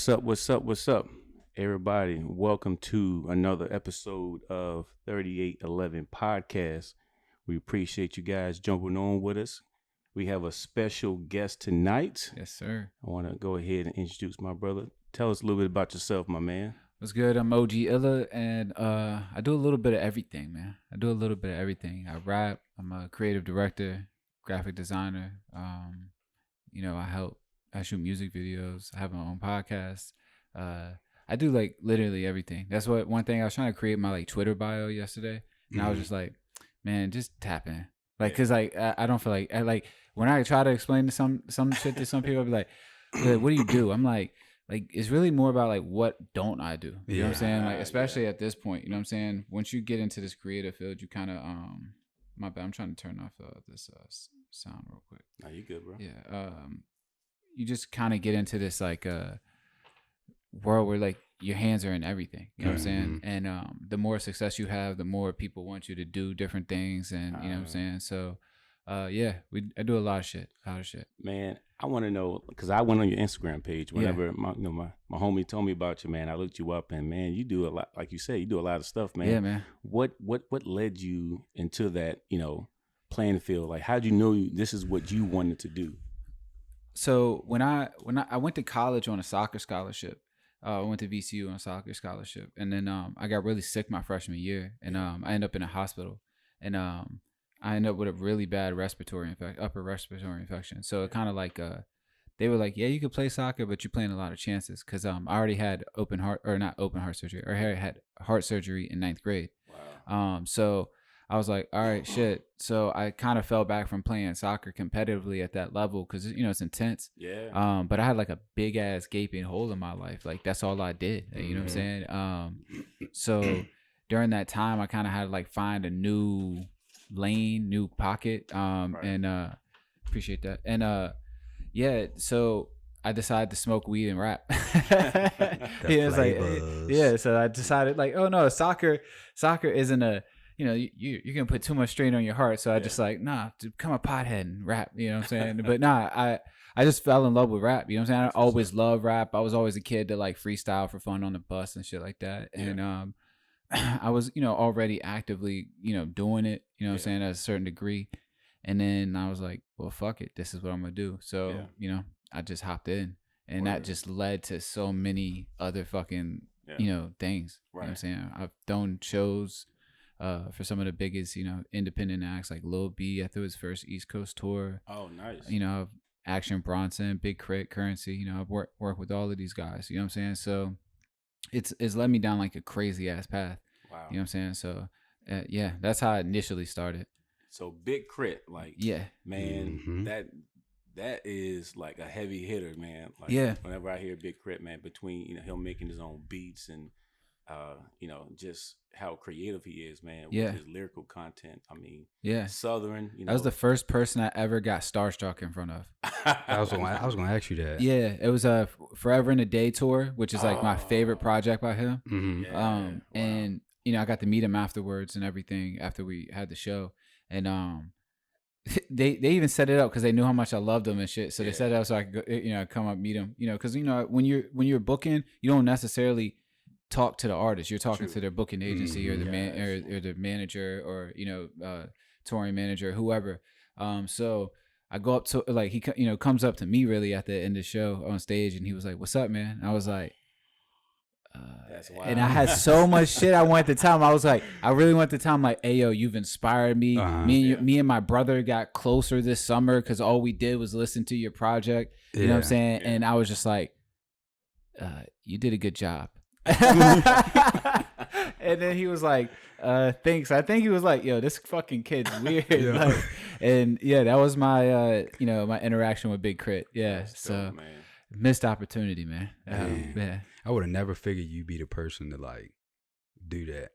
What's up? What's up? What's up, everybody? Welcome to another episode of 3811 Podcast. We appreciate you guys jumping on with us. We have a special guest tonight. Yes, sir. I want to go ahead and introduce my brother. Tell us a little bit about yourself, my man. What's good? I'm OG Illa, and I do a little bit of everything, man. I do a little bit of everything. I rap. I'm a creative director, graphic designer. I shoot music videos. I have my own podcast. I do like literally everything. That's what one thing I was trying to create my like Twitter bio yesterday, and I was just like, man, just tap in, like, cause like I don't feel like when I try to explain to some shit to some people, I'll be like, what do you do? I'm like it's really more about like what don't I do? You know what I'm saying? Like especially at this point, you know what I'm saying? Once you get into this creative field, you kind of my bad. I'm trying to turn off this sound real quick. No, you good, bro? Yeah. You just kind of get into this like world where like your hands are in everything. You know what I'm saying? And the more success you have, the more people want you to do different things, and you know what I'm saying. So, I do a lot of shit. Man, I want to know, because I went on your Instagram page whenever my homie told me about you, man. I looked you up, and man, you do a lot. Like you said, you do a lot of stuff, man. Yeah, man. What led you into that, playing field? Like, how'd you know this is what you wanted to do? So when I went to college on a soccer scholarship, I went to VCU on a soccer scholarship, and then I got really sick my freshman year, and I ended up in a hospital, and I ended up with a really bad upper respiratory infection. So it kind of like they were like, yeah, you could play soccer, but you're playing a lot of chances, because I already had had heart surgery in 9th grade. Wow. So I was like, all right, shit. So I kind of fell back from playing soccer competitively at that level, because it's intense. Yeah. But I had like a big ass gaping hole in my life. Like that's all I did. You know what I'm saying? So during that time, I kind of had to like find a new lane, new pocket. And appreciate that. And so I decided to smoke weed and rap. So I decided like, oh no, soccer isn't a, you're gonna put too much strain on your heart. So I just like, nah, become a pothead and rap. You know what I'm saying? But nah, I just fell in love with rap. You know what I'm saying? I always loved rap. I was always a kid that like freestyle for fun on the bus and shit like that. Yeah. And I was, already actively, doing it, you know what I'm saying, at a certain degree. And then I was like, well, fuck it. This is what I'm gonna do. So, I just hopped in, and that just led to so many other fucking, things. Right. You know what I'm saying? I've done shows for some of the biggest, independent acts like Lil B. I threw his first East Coast tour. Oh, nice. Action Bronson, Big Crit, Currency. I've worked with all of these guys. You know what I'm saying? So it's led me down like a crazy ass path. Wow. You know what I'm saying? So that's how I initially started. So Big Crit, like, man, that is like a heavy hitter, man. Like, whenever I hear Big Crit, man, between him making his own beats and just how creative he is, man, with his lyrical content. I mean, Southern. That was the first person I ever got starstruck in front of. I was gonna ask you that. Yeah, it was a Forever in a Day tour, which is like my favorite project by him. Mm-hmm. Wow. And I got to meet him afterwards and everything after we had the show, and they even set it up because they knew how much I loved him and shit. So they set it up so I could go, come up meet him. Because when you're booking, you don't necessarily talk to the artist. You're talking to their booking agency or the or the manager or touring manager, whoever. So I go up to like he comes up to me really at the end of the show on stage, and he was like, "What's up, man?" And I was like, that's wild. And I had so much shit I wanted to tell him. I was like, I really wanted to tell him like, "Hey, yo, you've inspired me. Me and my brother got closer this summer because all we did was listen to your project." You know what I'm saying? Yeah. And I was just like, "You did a good job." And then he was like, thanks. I think he was like, yo, this fucking kid's weird. Like, and that was my my interaction with Big Crit. That's so dope, man. Missed opportunity, man. I would have never figured you'd be the person to like do that,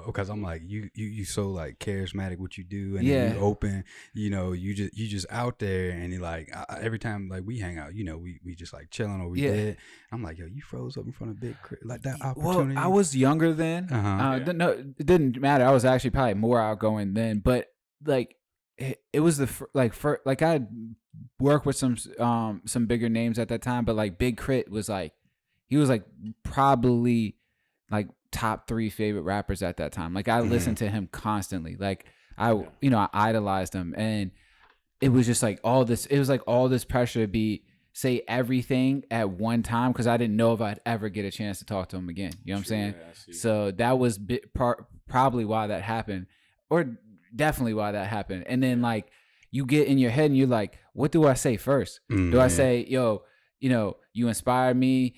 because I'm like you so like charismatic what you do, and then you open, you just out there, and you're like every time like we hang out, we just like chilling or we did. I'm like, yo, you froze up in front of Big Crit, like that opportunity. Well, I was younger then. No, it didn't matter. I was actually probably more outgoing then, but like it was the like I worked with some bigger names at that time, but like Big Crit was like he was like probably like top 3 favorite rappers at that time. Like I listened to him constantly. Like I idolized him, and it was just like all this. It was like all this pressure to say everything at one time, because I didn't know if I'd ever get a chance to talk to him again. You know what I'm saying? So that was probably why that happened, or definitely why that happened. And then like you get in your head and you're like, what do I say first? Do I say, yo, you inspired me?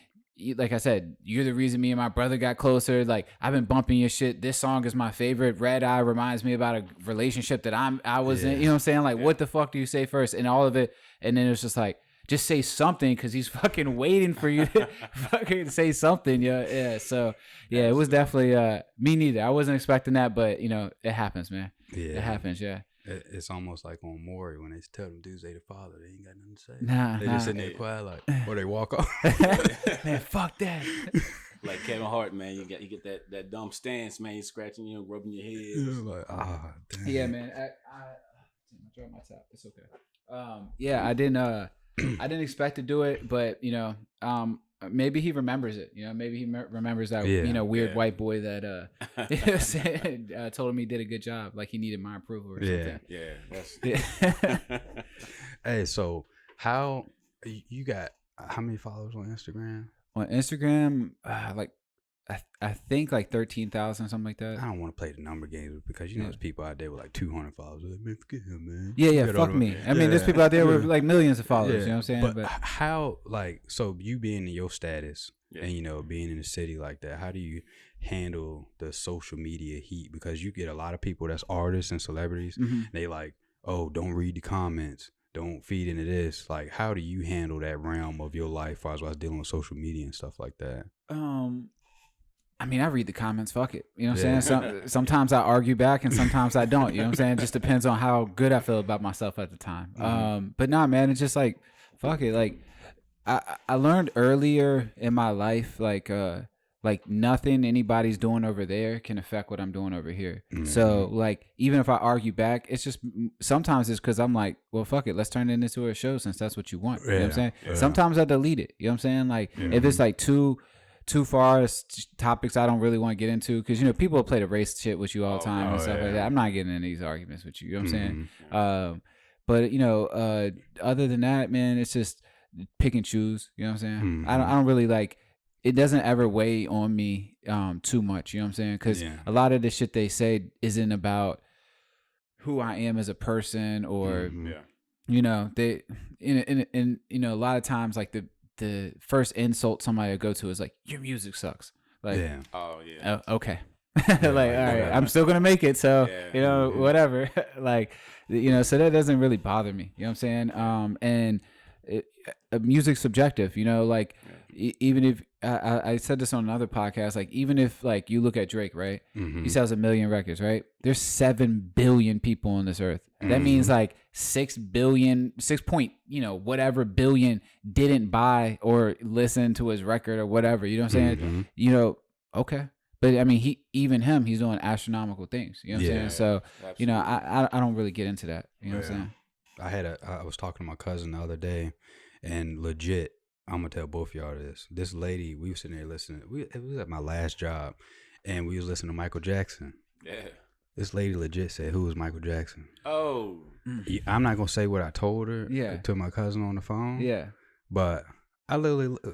Like I said, you're the reason me and my brother got closer. Like I've been bumping your shit. This song is my favorite. Red Eye reminds me about a relationship that I was in. You know what I'm saying? Like what the fuck do you say first? And all of it. And then it's just like, just say something, because he's fucking waiting for you to fucking say something. Yeah. So yeah, it was definitely me neither. I wasn't expecting that, but it happens, man. Yeah, it happens. Yeah. It's almost like on Maury when they tell them dudes they the father, they ain't got nothing to say. Nah, they just sitting there quiet, like, or they walk off. Man, fuck that. Like Kevin Hart, man, you get that dumb stance, man. You scratching, rubbing your head. Yeah, like, damn. Yeah, man. I dropped my top. It's okay. Yeah, I didn't expect to do it, but maybe he remembers it. Maybe he remembers that weird white boy that told him he did a good job, like he needed my approval or something. Hey, so how you got how many followers on Instagram? On Instagram, I think like 13,000, something like that. I don't want to play the number games, because there's people out there with like 200 followers. Like, man, forget him, man. Yeah, fuck me. I mean, there's people out there with like millions of followers. You know what I'm saying? But how, like, so you being in your status and being in the city like that, how do you handle the social media heat? Because you get a lot of people that's artists and celebrities. They like, oh, don't read the comments, don't feed into this. Like, how do you handle that realm of your life as I was dealing with social media and stuff like that? I mean, I read the comments. Fuck it. You know what I'm saying? Sometimes I argue back and sometimes I don't. You know what I'm saying? It just depends on how good I feel about myself at the time. But nah, man, it's just like, fuck it. Like, I learned earlier in my life, like nothing anybody's doing over there can affect what I'm doing over here. So like, even if I argue back, it's just, sometimes it's because I'm like, well, fuck it. Let's turn it into a show since that's what you want. You know what I'm saying? Sometimes I delete it. You know what I'm saying? Like if it's like too far topics I don't really want to get into, because people play the race shit with you all the time and stuff like that. I'm not getting into these arguments with you. You know what I'm saying? But other than that, man, it's just pick and choose. You know what I'm saying? I don't really like. It doesn't ever weigh on me too much. You know what I'm saying? Because a lot of the shit they say isn't about who I am as a person, or they a lot of times like the first insult somebody will go to is like, your music sucks. Like, okay. Like, all right, I'm still gonna make it, so whatever. Like, so that doesn't really bother me. You know what I'm saying? And music's subjective. Like even if I said this on another podcast, like even if like you look at Drake, right? He sells 1 million records, right? There's 7 billion people on this earth. That means like 6 billion, 6 point, whatever billion didn't buy or listen to his record or whatever. You know what I'm saying? Okay. But I mean, he's doing astronomical things. You know what I'm saying? So, absolutely. I don't really get into that. You know what I'm saying? I was talking to my cousin the other day, and legit, I'm gonna tell both of y'all this. This lady, we were sitting there listening. It was at my last job, and we was listening to Michael Jackson. Yeah. This lady legit said, "Who is Michael Jackson?" Oh. I'm not gonna say what I told her. To my cousin on the phone. Yeah. But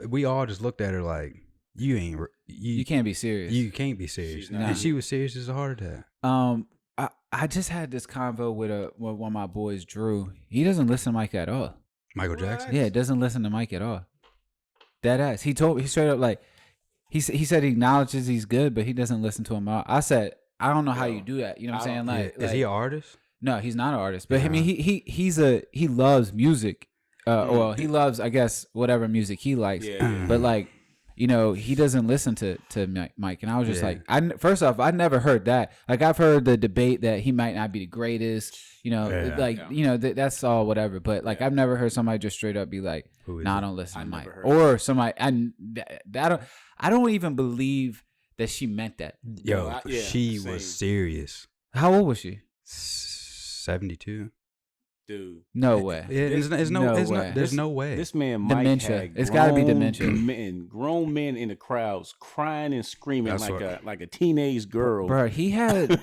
we all just looked at her like, you can't be serious. You can't be serious. And she was serious as a heart attack. I just had this convo with one of my boys, Drew. He doesn't listen to Mike at all. Michael Jackson? Yeah, doesn't listen to Mike at all. That ass. He told me, he straight up like, he said he acknowledges he's good, but he doesn't listen to him at all. I said, I don't know how you do that. You know what I'm saying? Like, is he an artist? No, he's not an artist. But I mean, he loves music. Well, he loves, I guess, whatever music he likes. But like, he doesn't listen to Mike. And I was just like, first off, I never heard that. Like, I've heard the debate that he might not be the greatest, that's all whatever. But like, I've never heard somebody just straight up be like, I don't listen to Mike. Or somebody, I don't even believe that she meant that. She was serious. How old was she? 72. Dude. No way. There's no way. This man Mike dementia. had It's got to be dementia. Grown men in the crowds crying and screaming like a teenage girl. Bro, he had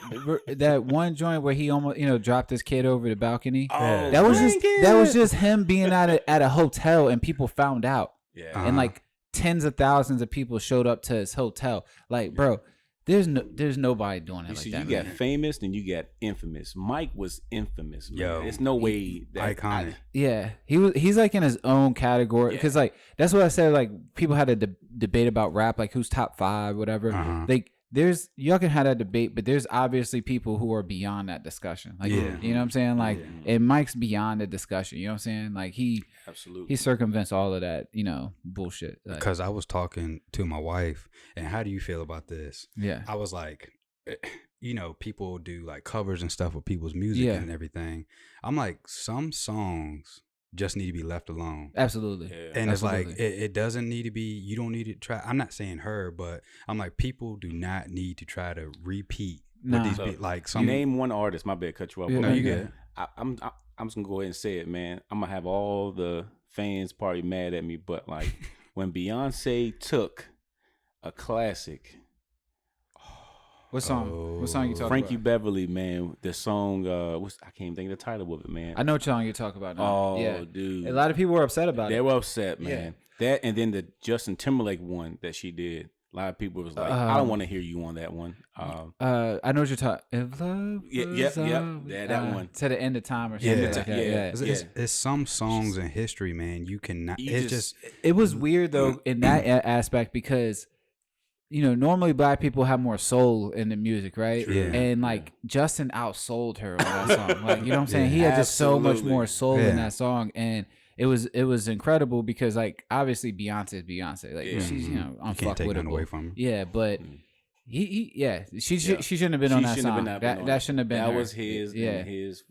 that one joint where he almost dropped his kid over the balcony. Oh, that was just him being at a hotel and people found out. Yeah. And like tens of thousands of people showed up to his hotel. Like, bro, there's nobody doing it like that. You got famous, then you got infamous. Mike was infamous, man. Yo, there's no way that iconic. He's like in his own category because like that's what I said. Like people had a debate about rap, like who's top 5, whatever. Like y'all can have that debate, but there's obviously people who are beyond that discussion. Like you know what I'm saying? Like and Mike's beyond the discussion. You know what I'm saying? Like he circumvents all of that, bullshit. Like, because I was talking to my wife, and how do you feel about this? Yeah. I was like, people do like covers and stuff with people's music and everything. I'm like, some songs just need to be left alone. Absolutely. Yeah. And Absolutely. It's like, it doesn't need to be, you don't need to try. I'm not saying her, but I'm like, people do not need to try to repeat. Nah. These like some name one artist. My bad, cut you off. No, you good. I'm just gonna go ahead and say it, man. I'm gonna have all the fans probably mad at me, but like when Beyonce took a classic. What song? What song you talking Frankie about? Beverly, man. The song, I can't think of the title of it, man. I know what song you're talking about now. Oh, yeah. dude. A lot of people were upset about it. They were upset, man. That and then the Justin Timberlake one that she did. A lot of people was like, I don't want to hear you on that one. I know what you're talking. If love that one. To the end of time or something. It's some songs in history, man. You cannot. It was weird though in that aspect because normally black people have more soul in the music, right? Yeah. And like Justin outsouled her on that song. Like, you know what I'm saying? He had just so much more soul in that song, and it was incredible because like obviously Beyonce is Beyonce. Like she's unfuckwittable. Can't take nothing away from her. Yeah, but she shouldn't have been on that song. That shouldn't have been. That her. was his. And his.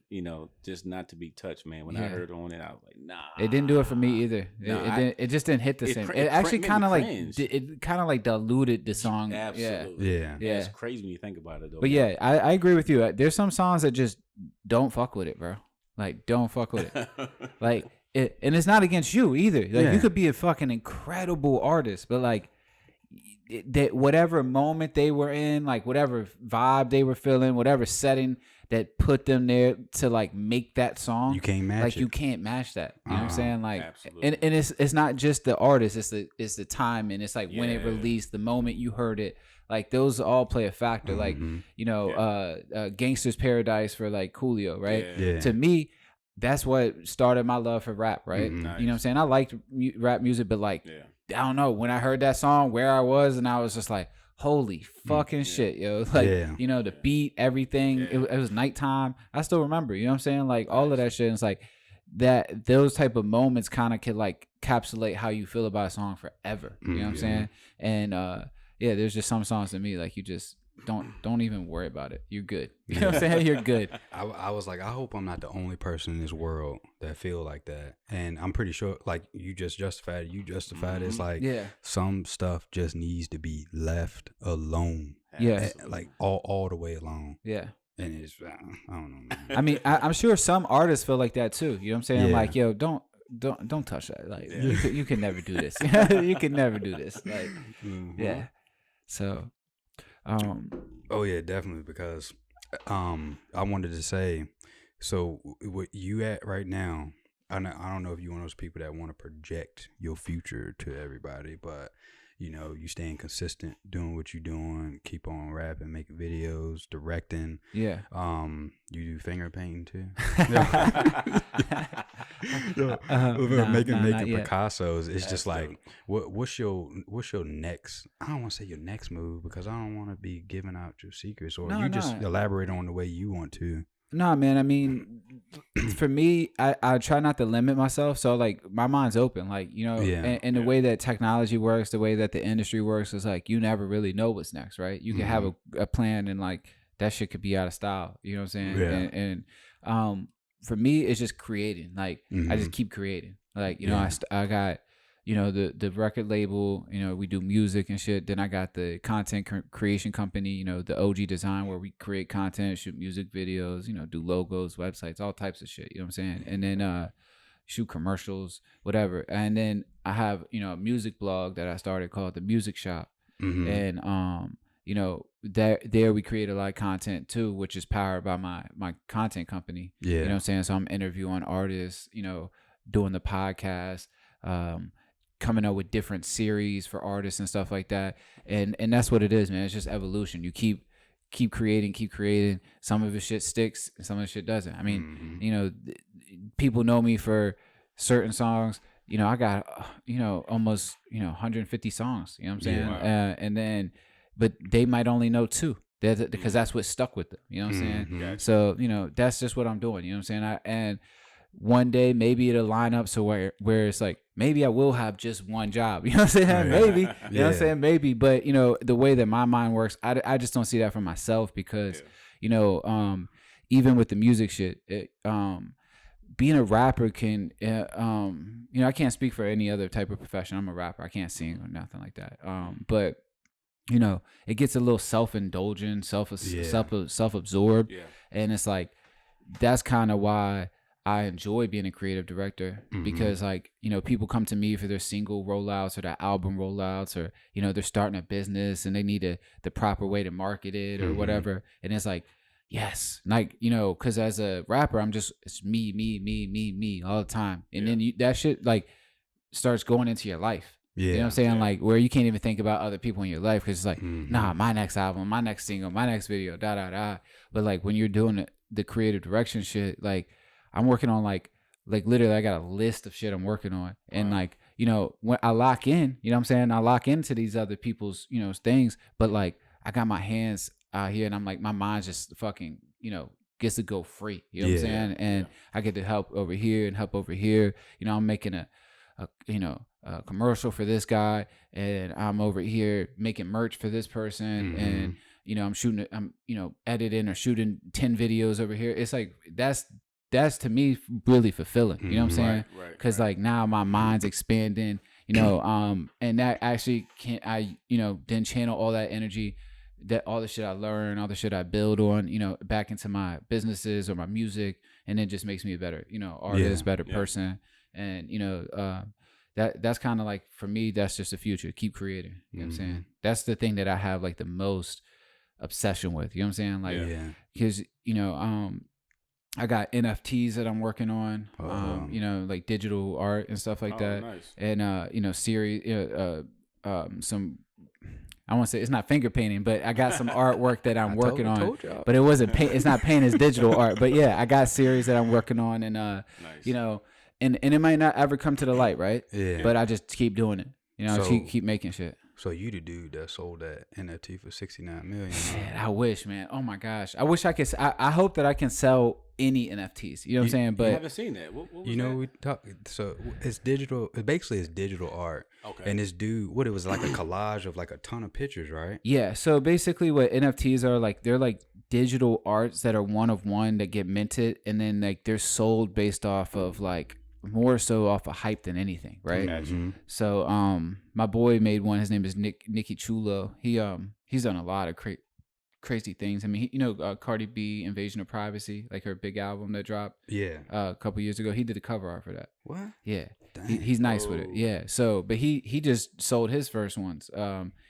Just not to be touched, man. When I heard on it, I was like, nah. It didn't do it for me either. It just didn't hit the same. It actually kind of like diluted the song. Absolutely. Yeah. It's crazy when you think about it, though. But yeah, I agree with you. There's some songs that just don't fuck with it, bro. Like, don't fuck with it. Like. And it's not against you either. Like you could be a fucking incredible artist, but like that whatever moment they were in, like whatever vibe they were feeling, whatever setting that put them there to like make that song, you can't match like it. You can't match that. You know what I'm saying? Like, absolutely. and it's not just the artist, it's the time, and it's like when it released, the moment you heard it. Like those all play a factor. Like Gangsta's Paradise for like Coolio, right? Yeah. To me, that's what started my love for rap, right? Nice. You know what I'm saying? I liked rap music, but like, I don't know, when I heard that song, where I was, and I was just like, holy fucking shit, yo. Like, the beat, everything, it was nighttime. I still remember, you know what I'm saying? Like, all of that shit. And it's like, those type of moments kind of could like capsulate how you feel about a song forever. You know what I'm saying? And there's just some songs to me, like, you just don't even worry about it. You're good. You know what I'm saying? You're good. I was like, I hope I'm not the only person in this world that feel like that. And I'm pretty sure, like, you just justified it. You justified it. It's like some stuff just needs to be left alone. Yeah. Like all the way alone. Yeah. And it's, I don't know, man. I mean, I'm sure some artists feel like that too. You know what I'm saying? Yeah. Like, yo, don't touch that. Like, you can never do this. You can never do this. Like, yeah. So, oh yeah, definitely, because I wanted to say, so what you at right now, I don't know if you're one of those people that want to project your future to everybody, but you staying consistent, doing what you're doing, keep on rapping, making videos, directing. Yeah. You do finger painting too. Making Picassos. It's just like, what's your next? I don't want to say your next move because I don't want to be giving out your secrets, or just elaborate on the way you want to. No, man. I mean, for me, I try not to limit myself. So like my mind's open, like, and the way that technology works, the way that the industry works is like, you never really know what's next, right? You can have a plan and like that shit could be out of style. You know what I'm saying? Yeah. And for me, it's just creating. Like I just keep creating. Like, I got the record label, we do music and shit. Then I got the content creation company, the OG Design, where we create content, shoot music videos, do logos, websites, all types of shit. You know what I'm saying? And then shoot commercials, whatever. And then I have, a music blog that I started called The Music Shop. Mm-hmm. And there we create a lot of content too, which is powered by my content company. Yeah. You know what I'm saying? So I'm interviewing artists, doing the podcast, coming up with different series for artists and stuff like that. And that's what it is, man. It's just evolution. You keep creating. Some of the shit sticks, some of the shit doesn't. I mean, people know me for certain songs. I got, almost, 150 songs, you know what I'm saying? Yeah. And then, but they might only know 2 because that's what stuck with them, you know what I'm saying? Mm-hmm. So, that's just what I'm doing, you know what I'm saying? And one day maybe it'll line up so where it's like, maybe I will have just one job, you know what I'm saying? Maybe, you know what I'm saying? Maybe, but the way that my mind works, I just don't see that for myself because, even with the music shit, being a rapper can, I can't speak for any other type of profession. I'm a rapper. I can't sing or nothing like that. But it gets a little self-indulgent, self-absorbed. Yeah. And it's like, that's kind of why I enjoy being a creative director, because like, people come to me for their single rollouts or their album rollouts, or, they're starting a business and they need the proper way to market it or whatever. And it's like, yes, like, because as a rapper, it's me all the time. And then that shit like starts going into your life. Yeah. You know what I'm saying? Yeah. Like where you can't even think about other people in your life because it's like, nah, my next album, my next single, my next video, da. But like when you're doing the creative direction shit, like I'm working on like literally I got a list of shit I'm working on. And like, when I lock in, you know what I'm saying? I lock into these other people's, things, but like I got my hands out here and I'm like, my mind's just fucking, gets to go free. You know what I'm saying? And I get to help over here and help over here. I'm making a commercial for this guy and I'm over here making merch for this person. And, I'm editing or shooting 10 videos over here. It's like, that's to me really fulfilling. You know what I'm saying? Cause like now my mind's expanding, and that actually then channel all that energy, that all the shit I learn, all the shit I build on, back into my businesses or my music, and it just makes me a better, artist, better person. And, that's kind of like, for me, that's just the future. Keep creating. You know what I'm saying? That's the thing that I have like the most obsession with. You know what I'm saying? Like, because, I got NFTs that I'm working on, like digital art and stuff like that. Nice. And, series, some, I won't say it's not finger painting, but I got some artwork that I'm working on. But it wasn't paint. It's not paint. It's digital art. But yeah, I got series that I'm working on, and nice. And it might not ever come to the light, right? Yeah. But I just keep doing it. So, keep making shit. So you the dude that sold that NFT for $69 million. Man, I wish, man. Oh my gosh, I wish I could. I hope that I can sell any NFTs. You know what I'm saying? But I haven't seen that. What was that? We talk. So it's digital. Basically, it's digital art. Okay. And this dude, it was like a collage of like a ton of pictures, right? Yeah. So basically, what NFTs are like, they're like digital arts that are one of one that get minted, and then like they're sold based off of like, more so off of hype than anything, right? So my boy made one. His name is Nicky Chulo. He's done a lot of crazy things. I mean, Cardi B, Invasion of Privacy, like her big album that dropped a couple years ago. He did the cover art for that. What? Yeah. He's nice with it. Yeah. So, but he just sold his first ones.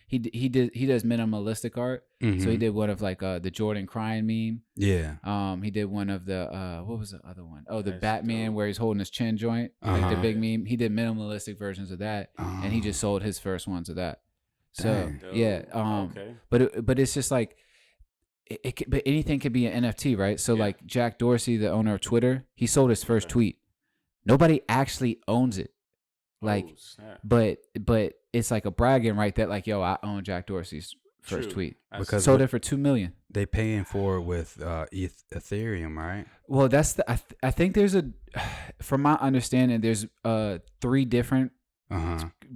He does minimalistic art. So he did one of like the Jordan crying meme. Yeah. He did one of the what was the other one? Oh, the Batman where he's holding his chin joint, like the big meme. He did minimalistic versions of that, and he just sold his first ones of that. So yeah. Okay. But it's just like but anything could be an NFT, right? So like Jack Dorsey, the owner of Twitter, he sold his first tweet. Nobody actually owns it. Like, but it's like a bragging right that like, yo, I own Jack Dorsey's first tweet because sold it for $2 million. They paying for it with Ethereum, right? Well, that's I think there's from my understanding, there's 3 different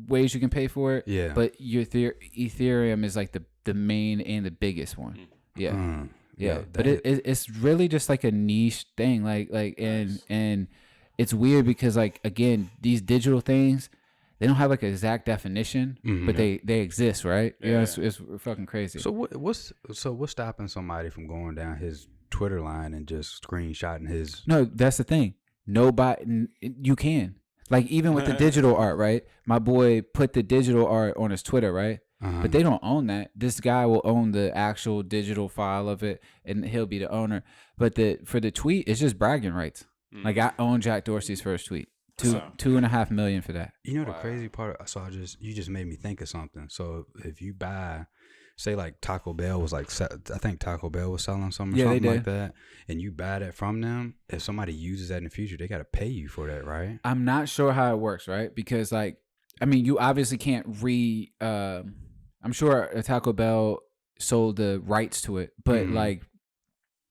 ways you can pay for it. Yeah, but your Ethereum is like the main and the biggest one. Yeah, yeah, but it's really just like a niche thing, like and it's weird because like, again, these digital things, they don't have like an exact definition, but they exist, right? Yeah, it's fucking crazy. So what's stopping somebody from going down his Twitter line and just screenshotting his? No, that's the thing. Nobody, you can. Like, even with the digital art, right? My boy put the digital art on his Twitter, right? But they don't own that. This guy will own the actual digital file of it, and he'll be the owner. But for the tweet, it's just bragging rights. Like, I own Jack Dorsey's first tweet. $2.5 million for that. You know the crazy part? So you just made me think of something. So if you buy, say like Taco Bell was like, I think Taco Bell was selling something like that, and you buy that from them, if somebody uses that in the future, they got to pay you for that, right? I'm not sure how it works, right? Because like, I mean, you obviously can't I'm sure Taco Bell sold the rights to it, but like,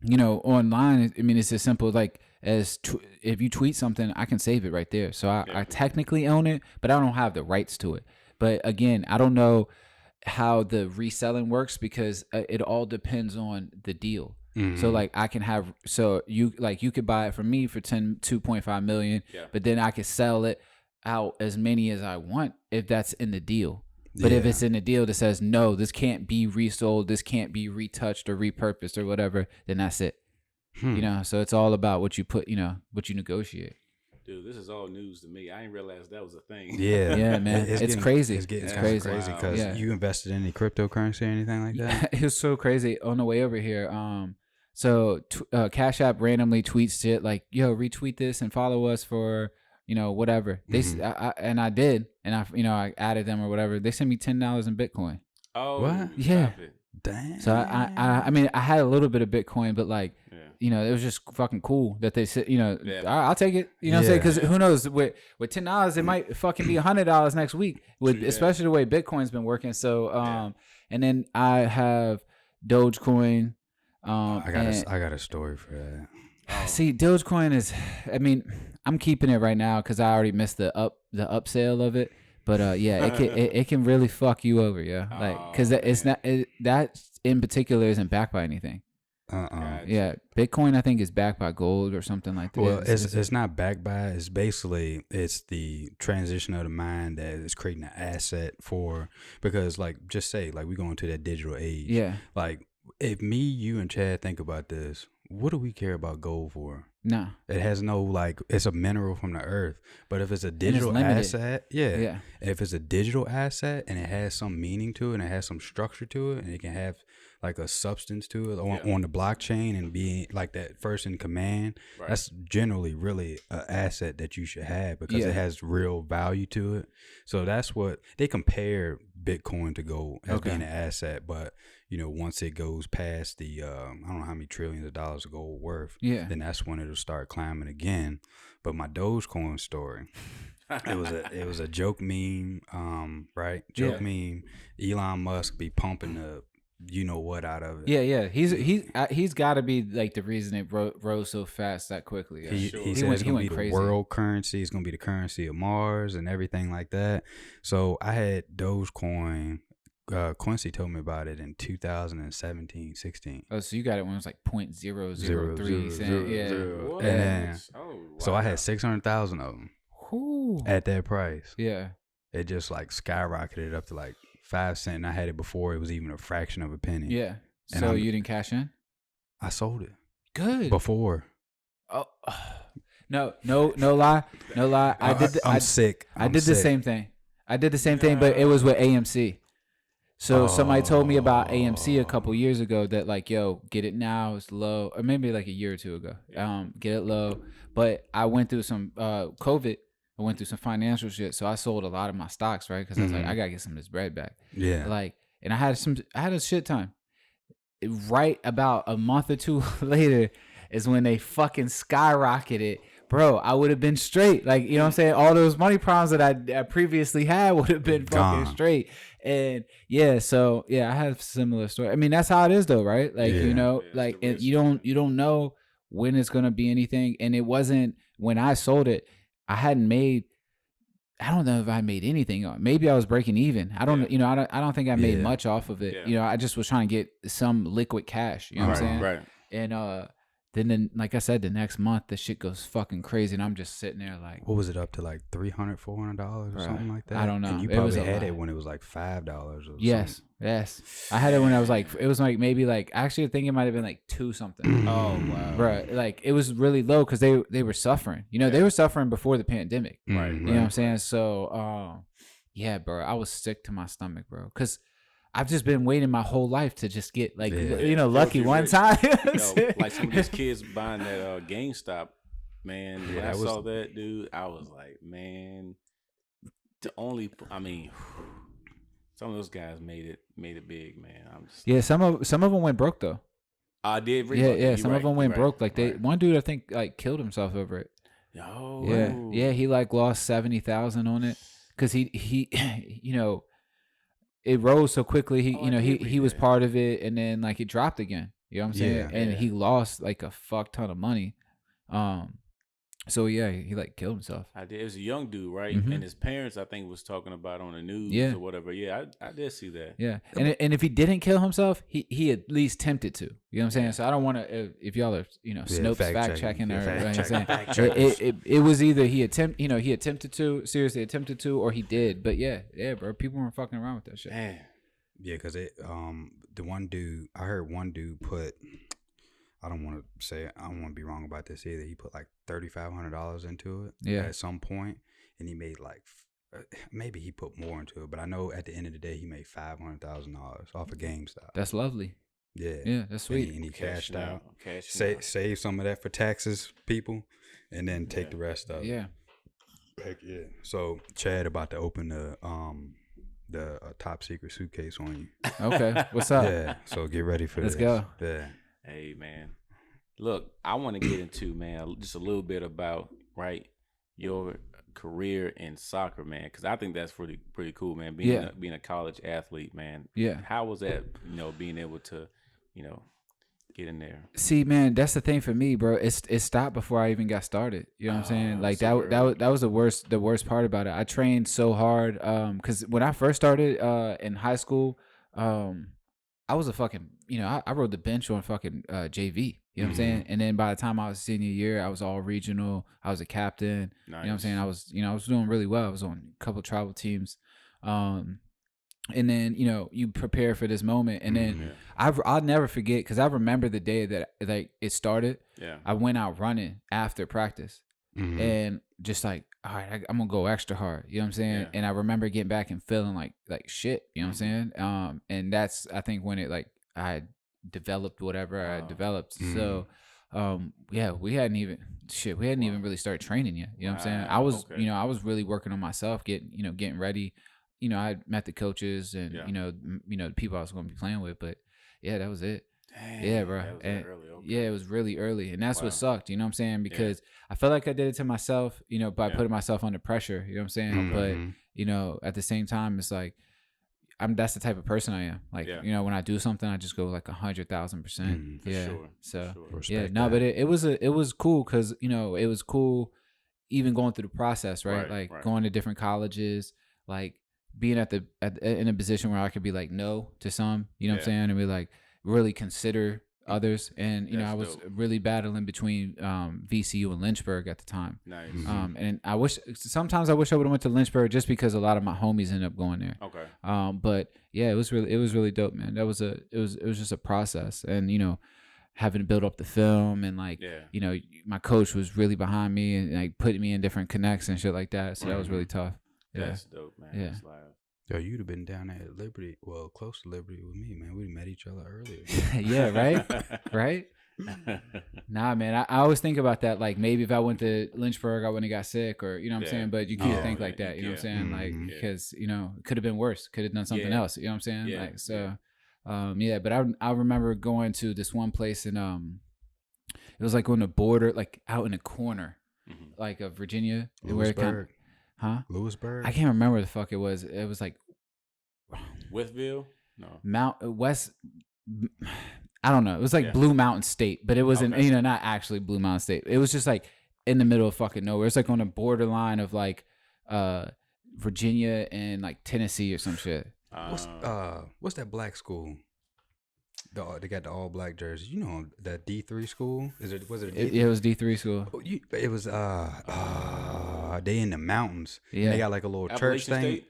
you know, online, I mean, it's as simple like as if you tweet something, I can save it right there. So I technically own it, but I don't have the rights to it. But again, I don't know how the reselling works because it all depends on the deal. So like I can have, so you could buy it from me for $2.5 million, but then I could sell it out as many as I want if that's in the deal. But if it's in the deal that says, no, this can't be resold, this can't be retouched or repurposed or whatever, then that's it. You know, so it's all about what you put, you know, what you negotiate. Dude, this is all news to me. I didn't realize that was a thing. Yeah, man. It's crazy. It's crazy because you invested in any cryptocurrency or anything like that? It was so crazy. On the way over here, so Cash App randomly tweets shit like, yo, retweet this and follow us for, you know, whatever. They and I did, and I added them or whatever. They sent me $10 in Bitcoin. Oh, what? Yeah. Damn. So I mean, I had a little bit of Bitcoin, but like, you know, it was just fucking cool that they said, you know, I'll take it. You know what I'm saying? Because who knows, with $10, it might fucking be $100 next week, with especially the way Bitcoin's been working. So, and then I have Dogecoin. I got a story for that. See, Dogecoin is, I mean, I'm keeping it right now because I already missed the upsale of it. But it can really fuck you over, like because that in particular isn't backed by anything. Yeah, Bitcoin I think is backed by gold or something like that. Well, it's not backed by. It's basically the transition of the mind that is creating an asset for, because like just say like we go into that digital age. Yeah. Like if me, you, and Chad think about this, what do we care about gold for? No, it has no like. It's a mineral from the earth. But if it's a digital asset, if it's a digital asset and it has some meaning to it and it has some structure to it and it can have like a substance to it on the blockchain and be like that first in command, that's generally really an asset that you should have because it has real value to it. So that's what they compare Bitcoin to gold as being an asset, but you know, once it goes past the I don't know how many trillions of dollars of gold worth, then that's when it'll start climbing again. But my Dogecoin story, it was a joke meme, right? Joke meme. Elon Musk be pumping the you know what out of it. Yeah. He's got to be like the reason it rose so fast that quickly. He said it's gonna be the world currency. It's gonna be the currency of Mars and everything like that. So I had Dogecoin. Quincy told me about it in 2017, 16. Oh, so you got it when it was like 0.003. Yeah. And so I had 600,000 of them at that price. Yeah. It just like skyrocketed up to like 5 cents. And I had it before it was even a fraction of a penny. Yeah. And so you didn't cash in? I sold it. Good. Before. Oh. No lie. I'm sick. I did the same thing. But it was with AMC. So somebody told me about AMC a couple years ago that like, yo, get it now, it's low, or maybe like a year or two ago. Get it low. But I went through some COVID. I went through some financial shit, so I sold a lot of my stocks, right? Because I was like, I gotta get some of this bread back. Yeah. Like, and I had a shit time. Right about a month or two later is when they fucking skyrocketed. Bro, I would have been straight. Like, you know what I'm saying? All those money problems that I previously had would have been fucking straight. And so I have a similar story. I mean, that's how it is though, right? Like, you know, like you don't know when it's going to be anything. And it wasn't when I sold it, I don't know if I made anything on. Maybe I was breaking even. I don't think I made much off of it. Yeah. You know, I just was trying to get some liquid cash, you know what I'm saying? Right. And then like I said, the next month the shit goes fucking crazy, and I'm just sitting there like, what was it up to, like $300, $400 or something like that? I don't know. And you probably had it when it was like $5 or something. Yes. I had it when I was like, it was like maybe like, actually I think it might have been like 2 something. Oh wow, bro! Like it was really low because they were suffering. You know, they were suffering before the pandemic. Right. You know what I'm saying? So, yeah, bro, I was sick to my stomach, bro, because I've just been waiting my whole life to just get like, lucky one time. Like some of these kids buying that GameStop, man. When I saw that, dude, I was like, man, some of those guys made it big, man. I'm just some of them went broke though. I did. Some of them went broke. Like one dude I think like killed himself over it. No. Yeah, he like lost 70,000 on it because he you know, it rose so quickly. He was part of it, and then like it dropped again. You know what I'm saying? And he lost like a fuck ton of money. So yeah, he like killed himself. I did. It was a young dude, right? And his parents, I think, was talking about on the news or whatever. Yeah, I did see that. Yeah, and if he didn't kill himself, he at least tempted to. You know what I'm saying? So I don't want to. If y'all are Snopes fact checking or it was either he attempted to, seriously attempted to, or he did. But yeah, bro, people weren't fucking around with that shit. Man. Yeah, because the one dude, I heard one dude put, I don't want to be wrong about this either. He put like $3,500 into it at some point, and he made like, maybe he put more into it, but I know at the end of the day he made $500,000 off of GameStop. That's lovely. Yeah, that's sweet. And he cashed out. Save some of that for taxes, people, and then take the rest of it. Yeah. Heck yeah. So Chad about to open the top secret suitcase on you. Okay, what's up? Yeah, so get ready for this. Let's go. Yeah. Hey man, look, I want to get into, man, just a little bit about your career in soccer, man, because I think that's pretty cool, man. Being a college athlete, man. Yeah. How was that? Being able to, get in there. See, man, that's the thing for me, bro. It stopped before I even got started. You know what I'm saying? Like that was the worst part about it. I trained so hard, because when I first started in high school, I was a fucking, I rode the bench on fucking JV. You know what I'm saying? And then by the time I was senior year, I was all regional. I was a captain. Nice. You know what I'm saying? I was doing really well. I was on a couple of travel teams. And then, you prepare for this moment. And then I'll never forget, because I remember the day that like it started. Yeah. I went out running after practice and just like, all right, I'm going to go extra hard. You know what I'm saying? Yeah. And I remember getting back and feeling like shit. You know what I'm saying? And that's, I think, when it like I developed whatever I developed. So, we hadn't even really started training yet. You know what I'm saying? I was, I was really working on myself, getting ready. I met the coaches and, the people I was going to be playing with, but yeah, that was it. Dang, yeah, bro. Early, okay. Yeah, it was really early. And that's what sucked, you know what I'm saying? Because I felt like I did it to myself, by putting myself under pressure, you know what I'm saying? But, at the same time, it's like, that's the type of person I am. Like, when I do something, I just go like 100,000%. For sure. So, sure. But it was cool because, it was cool even going through the process, right? Going to different colleges, like being in a position where I could be like no to some, you know what I'm saying? And be like, really consider others. And, I was really battling between VCU and Lynchburg at the time. Nice. And sometimes I wish I would have went to Lynchburg just because a lot of my homies ended up going there. Okay. But yeah, it was really dope, man. It was just a process. And, having to build up the film and like, my coach was really behind me and like putting me in different connects and shit like that. So that was really tough. Yeah. That's dope, man. Yeah. That's live. Yo, you'd have been down at Liberty, well, close to Liberty with me, man. We met each other earlier. Yeah, right? Right? Nah, man. I always think about that. Like, maybe if I went to Lynchburg, I wouldn't have got sick or, you know what I'm saying? But you can't think like that, you know what I'm saying? Like, because, it could have been worse. Could have done something else, you know what I'm saying? Yeah. Like, so, but I remember going to this one place and it was like on the border, like out in a corner, like of Virginia. Lewisburg. Huh? Lewisburg? I can't remember what the fuck it was. It was like Westville? No. Mount West. I don't know. It was like Blue Mountain State, but it wasn't, not actually Blue Mountain State. It was just like in the middle of fucking nowhere. It's like on the borderline of like Virginia and like Tennessee or some shit. What's that black school? they got the all black jerseys. You know that D3 school? Was it D3? It was D3 school. It was they in the mountains. Yeah, they got like a little church thing.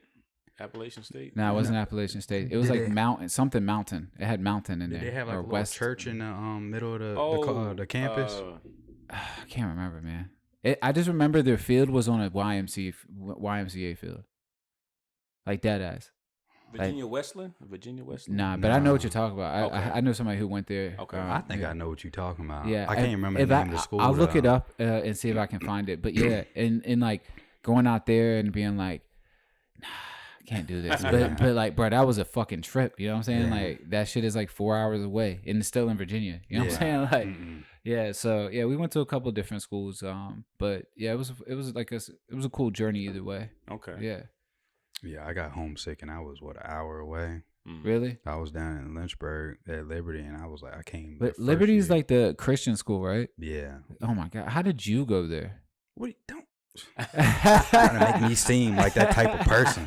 Appalachian State? No, it wasn't Appalachian State. It was like mountain. It had mountain in there. Did they have like a little church in the middle of the campus? I can't remember, man. I just remember their field was on a YMCA field, like dead ass. Virginia Westland? Nah, but I know what you're talking about. I know somebody who went there. Okay, I think I know what you're talking about. Yeah, I can't remember the name of the school. I'll look it up and see if I can find it. But yeah, and like going out there and being like, nah, I can't do this. But like, bro, that was a fucking trip. You know what I'm saying? Yeah. Like that shit is like 4 hours away, and it's still in Virginia. You know what I'm saying? Like, yeah. So yeah, we went to a couple of different schools. But yeah, it was like it was a cool journey either way. Okay. Yeah. Yeah, I got homesick and I was an hour away. Really? I was down in Lynchburg at Liberty, and I was like, I came. But Liberty's like the Christian school, right? Yeah. Oh my God, how did you go there? What? Don't trying to make me seem like that type of person.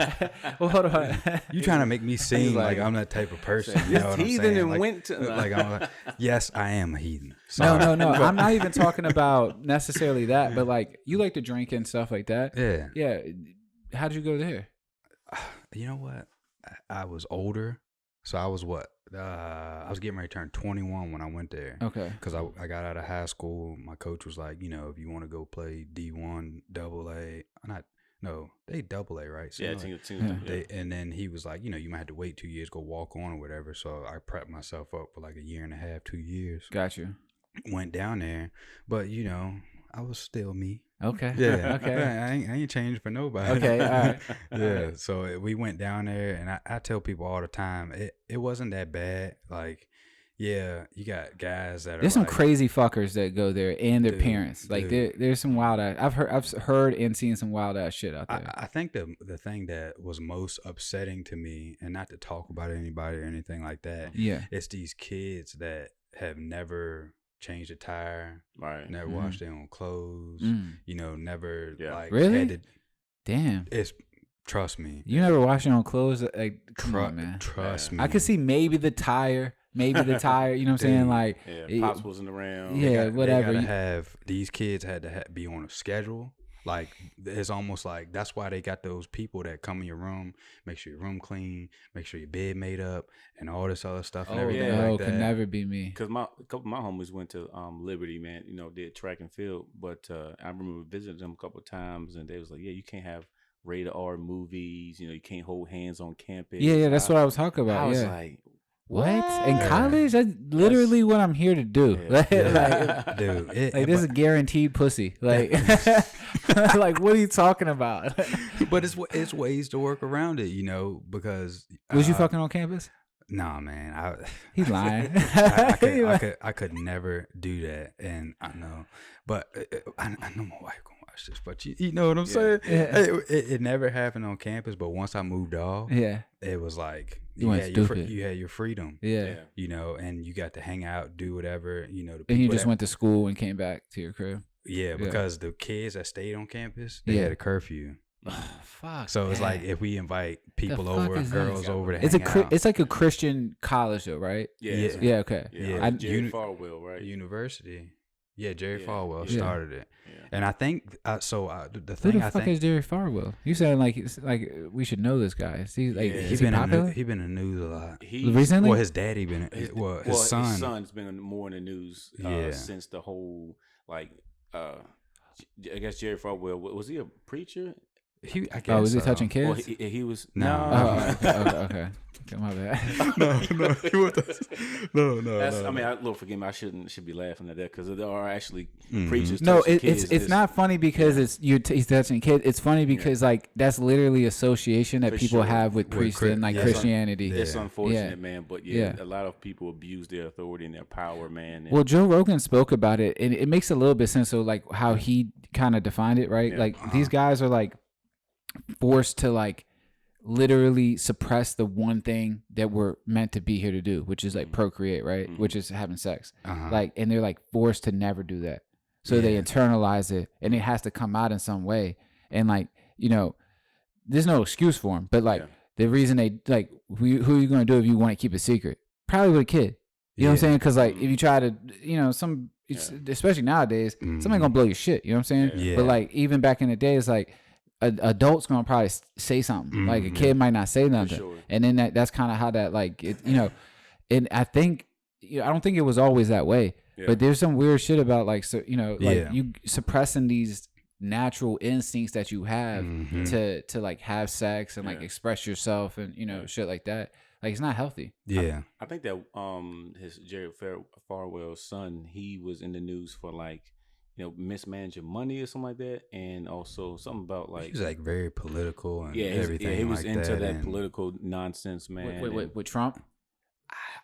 Well, hold on. You trying to make me seem like I'm that type of person? You know what I'm saying? And like, went to I'm like, yes, I am a heathen. Sorry. No. I'm not even talking about necessarily that, but like you like to drink and stuff like that. Yeah. Yeah. How did you go there? You know what? I was older, so I was I was getting ready to turn 21 when I went there. Okay. Because I got out of high school. My coach was like, if you want to go play D1, they AA, right? So yeah, like, and then he was like, you might have to wait 2 years, go walk on or whatever. So I prepped myself up for like a year and a half, 2 years. Got you. Went down there, but I was still me. Okay. Yeah. Okay. I ain't changed for nobody. Okay. All right. Yeah. So we went down there, and I tell people all the time, it wasn't that bad. Like, yeah, you got guys that are. There's some crazy fuckers that go there and their parents. Like there's some wild ass. I've heard and seen some wild ass shit out there. I think the thing that was most upsetting to me, and not to talk about anybody or anything like that. Yeah. It's these kids that have never changed a tire, right? Never washed their own clothes, never like really. Damn. Trust me. You never wash your own clothes? Like, come on, man. Trust me. I could see maybe the tire. You know what I'm saying? Like, Pops wasn't around. Yeah, whatever. These kids had to be on a schedule. Like, it's almost like that's why they got those people that come in your room, make sure your room clean, make sure your bed made up, and all this other stuff and everything like that. Could never be me. Because a couple of my homies went to Liberty, man. Did track and field, but I remember visiting them a couple of times, and they was like, "Yeah, you can't have rated R movies. You can't hold hands on campus." Yeah, that's what I was talking about. I was like, what? In college? That's literally what I'm here to do. Yeah. Dude, this is guaranteed pussy. Like, like, what are you talking about? But it's ways to work around it, because. Was you fucking on campus? Nah, man. He's lying. I could never do that, and I know, but I know my wife gonna watch this. But you know what I'm saying? Yeah. It never happened on campus, but once I moved off, it was like you had your freedom. Yeah. And you got to hang out, do whatever. And you just went to school and came back to your crib. Yeah, because the kids that stayed on campus, they had a curfew. Fuck. So it's like if we invite people over, girls over to hang out. It's like a Christian college though, right? Yeah. Okay. Yeah. Jerry Falwell, right? University. Yeah, Jerry Falwell started it. Yeah. And I think Who the fuck is Jerry Falwell? You sound like we should know this guy. Is he like he's been popular? He been in the news a lot. Recently? Well, his daddy been his son. His son's been more in the news since the whole I guess Jerry Falwell, was he a preacher? I guess. Was he touching kids? Well, he was. No. Okay. My bad. No. I mean, Lord forgive me. I should be laughing at that because there are actually preachers. No, touching kids. It's not funny because he's touching kids. It's funny because that's literally association that people have with priests and Christianity. It's unfortunate, man. But a lot of people abuse their authority and their power, man. Well, Joe Rogan spoke about it, and it makes a little bit sense. So like how he kind of defined it, right? Like these guys are like forced to literally suppress the one thing that we're meant to be here to do, which is procreate, right? Which is having sex. And they're forced to never do that. So they internalize it, and it has to come out in some way. And there's no excuse for them. But the reason they who are you going to do if you want to keep it secret? Probably with a kid. You know what I'm saying? Because like if you try to, especially nowadays, somebody gonna blow your shit. You know what I'm saying? Yeah. But like even back in the day, it's like adults gonna probably say something. Like a kid might not say nothing, sure. and then that's kind of how that like it, And I think I don't think it was always that way. Yeah. But there's some weird shit about like you suppressing these natural instincts that you have to like have sex and like express yourself and shit like that. Like it's not healthy. Yeah, I think that his Jerry Falwell's son, he was in the news for like mismanaging money or something like that, and also something about like he was like very political and everything. He was like into that and political nonsense, man. Wait, with Trump.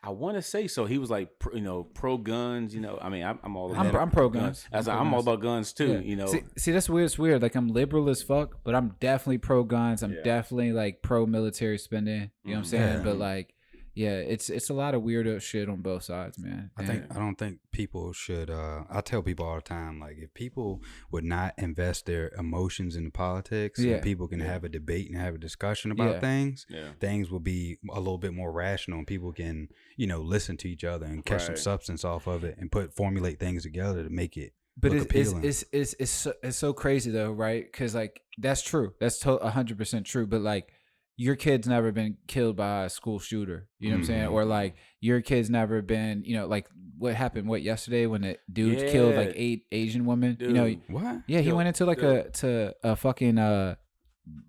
I want to say so. He was like, pro guns. I mean, I'm all about. I'm pro guns. I'm all about guns too. Yeah. See, that's weird. It's weird. Like I'm liberal as fuck, but I'm definitely pro guns. I'm definitely like pro military spending. You know what I'm saying? But like, it's a lot of weirdo shit on both sides, man. I don't think people should. I tell people all the time, like if people would not invest their emotions into politics, and people can have a debate and have a discussion about things. Yeah. Things will be a little bit more rational, and people can listen to each other and catch some substance off of it and formulate things together to make it. But it's so crazy though, right? Because like that's true. That's 100% true. But like. Your kid's never been killed by a school shooter, you know what I'm saying? Or like your kid's never been, like what happened yesterday when the dude killed like 8 Asian women, Dude. What? Yeah, he went into like a fucking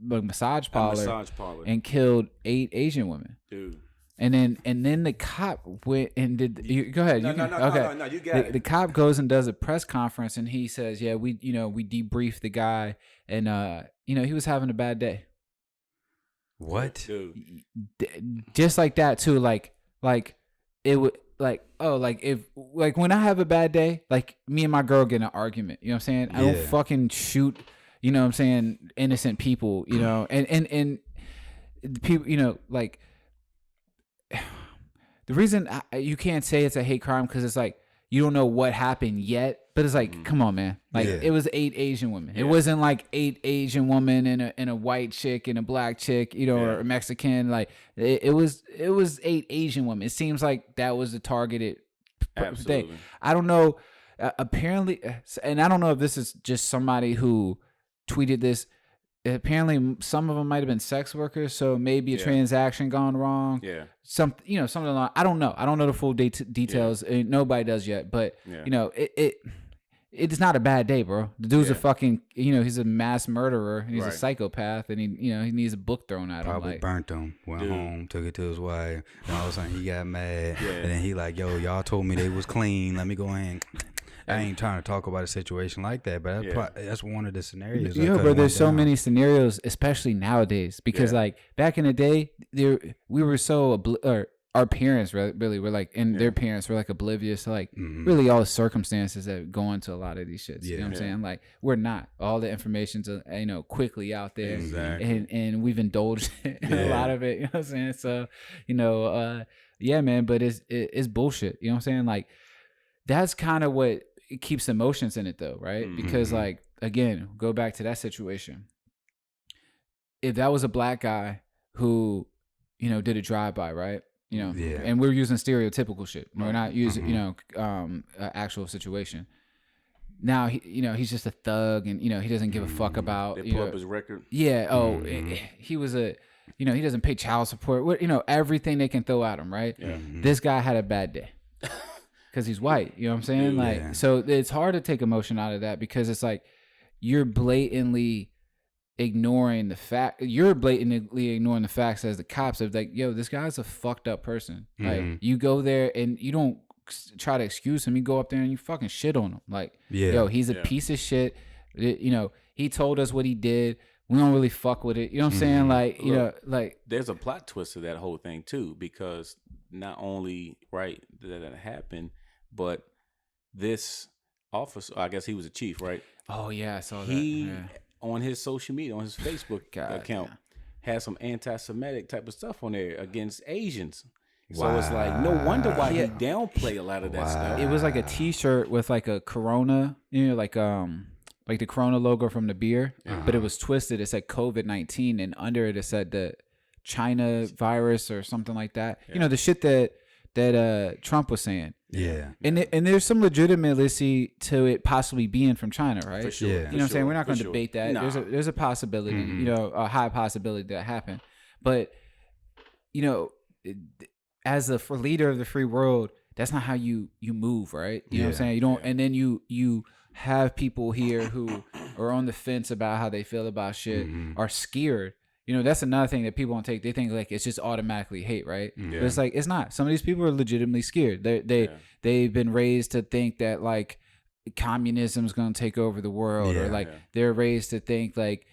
massage parlor and killed 8 Asian women. Dude. And then the cop went and did. Go ahead. No, you got it. The cop goes and does a press conference and he says, "Yeah, we debriefed the guy and he was having a bad day." What? Dude. Just like that too, like it would like if like when I have a bad day, like me and my girl get in an argument, you know what I'm saying? I don't fucking shoot, you know what I'm saying, innocent people, and people, like the reason you can't say it's a hate crime because it's like you don't know what happened yet. But it's like, come on, man. Like it was 8 Asian women. It wasn't like 8 Asian women and a white chick and a black chick, or a Mexican. Like it was 8 Asian women. It seems like that was the targeted thing. I don't know. Apparently, and I don't know if this is just somebody who tweeted this. Apparently, some of them might have been sex workers, so maybe a transaction gone wrong. Yeah, something along. I don't know. I don't know the full details. Nobody does yet, but it's not a bad day, bro. The dude's a fucking, he's a mass murderer and he's a psychopath, and he needs a book thrown at him. Probably burnt him. Went home, took it to his wife, and all of a sudden he got mad, and then he like, yo, y'all told me they was clean. Let me go ahead. I ain't trying to talk about a situation like that, but that's one of the scenarios. But there's so many scenarios, especially nowadays, because like back in the day, we were so our parents really were like, and their parents were like oblivious to like really all the circumstances that go into a lot of these shits. You know what I'm saying? Like we're not. All the information's quickly out there, and we've indulged in a lot of it. You know what I'm saying? So man, but it's bullshit. You know what I'm saying? Like that's kind of what it keeps emotions in it though, right? Because like again, go back to that situation. If that was a black guy who did a drive-by, right? And we're using stereotypical shit. We're not using actual situation. Now he's just a thug, and he doesn't give a fuck about. They pull up his record. Yeah. He was he doesn't pay child support. Everything they can throw at him, right? Yeah. This guy had a bad day. Because he's white, you know what I'm saying? So it's hard to take emotion out of that because it's like you're blatantly ignoring the fact. You're blatantly ignoring the facts as the cops of like, yo, this guy's a fucked up person. Like you go there and you don't try to excuse him. You go up there and you fucking shit on him. Like, yo, he's a piece of shit. He told us what he did. We don't really fuck with it. You know what I'm saying? Like, like there's a plot twist to that whole thing too, because not only that happened, but this officer, I guess he was a chief, right? Oh yeah, I saw that. He on his social media, on his Facebook account, had some anti-Semitic type of stuff on there against Asians. Wow. So it's like no wonder why he downplay a lot of that stuff. It was like a T-shirt with like a Corona, like the Corona logo from the beer, but it was twisted. It said COVID-19, and under it said the China virus or something like that. The shit that that Trump was saying. Yeah. And there's some legitimacy to it possibly being from China, right? For sure. You know what I'm saying? We're not going to debate that. Nah. There's a possibility, you know, a high possibility that happened. But, you know, as a leader of the free world, that's not how you move, right? You know what I'm saying? You don't, and then you have people here who are on the fence about how they feel about shit, are scared. You know, that's another thing that people don't take. They think like it's just automatically hate, right? Yeah. But it's like it's not. Some of these people are legitimately scared. They've been raised to think that like communism is going to take over the world, or like they're raised to think like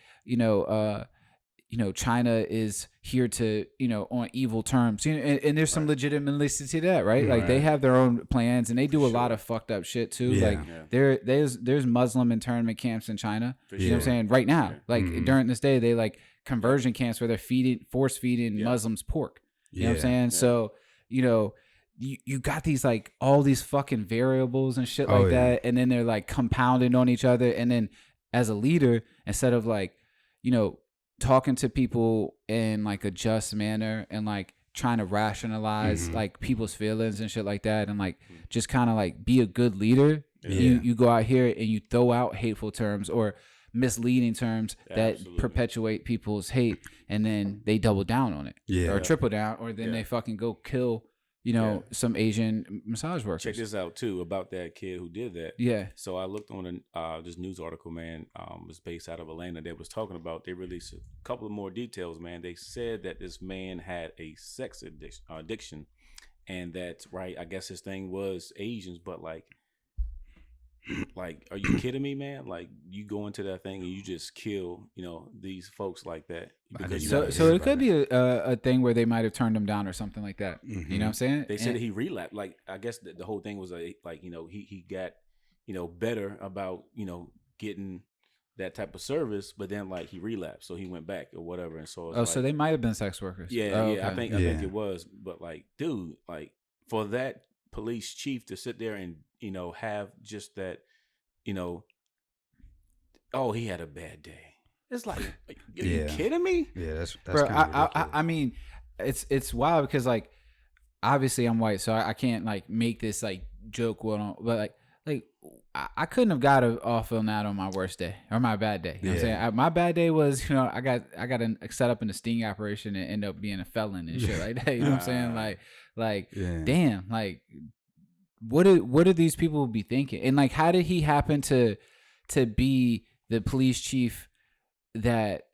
China is here to on evil terms. You know, and there's some legitimacy to that, right? Like they have their own plans and they do a lot of fucked up shit too. Like there's Muslim internment camps in China. You know what I'm saying? Right now, like during this day, they like conversion camps where they're force feeding Muslims pork. You know what I'm saying? So, you got these like all these fucking variables and shit like that. And then they're like compounded on each other. And then as a leader, instead of like, talking to people in like a just manner and like trying to rationalize like people's feelings and shit like that. And like, just kind of like be a good leader. You go out here and you throw out hateful terms or misleading terms that perpetuate people's hate, and then they double down on it, or triple down, or then they fucking go kill, some Asian massage workers. Check this out too about that kid who did that. Yeah. So I looked on this news article, man. Was based out of Atlanta. They was talking about. They released a couple of more details, man. They said that this man had a sex addiction, and that's right. I guess his thing was Asians, but like, are you kidding me, man? Like, you go into that thing and you just kill, these folks like that. So it could be a thing where they might have turned him down or something like that. You know what I'm saying? They said he relapsed. Like, I guess the whole thing was he got, better about, getting that type of service, but then like he relapsed, so he went back or whatever. And so so they might have been sex workers. Okay. I think it was, but like, dude, like for that police chief to sit there and have just that, oh, he had a bad day. It's like, are you kidding me? Yeah, that's bro. I mean, it's wild because like, obviously I'm white, so I can't like make this like joke. But like I couldn't have got off on that on my worst day or my bad day. You know what I'm saying? My bad day was, I got set up in a sting operation and end up being a felon and shit like that. You know what I'm saying? Like, damn, like. What do these people be thinking? And like, how did he happen to be the police chief that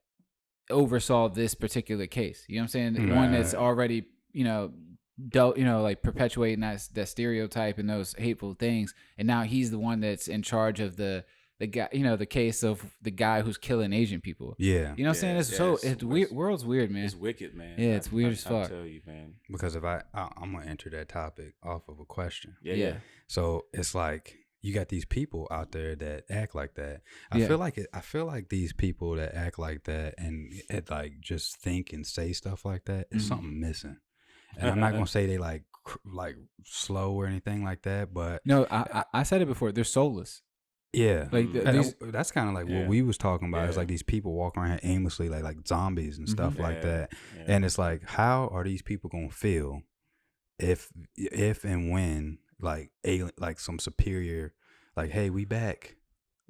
oversaw this particular case? You know what I'm saying? The one that's already, like perpetuating that stereotype and those hateful things. And now he's the one that's in charge of the guy, the case of the guy who's killing Asian people. Yeah. You know what I'm saying? It's weird. World's weird, man. It's wicked, man. Yeah, it's weird as fuck. I tell you, man. Because if I'm going to enter that topic off of a question. Yeah. So it's like, you got these people out there that act like that. I feel like these people that act like that and like just think and say stuff like that is something missing. And I'm not going to say they like slow or anything like that, but. No, I said it before. They're soulless. Yeah, like that's kind of like what we was talking about. It's like these people walking around aimlessly, like zombies and stuff like that. Yeah. And it's like, how are these people gonna feel if and when like alien, like some superior, like, hey, we back,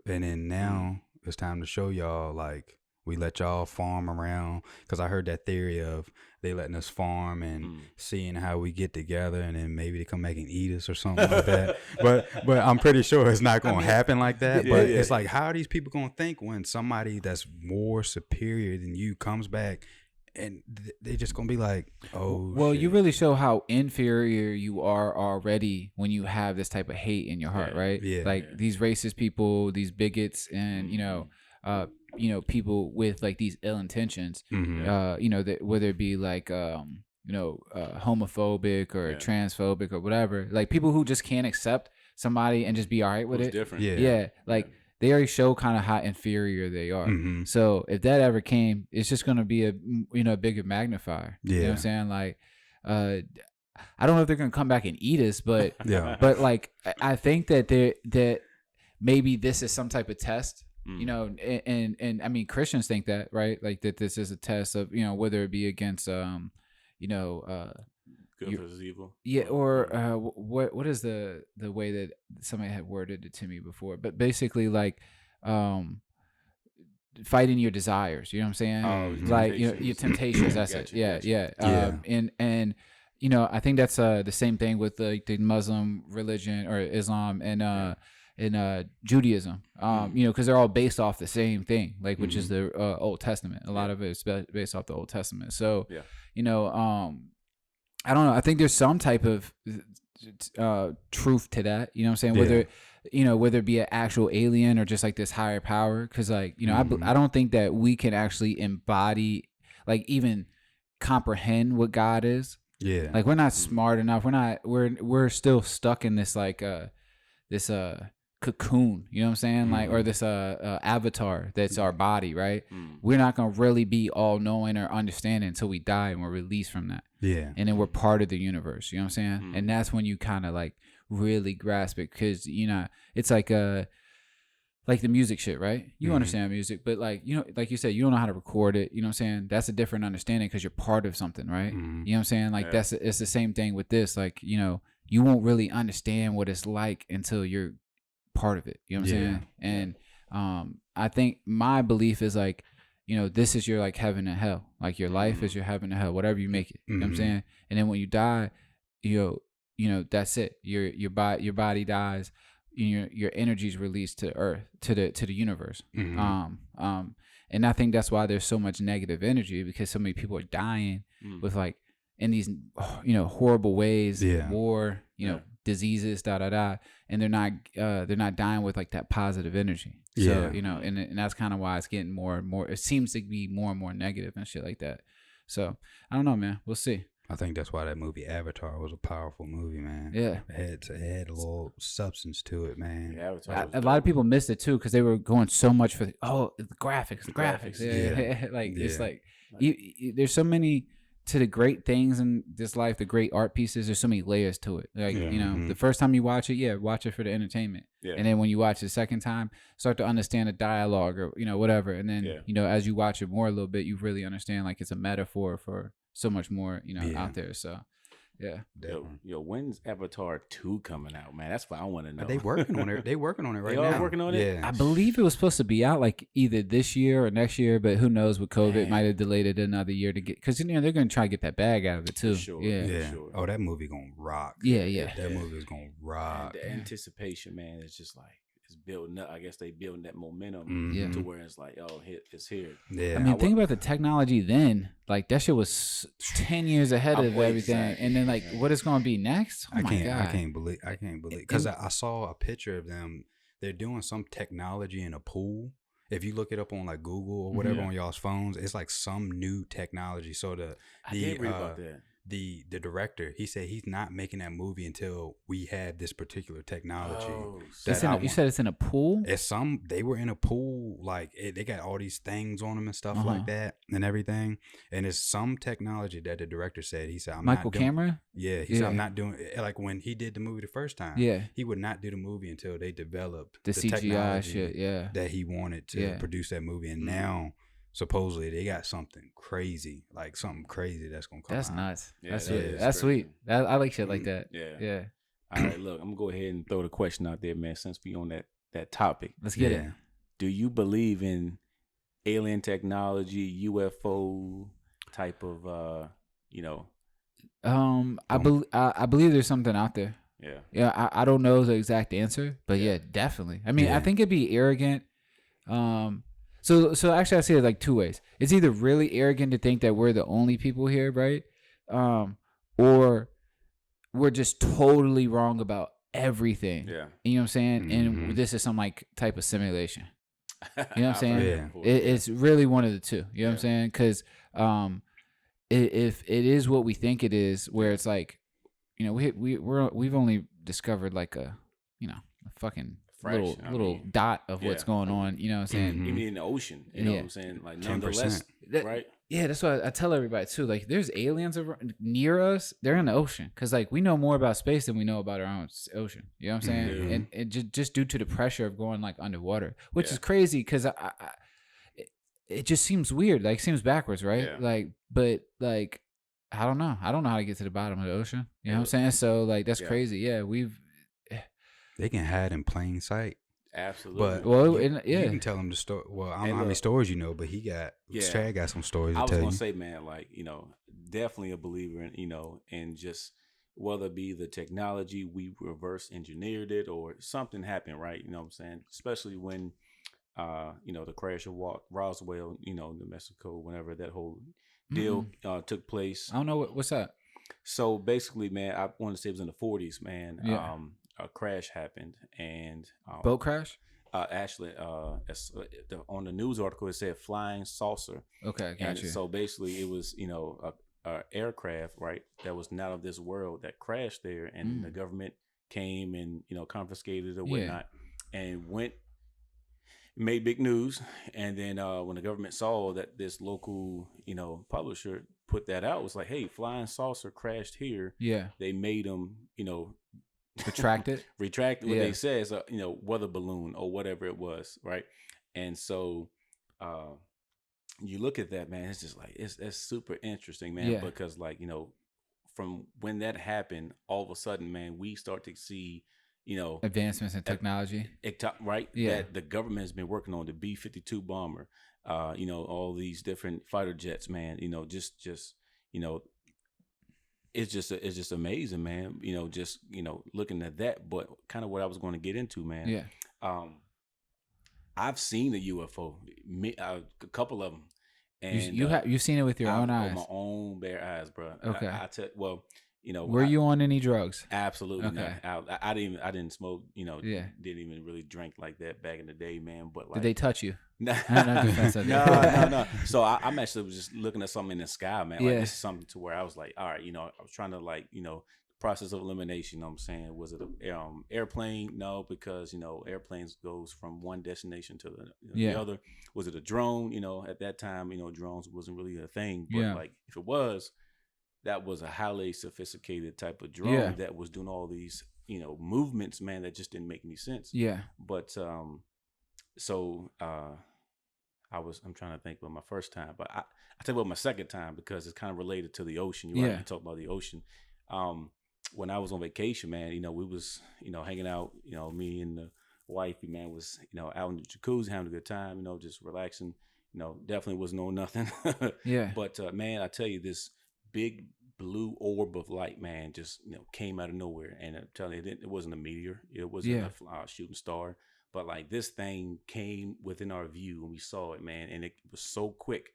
and then now it's time to show y'all, like, we let y'all farm around, because I heard that theory of they letting us farm and seeing how we get together, and then maybe they come back and eat us or something like that. But I'm pretty sure it's not going to happen like that. But it's like, how are these people going to think when somebody that's more superior than you comes back, and they're just going to be like, oh, well, shit. You really show how inferior you are already when you have this type of hate in your heart, right? Yeah. Like these racist people, these bigots, and people with like these ill intentions, that whether it be like homophobic or transphobic or whatever, like people who just can't accept somebody and just be all right with it. Different. They already show kind of how inferior they are. So if that ever came, it's just gonna be a bigger magnifier. You know what I'm saying? Like, I don't know if they're gonna come back and eat us, but but like I think that maybe this is some type of test. And I mean, Christians think that, right? Like that this is a test of, whether it be against, Good versus evil. Yeah, or what is the way that somebody had worded it to me before? But basically, like, fighting your desires. You know what I'm saying? Oh, like your temptations. That's it. Yeah. And I think that's the same thing with the Muslim religion or Islam and Judaism. Because they're all based off the same thing, like which is the Old Testament. A lot of it is based off the Old Testament. So I don't know. I think there's some type of truth to that. You know what I'm saying? Whether it be an actual alien or just like this higher power. Because I don't think that we can actually embody, like even comprehend what God is. Yeah. Like we're not smart enough. We're still stuck in this like this cocoon, you know what I'm saying? Like, or this avatar that's our body, right? We're not gonna really be all knowing or understanding until we die and we're released from that. Yeah. And then we're part of the universe, you know what I'm saying? And that's when you kind of like really grasp it, because it's like the music shit, right? You understand music, but like like you said, you don't know how to record it, you know what I'm saying? That's a different understanding because you're part of something, right? You know what I'm saying? Like it's the same thing with this. Like, you won't really understand what it's like until you're part of it, you know what I'm saying? And I think my belief is like, this is your like heaven and hell. Like your life is your heaven and hell, whatever you make it, you know what I'm saying? And then when you die, that's it. Your body dies, your energy is released to earth, to the universe. And I think that's why there's so much negative energy, because so many people are dying with like in these horrible ways, war, diseases, and they're not dying with like that positive energy. So and that's kind of why it's getting more and more, it seems to be more and more negative and shit like that. So I don't know, man, we'll see. I think that's why that movie Avatar was a powerful movie, man. Yeah, it had a little substance to it, man. Yeah, a lot of people missed it too because they were going so much for the graphics. It's like there's so many to the great things in this life, the great art pieces. There's so many layers to it. Like the first time you watch it, watch it for the entertainment, and then when you watch it the second time, start to understand the dialogue or whatever, and then as you watch it more a little bit, you really understand like it's a metaphor for so much more out there. So when's Avatar 2 coming out, man? That's what I want to know. They working on it. They working on it right now. They are working on it. Yeah. I believe it was supposed to be out like either this year or next year, but who knows? With COVID, might have delayed it another year to get, because they're gonna try to get that bag out of it too. Sure, yeah. Sure. Oh, that movie gonna rock. Yeah. That movie is gonna rock. And the anticipation, man, is just like, it's building up. I guess they building that momentum to where it's like, it's here. Yeah. I mean, think about the technology then. Like that shit was 10 years ahead of everything, and then like what is going to be next? Oh my God! I can't believe because I saw a picture of them. They're doing some technology in a pool. If you look it up on like Google or whatever on y'all's phones, it's like some new technology. So I did read about that. The director, he said he's not making that movie until we have this particular technology. You said it's in a pool? They were in a pool, like they got all these things on them and stuff like that and everything. And it's some technology that the director said, he said, Michael Cameron? Yeah, he said, I'm not doing it. Like when he did the movie the first time, he would not do the movie until they developed the CGI technology shit, that he wanted to produce that movie. And now supposedly they got something crazy that's gonna come That's out. Nuts. Yeah, that's sweet. I like shit like that. Yeah. All right, look, I'm gonna go ahead and throw the question out there, man, since we on that topic. Let's get it. Do you believe in alien technology, UFO type of I believe there's something out there. Yeah, I don't know the exact answer, but definitely. I mean, I think it'd be arrogant. So actually, I see it like two ways. It's either really arrogant to think that we're the only people here, right? Or we're just totally wrong about everything. Yeah. You know what I'm saying? And this is some like type of simulation. You know what I'm saying? It's really one of the two. You know what I'm saying? Because if it is what we think it is, where it's like, we've only discovered like a fucking little dot of what's going on, you know what I'm saying? Even in the ocean, you know what I'm saying? Like, nonetheless, right? Yeah, that's what I tell everybody too. Like, there's aliens near us. They're in the ocean, because like we know more about space than we know about our own ocean. You know what I'm saying? And just due to the pressure of going like underwater, which is crazy, because it just seems weird. Like, seems backwards, right? Like, but like I don't know. I don't know how to get to the bottom of the ocean. You know what I'm saying? So like that's crazy. Yeah, they can hide in plain sight. Absolutely. But you can tell them the story. Well, I don't know how many stories you know, but Chad got some stories to tell you. I was gonna say, man, like, definitely a believer in, in just whether it be the technology, we reverse engineered it or something happened, right? You know what I'm saying? Especially when the crash of Roswell, New Mexico, whenever that whole deal took place. I don't know what's that. So basically, man, I want to say it was in the 40s, man. Yeah. A crash happened, and boat crash. Actually, on the news article it said flying saucer. Okay, gotcha. So basically, it was a aircraft, right, that was not of this world that crashed there, and the government came and confiscated it or whatnot, and made big news. And then when the government saw that this local publisher put that out, it was like, hey, flying saucer crashed here. Yeah, they made them retract what they said. So weather balloon or whatever it was, right? And so you look at that, man, it's just like it's super interesting, man, because like from when that happened, all of a sudden, man, we start to see advancements in technology, right? Yeah, that the government has been working on the B-52 bomber, all these different fighter jets, man. It's just amazing, man. Looking at that, but kind of what I was going to get into, man. Yeah. I've seen a UFO, a couple of them, and you've seen it with your own eyes, with my own bare eyes, bro. Okay. Were you on any drugs? Absolutely okay. not. I didn't smoke. Didn't even really drink like that back in the day, man. But like, did they touch you? No. So I'm actually just looking at something in the sky, man. Like this is something to where I was like, all right, I was trying to process of elimination. You know what I'm saying? Was it an airplane? No, because airplanes goes from one destination to the other. Was it a drone? At that time, drones wasn't really a thing. But like if it was, that was a highly sophisticated type of drone that was doing all these movements, man, that just didn't make any sense. But I'm trying to think about my first time, but I tell you about my second time because it's kind of related to the ocean. You talk about the ocean. When I was on vacation, man, we was hanging out. Me and the wifey, man, was out in the jacuzzi having a good time. Just relaxing. Definitely wasn't on nothing. But man, I tell you, this big blue orb of light, man, just came out of nowhere. And I'm telling you, it wasn't a meteor. It wasn't a shooting star. But like this thing came within our view and we saw it, man, and it was so quick.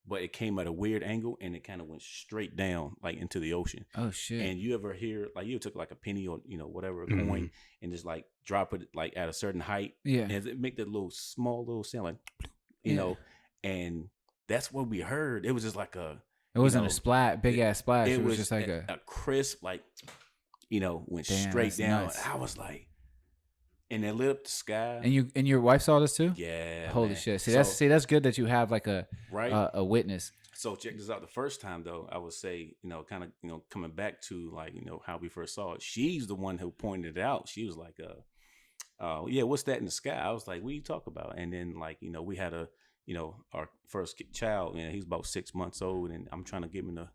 But it came at a weird angle and it kind of went straight down like into the ocean. Oh shit! And you ever hear like you took like a penny or whatever, a coin, and just like drop it like at a certain height, and it make that small little sound like and that's what we heard. It was just like a. It wasn't a big ass splash. It was just like a crisp, like went straight down. Nuts. I was like. And it lit up the sky. And your wife saw this too? Yeah. Holy man. shit. That's good that you have like a witness. So check this out. The first time though, I would say, kind of, coming back to like, how we first saw it. She's the one who pointed it out. She was like, what's that in the sky? I was like, what are you talking about? And then like, we had our first child, and he's about 6 months old, and I'm trying to get him in the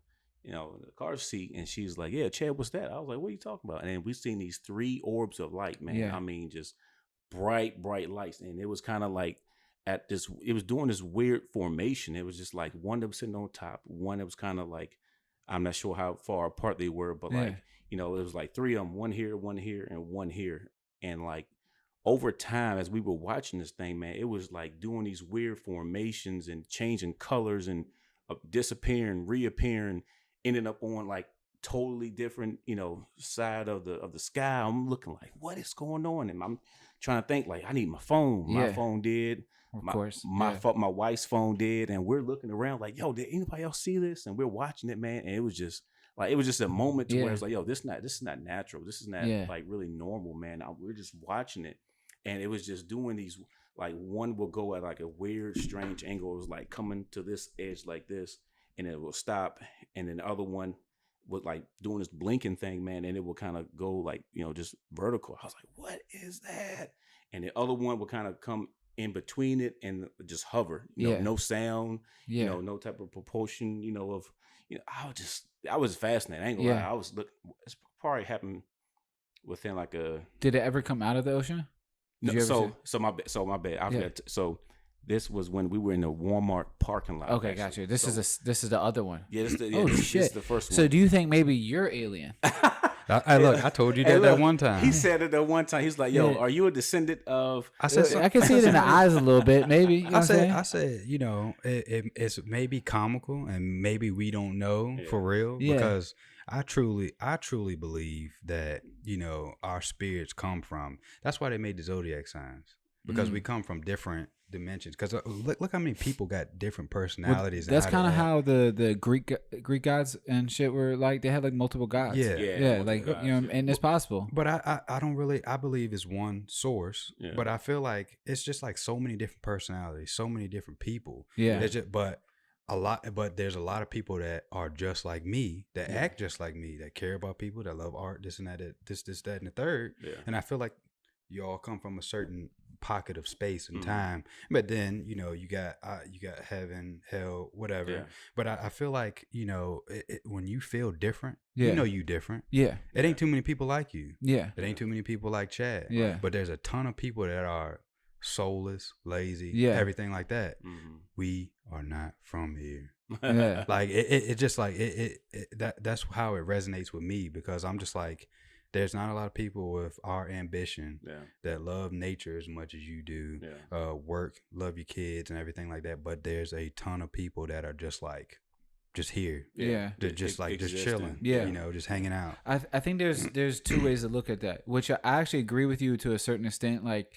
car seat, and she's like, yeah, Chad, what's that? I was like, what are you talking about? And then we seen these 3 orbs of light, man. Yeah. I mean, just bright lights. And it was kind of like it was doing this weird formation. It was just like one that was sitting on top, one that was kind of like, I'm not sure how far apart they were, but like, it was like 3 of them, one here, and one here. And like over time, as we were watching this thing, man, it was like doing these weird formations and changing colors and disappearing, reappearing, ending up on like totally different, side of the sky. I'm looking like, what is going on? And I'm trying to think like, I need my phone. My phone did. Of course. My wife's phone did. And we're looking around like, yo, did anybody else see this? And we're watching it, man. And it was just a moment to where it's like, yo, this is not natural. This is not like really normal, man. We're just watching it. And it was just doing these, like one will go at like a weird, strange angle. It was like coming to this edge like this, and it will stop. And then the other one was like doing this blinking thing, man, and it will kind of go like, just vertical. I was like, what is that? And the other one will kind of come in between it and just hover. No sound. No type of propulsion. I was fascinated. I ain't gonna lie. I was looking. It's probably happened within like a. Did it ever come out of the ocean? No. So my bad. I forgot. So this was when we were in the Walmart parking lot. Okay, gotcha. This is the other one. Yeah. Shit. This is the first one. So do you think maybe you're alien? I told you that one time. He said it that one time. He's like, "Yo, are you a descendant of?" I said, I can see it in the eyes a little bit, maybe. You know I said, it's maybe comical, and maybe we don't know for real, because I truly believe that our spirits come from. That's why they made the zodiac signs, because we come from different dimensions. Because look how many people got different personalities. Well, that's kind of how the Greek gods and shit were like. They had like multiple gods. Yeah, like gods, and it's possible. But I don't really. I believe it's one source. Yeah. But I feel like it's just like so many different personalities, so many different people. Yeah. But there's a lot of people that are just like me, that act just like me, that care about people, that love art, this and that, this, that, and the third. Yeah. And I feel like you all come from a certain pocket of space and time, but then you got heaven, hell, whatever. Yeah. But I feel like when you feel different, you different. Yeah, it ain't too many people like you. Yeah, it ain't too many people like Chad. Yeah, but there's a ton of people that are soulless, lazy, everything like that. We are not from here. Yeah. Like it just like that's how it resonates with me, because I'm just like, there's not a lot of people with our ambition that love nature as much as you do, work, love your kids and everything like that. But there's a ton of people that are just here. Yeah. Just chilling. Yeah. Just hanging out. I think there's two ways to look at that, which I actually agree with you to a certain extent. Like,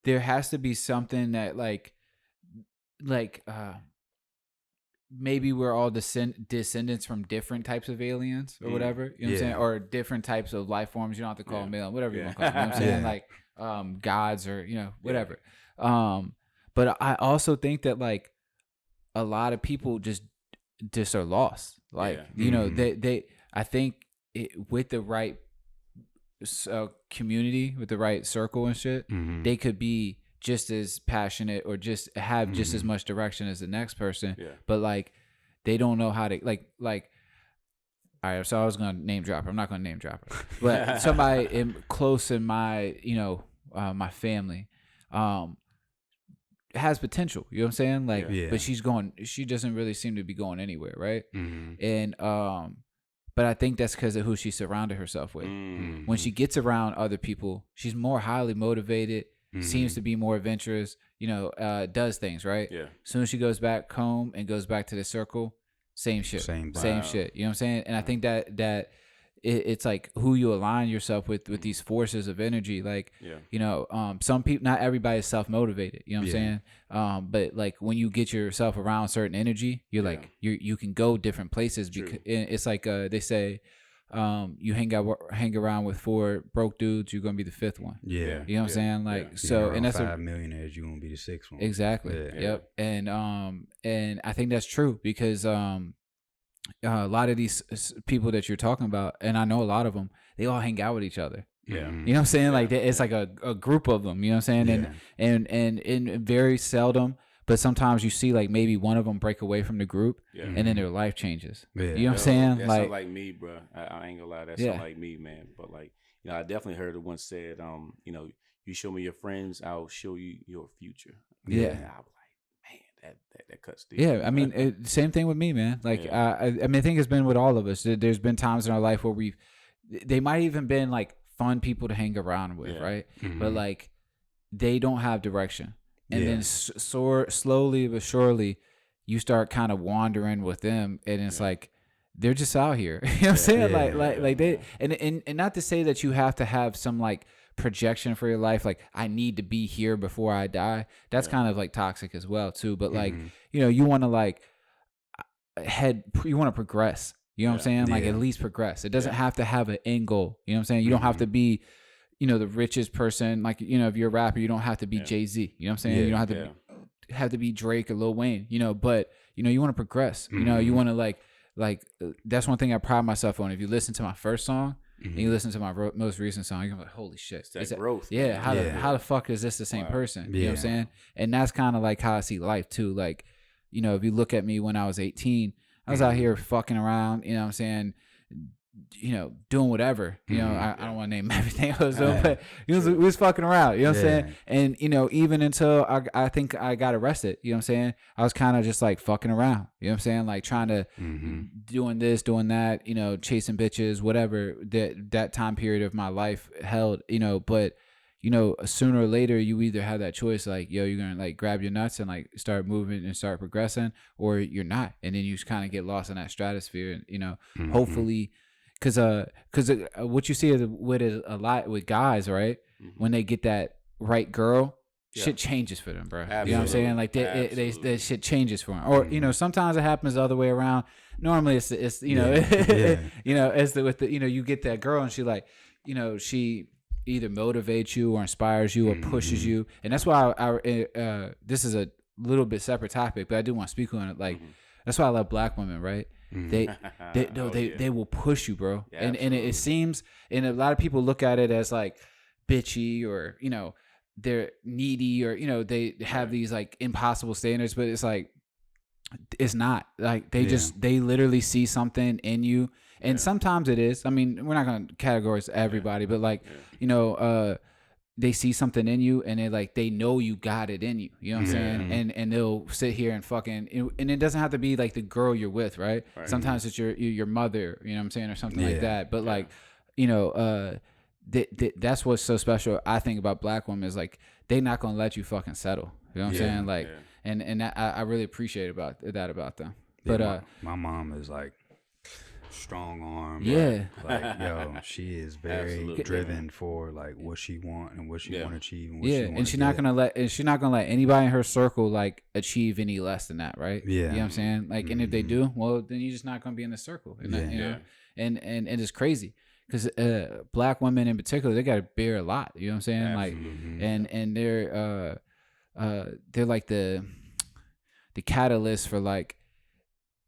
there has to be something that like maybe we're all descendants from different types of aliens or whatever, you know what I'm saying? Or different types of life forms. You don't have to call them alien, whatever you want to call them. You know what I'm saying? Like gods or, whatever. But I also think that like a lot of people just are lost. Like, they I think with the right community, with the right circle and shit, they could be just as passionate or just have just as much direction as the next person, but like they don't know how to like all right, so I was gonna name drop her. I'm not gonna name drop her, but somebody close in my my family has potential, you know what I'm saying, like but she doesn't really seem to be going anywhere, right? And but I think that's because of who she surrounded herself with. When she gets around other people, she's more highly motivated, seems to be more adventurous, does things, right? Yeah. As soon as she goes back home and goes back to the circle, same shit. Same shit. You know what I'm saying? And I think that it's like who you align yourself with these forces of energy. Like, some people, not everybody is self-motivated, you know what I'm saying? But like when you get yourself around certain energy, you're like, you can go different places. Because it's like, they say, you hang around with 4 broke dudes, you're gonna be the 5th one. You know what I'm saying? Like, so, and that's 5 millionaires, you won't be the 6th one. Exactly. Yep. And I think that's true, because a lot of these people that you're talking about, and I know a lot of them, they all hang out with each other. You know what I'm saying? Like, it's like a group of them, you know what I'm saying? And very seldom, but sometimes you see like maybe one of them break away from the group, and then their life changes. You know what I'm saying? That sound like me, bro. I ain't gonna lie, that sound like me, man. But like, I definitely heard it once said, you show me your friends, I'll show you your future. And I was like, man, that cuts deep. Yeah, I mean, same thing with me, man. Like, I mean, I think it's been with all of us. There's been times in our life where they might even been like fun people to hang around with, right? But like, they don't have direction. And then slowly but surely, you start kind of wandering with them, and it's like they're just out here. You know what I'm saying? Like they and not to say that you have to have some like projection for your life, like I need to be here before I die. That's kind of like toxic as well too. But like you want to like you want to progress. You know what I'm saying? Like at least progress. It doesn't have to have an end goal. You know what I'm saying? You don't have to be the richest person, like, if you're a rapper, you don't have to be Jay-Z, you know what I'm saying? You don't have to be Drake or Lil Wayne, but, you want to progress, you want to like, that's one thing I pride myself on. If you listen to my first song, and you listen to my most recent song, you're like, holy shit, it's that growth. Yeah, how the fuck is this the same person? You know what I'm saying? And that's kind of like how I see life too. Like, you know, if you look at me when I was 18, I was out here fucking around, you know what I'm saying, you know, doing whatever, you know, I don't want to name everything I was doing, but we was fucking around, you know what I'm saying? And, you know, even until I think I got arrested, you know what I'm saying? I was kind of just like fucking around, you know what I'm saying? Like trying to doing this, doing that, you know, chasing bitches, whatever that time period of my life held, you know, but, you know, sooner or later you either have that choice, like, yo, you're going to like grab your nuts and like start moving and start progressing, or you're not. And then you just kind of get lost in that stratosphere and, you know, hopefully, Cause what you see with it a lot with guys, right? When they get that right girl, shit changes for them, bro. Absolutely. You know what I'm saying? Like that shit changes for them. Or you know, sometimes it happens the other way around. Normally, it's you know, you know, with the you know, you get that girl and she like, you know, she either motivates you or inspires you or pushes you, and that's why I this is a little bit separate topic, but I do want to speak on it. Like that's why I love black women, right? They will push you, bro. Yeah, and it seems, and a lot of people look at it as like bitchy, or you know, they're needy, or you know, they have these like impossible standards, but it's like it's not. Like they literally see something in you, and sometimes it is. I mean, we're not gonna categorize everybody, but like you know, they see something in you, and they know you got it in you. You know what I'm saying? And they'll sit here and fucking, and it doesn't have to be like the girl you're with, right? Sometimes it's your mother, you know what I'm saying, or something like that. But like, you know, that's what's so special, I think, about black women is like they not gonna let you fucking settle. You know what I'm saying? Like, and that, I really appreciate about them. But my mom is like strong arm. Yeah. Like yo, she is very driven for like what she want and what she want to achieve. And what she and she's not gonna let anybody in her circle like achieve any less than that, right? Yeah. You know what I'm saying? Like, and if they do, well, then you're just not gonna be in the circle. And you know? And it's crazy because black women in particular, they gotta bear a lot. You know what I'm saying? Absolutely. Like, and they're like the catalyst for like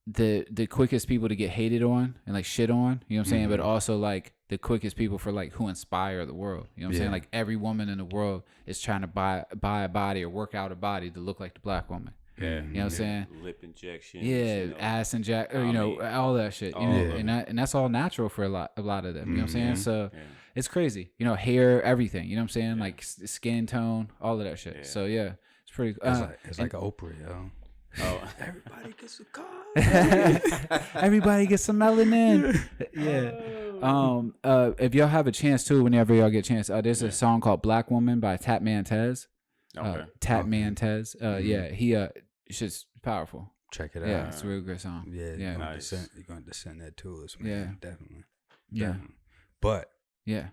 the quickest people to get hated on and like shit on, you know what I'm saying? But also like the quickest people for like who inspire the world. You know what I'm saying? Like every woman in the world is trying to buy a body or work out a body to look like the black woman. Yeah. You know what I'm saying? Lip injection. Yeah, you know, ass inject, or you know, all that shit. You know, and that's all natural for a lot of them. You know what I'm saying? So it's crazy. You know, hair, everything. You know what I'm saying? Like skin tone, all of that shit. So yeah, it's pretty. It's like an Oprah, yo. Oh, everybody gets a car. Everybody gets some melanin. Yeah. If y'all have a chance too, whenever y'all get a chance, there's a song called "Black Woman" by Tatman Tez. Tez. Yeah, he it's just powerful. Check it out. Yeah, it's a real good song. Yeah, yeah. You're going to send that to us, man. Yeah, definitely. Yeah, but yeah.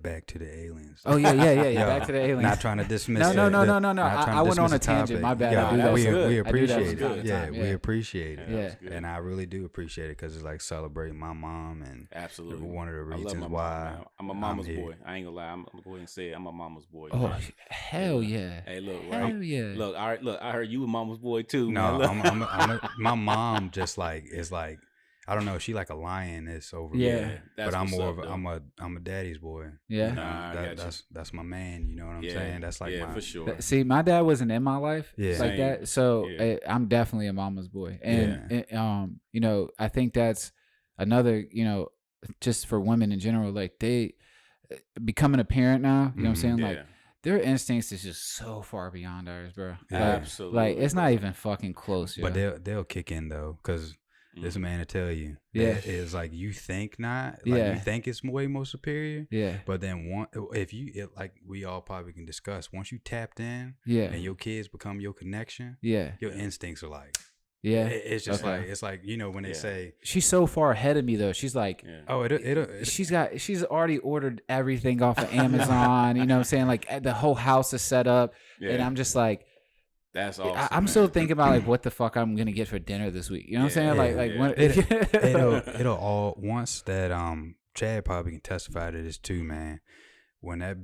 Back to the aliens. Oh yeah. Back to the aliens. Not trying to dismiss. No. I went on a tangent. My bad. Yeah, we appreciate it. Yeah, we appreciate it. Yeah, and I really do appreciate it because it's like celebrating my mom, and absolutely one of the reasons why I'm a mama's boy. I ain't gonna lie. I'm gonna go ahead and say it. I'm a mama's boy. Oh hell yeah. Hey, look, hell yeah. Look, all right, look. I heard you a mama's boy too. No, my mom just like is like. I don't know. She like a lioness over me. But I'm more of I'm a daddy's boy. Yeah, that's my man. You know what I'm saying? That's like for sure. See, my dad wasn't in my life like Same. that, so I'm definitely a mama's boy. And you know, I think that's another, you know, just for women in general, like they becoming a parent now. You know what I'm saying? Like their instincts is just so far beyond ours, bro. Absolutely. Like it's not even fucking close. But they'll kick in though, because. This man to tell you, it's like you think not, like you think it's way more superior, but then like we all probably can discuss, once you tapped in, and your kids become your connection, your instincts are like, it's just like it's like, you know, when they say she's so far ahead of me though, she's like, she's already ordered everything off of Amazon, you know what I'm saying, like the whole house is set up, and I'm just like. That's awesome. I'm still thinking about like what the fuck I'm gonna get for dinner this week. You know what I'm saying? When it'll all once that Chad probably can testify to this too, man. When that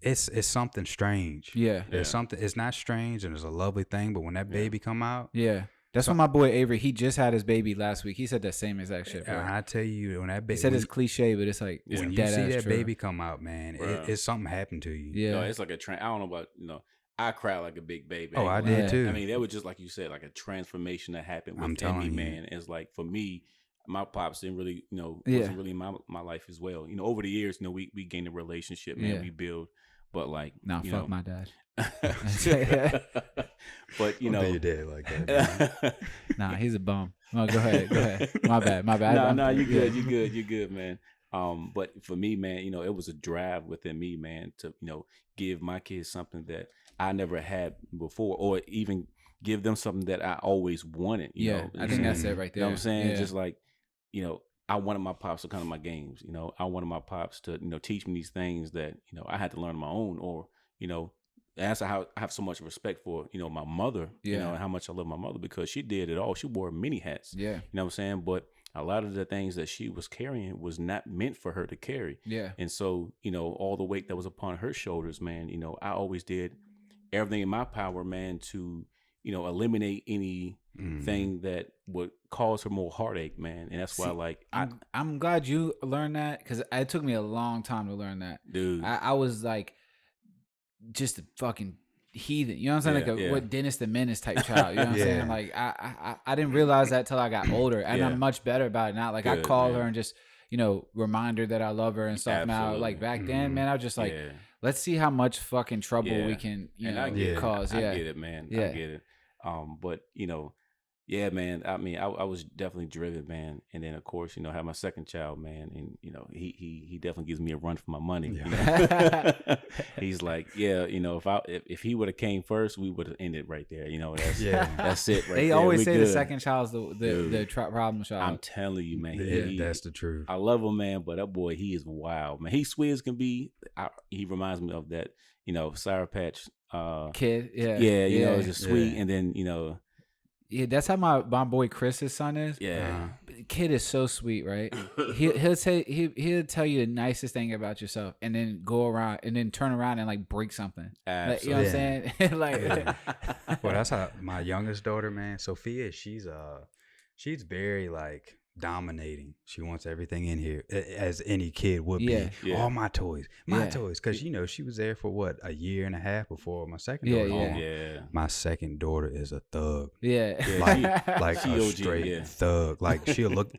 it's something strange. Yeah. There's something. It's not strange and it's a lovely thing, but when that baby come out, That's why my boy Avery, he just had his baby last week. He said the same exact shit. And I tell you, when that baby, he said it's cliche, but it's like when you see that baby come out, man, it's something happened to you. Yeah, it's like I don't know about I cried like a big baby. Oh, I did too. I mean, that was just like you said, like a transformation that happened within me, man. It's like for me, my pops didn't really, wasn't really my life as well. Over the years, we gained a relationship, man. We build, but like, fuck my dad. But Don't do your dad like that. Nah, he's a bum. No, go ahead. My bad. No, you good, man. But for me, man, it was a drive within me, man, to give my kids something that I never had before, or even give them something that I always wanted. I think that's it right there. You know what I'm saying? Yeah. Just like, I wanted my pops to come to my games. I wanted my pops to, teach me these things that, I had to learn on my own, or, that's how I have so much respect for, my mother, and how much I love my mother, because she did it all. She wore many hats. Yeah. You know what I'm saying? But a lot of the things that she was carrying was not meant for her to carry. Yeah. And so, all the weight that was upon her shoulders, man, I always did everything in my power, man, to, eliminate anything that would cause her more heartache, man. And that's why, I'm glad you learned that, because it took me a long time to learn that. Dude. I was like, just a fucking heathen, you know what I'm saying? What Dennis the Menace type child, you know what I'm saying? Like I didn't realize that till I got older, and I'm much better about it now. Like I call her and just remind her that I love her and stuff. Absolutely. Now, like back then, man, I was just like, let's see how much fucking trouble we can cause. I get it, man. I get it. But yeah, man. I mean, I was definitely driven, man. And then, of course, I have my second child, man, and he definitely gives me a run for my money. Yeah. He's like, if he would have came first, we would have ended right there. That's it. Right. They always say the second child's the problem child. I'm telling you, man. That's the truth. I love him, man, but that boy, he is wild, man. He's sweet as can be. He reminds me of that, Sour Patch kid. Yeah. Yeah. Just sweet, and then Yeah, that's how my boy Chris's son is. Yeah, kid is so sweet, right? He'll tell you the nicest thing about yourself, and then go around and then turn around and like break something. Like, you know what I'm saying? Well, that's how my youngest daughter, man, Sophia. She's very like dominating. She wants everything in here, as any kid would be. All my toys, because she was there for what, a year and a half before my second daughter. My second daughter is a thug. Like a straight thug. Like she'll look,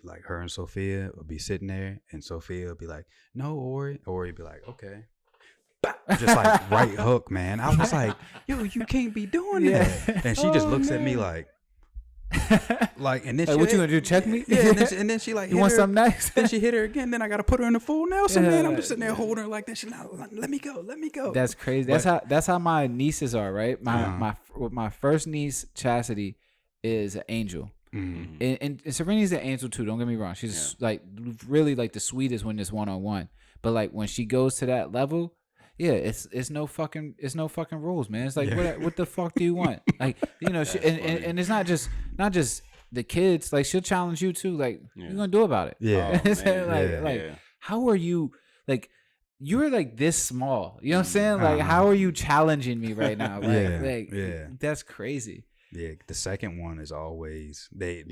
like her and Sophia will be sitting there, and Sophia will be like, "No, Ori," Ori be like, "Okay." Just like right hook, man. I was like, "Yo, you can't be doing that." And she just looks at me like. And then what you gonna do? Check me? Yeah, and then she like, you want her, something nice? Then she hit her again. Then I gotta put her in the full Nelson, man. I'm just sitting there holding her like that. She's like, let me go. That's crazy. That's how my nieces are, right? My first niece Chastity is an angel, and Serena's an angel too. Don't get me wrong. She's like really like the sweetest when it's one-on-one. But like when she goes to that level. Yeah, it's no fucking rules, man. It's like what the fuck do you want? Like, and it's not just the kids. Like she'll challenge you too. Like what you gonna do about it? Yeah. How are you? Like you're like this small. You know what I'm saying? Like how are you challenging me right now? That's crazy. Yeah, the second one is always they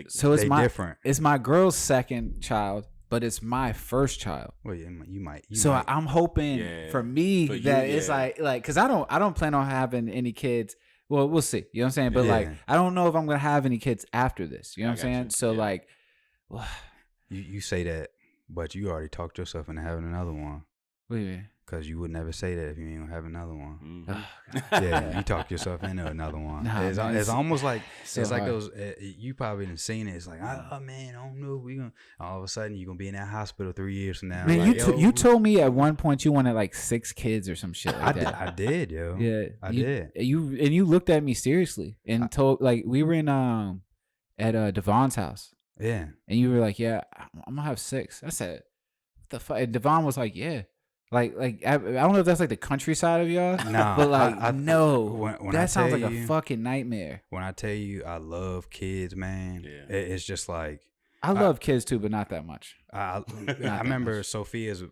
so it's different. It's my girl's second child. But it's my first child. Well, you might. I'm hoping for me that it's like, cause I don't plan on having any kids. Well, we'll see. You know what I'm saying? But like, I don't know if I'm gonna have any kids after this. You know what I'm saying? So like, you say that, but you already talked yourself into having another one. What do you mean? Because you would never say that if you ain't gonna have another one. Mm-hmm. You talk yourself into another one. It's almost like so it's hard. Like those. You probably done seen it. It's like, oh man, I don't know. We gonna all of a sudden you're gonna be in that hospital 3 years from now. Man, like, you told me at one point you wanted like 6 kids or some shit like that. I did, yo. Yeah, I did. You looked at me seriously and told like we were in at Devon's house. Yeah, and you were like, yeah, I'm gonna have 6. I said, what the fuck? And Devon was like, yeah. Like I don't know if that's like the countryside of y'all. No, but like no, when that sounds like a fucking nightmare. When I tell you I love kids, man, it's just like I love kids too, but not that much. I remember Sophia's.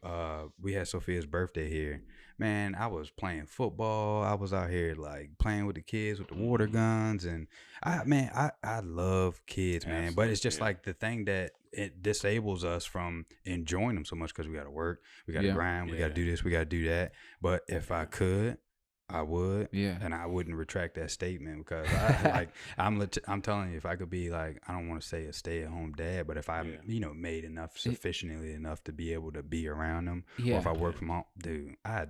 We had Sophia's birthday here man, I was playing football. I was out here like playing with the kids with the water guns, and I love kids, man. Absolutely, but it's just like the thing that it disables us from enjoying them so much because we got to work, we got to grind, we got to do this, we got to do that. But if I could, I would, and I wouldn't retract that statement because I'm telling you, if I could be like, I don't want to say a stay-at-home dad, but if I made enough, sufficiently enough to be able to be around them, or if I work from home, dude, I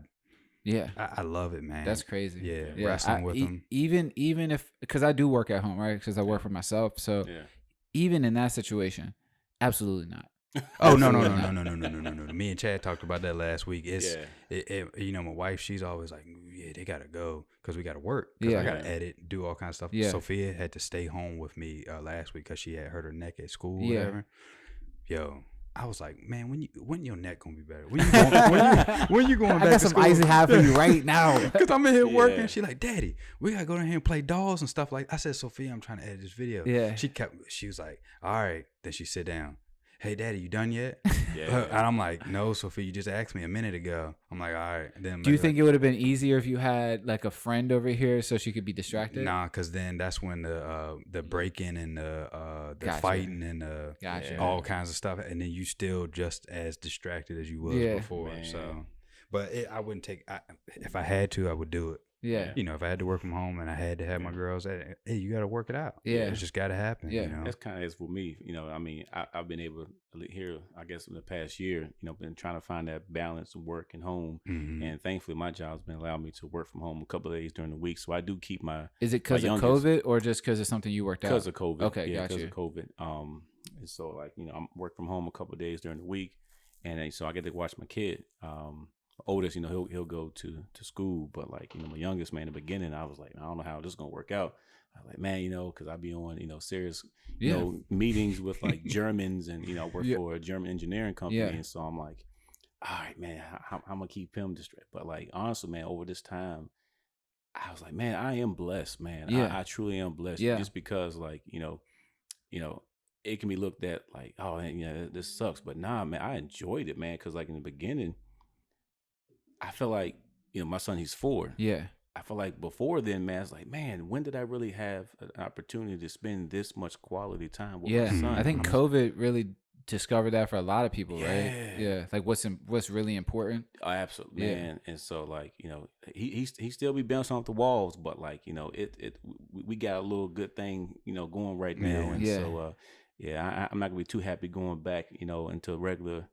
love it, man. That's crazy. Yeah. Wrestling with them, even if, because I do work at home, right? Because I work for myself, so even in that situation, absolutely not. Oh no. Me and Chad talked about that last week. My wife, she's always like, yeah, they gotta go because we gotta work. Because I gotta edit, do all kinds of stuff. Yeah. Sophia had to stay home with me last week because she had hurt her neck at school. Yeah. Whatever. Yo, I was like, man, when your neck gonna be better? When you going back to school? I got some icy hot for you right now. Because I'm in here working. She like, Daddy, we gotta go down here and play dolls and stuff like. I said, Sophia, I'm trying to edit this video. Yeah. She was like, all right. Then she sit down. Hey, Daddy, you done yet? And I'm like, no, Sophie, you just asked me a minute ago. I'm like, all right. Then do you think it would have been easier if you had like a friend over here so she could be distracted? Nah, because then that's when the breaking and the Gotcha. fighting and all kinds of stuff, and then you still just as distracted as you was before. Man. So, but I wouldn't take. If I had to, I would do it. Yeah. If I had to work from home and I had to have my girls, hey, you got to work it out. Yeah. It's just got to happen. Yeah. That's kind of is for me. I mean, I've been able to here, I guess in the past year, been trying to find that balance of work and home. Mm-hmm. And thankfully my job's been allowing me to work from home a couple of days during the week. So I do keep my. Is it because of COVID or just because of something you worked out? Because of COVID. Okay. Gotcha. Because of COVID. And so like, I'm work from home a couple of days during the week. And so I get to watch my kid. Oldest, he'll go to school, but like, my youngest, man, in the beginning, I was like, I don't know how this is gonna work out. I was like, man, because I be on, serious, meetings with like Germans and, work for a German engineering company. And so I'm like, all right, man, I'm gonna keep him distracted. But like, honestly, man, over this time, I was like, man, I am blessed, man. I truly am blessed. Just because like, it can be looked at like, oh, man, this sucks. But nah, man, I enjoyed it, man. Cause like in the beginning, I feel like, my son, he's 4. Yeah. I feel like before then, man, it's like, man, when did I really have an opportunity to spend this much quality time with my son? I think COVID really discovered that for a lot of people, right? Yeah. Like what's really important. Oh, absolutely, man. And so like, he still be bouncing off the walls, but like, we got a little good thing, going right now. And so, I'm not gonna be too happy going back, into regular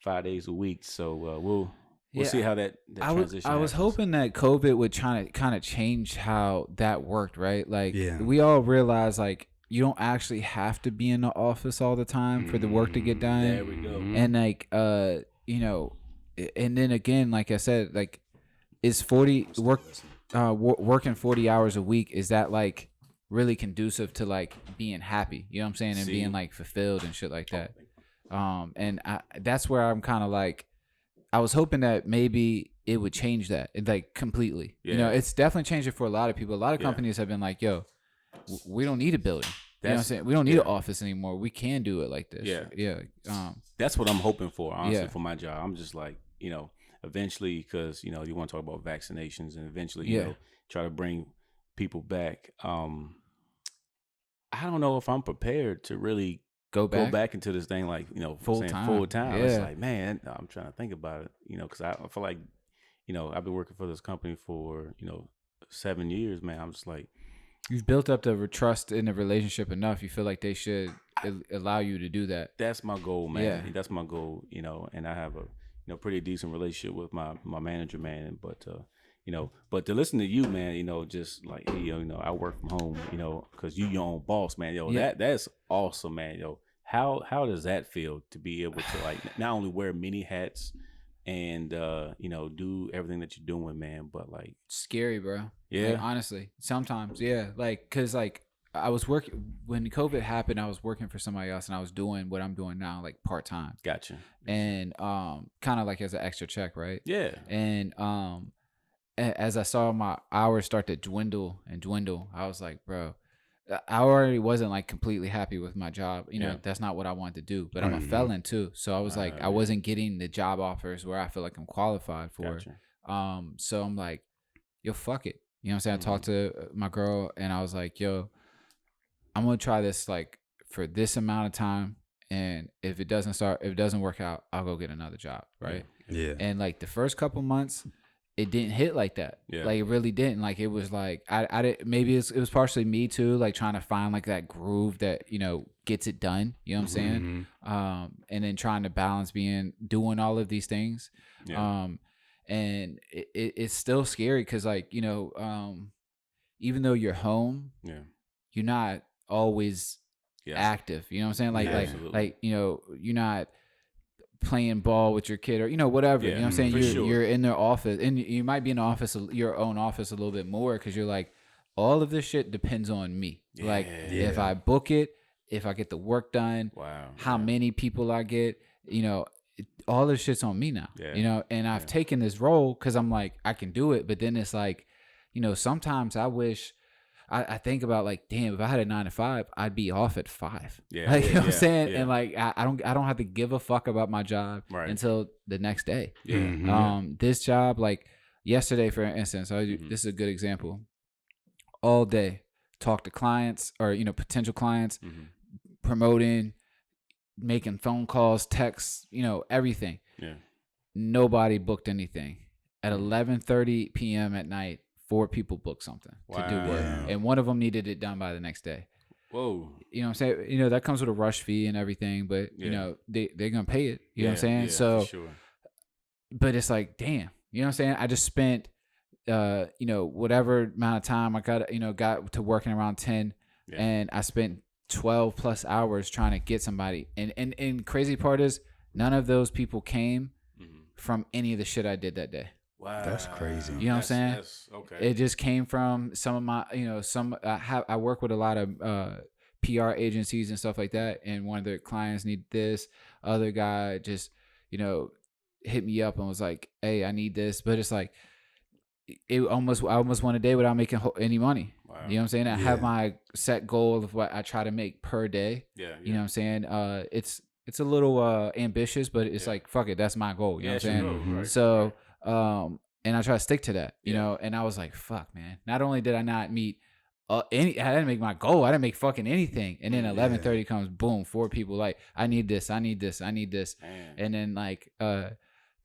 5 days a week. So we'll see how that transition. I was hoping that COVID would kind of change how that worked, right? Like we all realize like you don't actually have to be in the office all the time for the work to get done. There we go. And like and then again, like I said, like is working 40 hours a week, is that like really conducive to like being happy? You know what I'm saying? And being like fulfilled and shit like that. And that's where I'm kind of like, I was hoping that maybe it would change that like completely. Yeah. It's definitely changed it for a lot of people. A lot of companies have been like, yo, we don't need a building. You know what I'm saying? We don't need an office anymore. We can do it like this. Yeah. That's what I'm hoping for, honestly, for my job. I'm just like, eventually, because, you want to talk about vaccinations and eventually, try to bring people back. I don't know if I'm prepared to really go back into this thing like, full time. Yeah. It's like, man, I'm trying to think about it, because I feel like, I've been working for this company for, 7 years, man. I'm just like, you've built up the trust in the relationship enough. You feel like they should allow you to do that. That's my goal, man. Yeah. That's my goal, and I have a, pretty decent relationship with my manager, man. But, but to listen to you, man, just like, hey, I work from home, because you your own boss, man. That's awesome, man. How does that feel to be able to like not only wear many hats and do everything that you're doing, man, but like scary, bro. Yeah, like, honestly, sometimes, like because like I was working when COVID happened. I was working for somebody else, and I was doing what I'm doing now, like part time. Gotcha. And kind of like as an extra check, right? Yeah. And as I saw my hours start to dwindle, I was like, bro, I already wasn't like completely happy with my job. That's not what I wanted to do, but I'm a felon too. So I was like, I wasn't getting the job offers where I feel like I'm qualified for. Gotcha. So I'm like, yo, fuck it. You know what I'm saying? I talked to my girl and I was like, yo, I'm going to try this like for this amount of time. And if it doesn't work out, I'll go get another job. Right. Yeah. And like the first couple months, it didn't hit like that. Yeah. Like it really didn't. Like it was like, I didn't, maybe it was partially me too, like trying to find like that groove that, you know, gets it done. You know what I'm saying? And then trying to balance doing all of these things. Yeah. And it's still scary because like, you know, even though you're home, you're not always active. You know what I'm saying? Like, you know, you're not playing ball with your kid or, you know, whatever. You know what I'm saying? You're in their office and you might be in the office, your own office a little bit more because you're like, all of this shit depends on me. Like if I book it, if I get the work done, how many people I get, you know, all this shit's on me now, you know, and I've taken this role because I'm like, I can do it. But then it's like, you know, sometimes I wish I think about like, damn, if I had a 9 to 5, I'd be off at 5. Like, you know what I'm saying? And like, I don't have to give a fuck about my job until the next day. This job, like yesterday, for instance, this is a good example. All day, talk to clients or, you know, potential clients, promoting, making phone calls, texts, you know, everything. Nobody booked anything. At 11:30 p.m. at night, 4 people booked something to do work. And one of them needed it done by the next day. Whoa. You know what I'm saying? You know, that comes with a rush fee and everything, but you know, they're going to pay it. You know what I'm saying? Yeah, so, for sure. But it's like, damn, you know what I'm saying? I just spent, you know, whatever amount of time I got to working around 10 and I spent 12 plus hours trying to get somebody. And crazy part is none of those people came from any of the shit I did that day. Wow. That's crazy. You know what I'm saying? That's okay. It just came from some of my, you know, I work with a lot of PR agencies and stuff like that. And one of their clients need this. Other guy just, you know, hit me up and was like, hey, I need this. But it's like, I almost went a day without making any money. Wow. You know what I'm saying? I have my set goal of what I try to make per day. You know what I'm saying? It's a little ambitious, but it's like, fuck it, that's my goal. You know what I'm saying? Right. So, and I try to stick to that, you know, and I was like, fuck, man. Not only did I not meet I didn't make my goal. I didn't make fucking anything. And then 11:30 comes, boom, 4 people like, I need this. Man. And then like,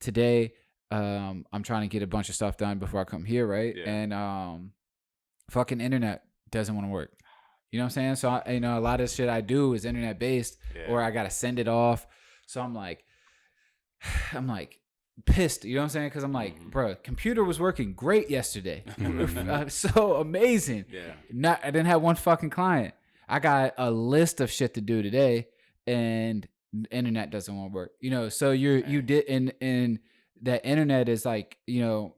today, I'm trying to get a bunch of stuff done before I come here, right? And fucking internet doesn't want to work. You know what I'm saying? So you know, a lot of shit I do is internet based, or I gotta send it off. So I'm like pissed. You know what I'm saying? Because I'm like, bro, computer was working great yesterday, so amazing. I didn't have one fucking client. I got a list of shit to do today, and internet doesn't want to work. You know, so you did and that internet is like, you know,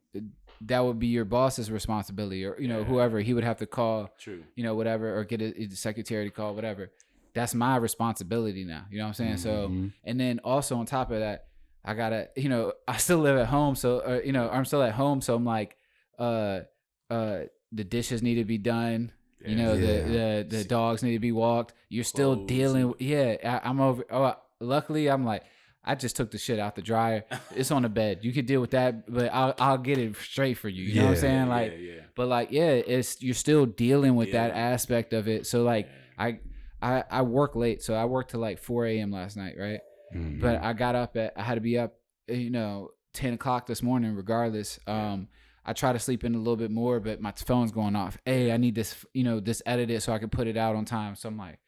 that would be your boss's responsibility, or, you know, whoever he would have to call, you know, whatever, or get a secretary to call, whatever. That's my responsibility now. You know what I'm saying? So, and then also on top of that, I gotta, you know, I still live at home. So, you know, I'm still at home. So I'm like, the dishes need to be done. You know, the dogs need to be walked. You're still dealing. I'm over. Luckily I'm like, I just took the shit out the dryer. It's on the bed. You can deal with that, but I'll get it straight for you. You know what I'm saying? Like, but like, it's, you're still dealing with that aspect of it. So like, I work late. So I worked till like 4 a.m. last night. Right. But I had to be up, you know, 10 o'clock this morning, regardless. I try to sleep in a little bit more, but my phone's going off. Hey, I need this, you know, this edited so I can put it out on time. So I'm like,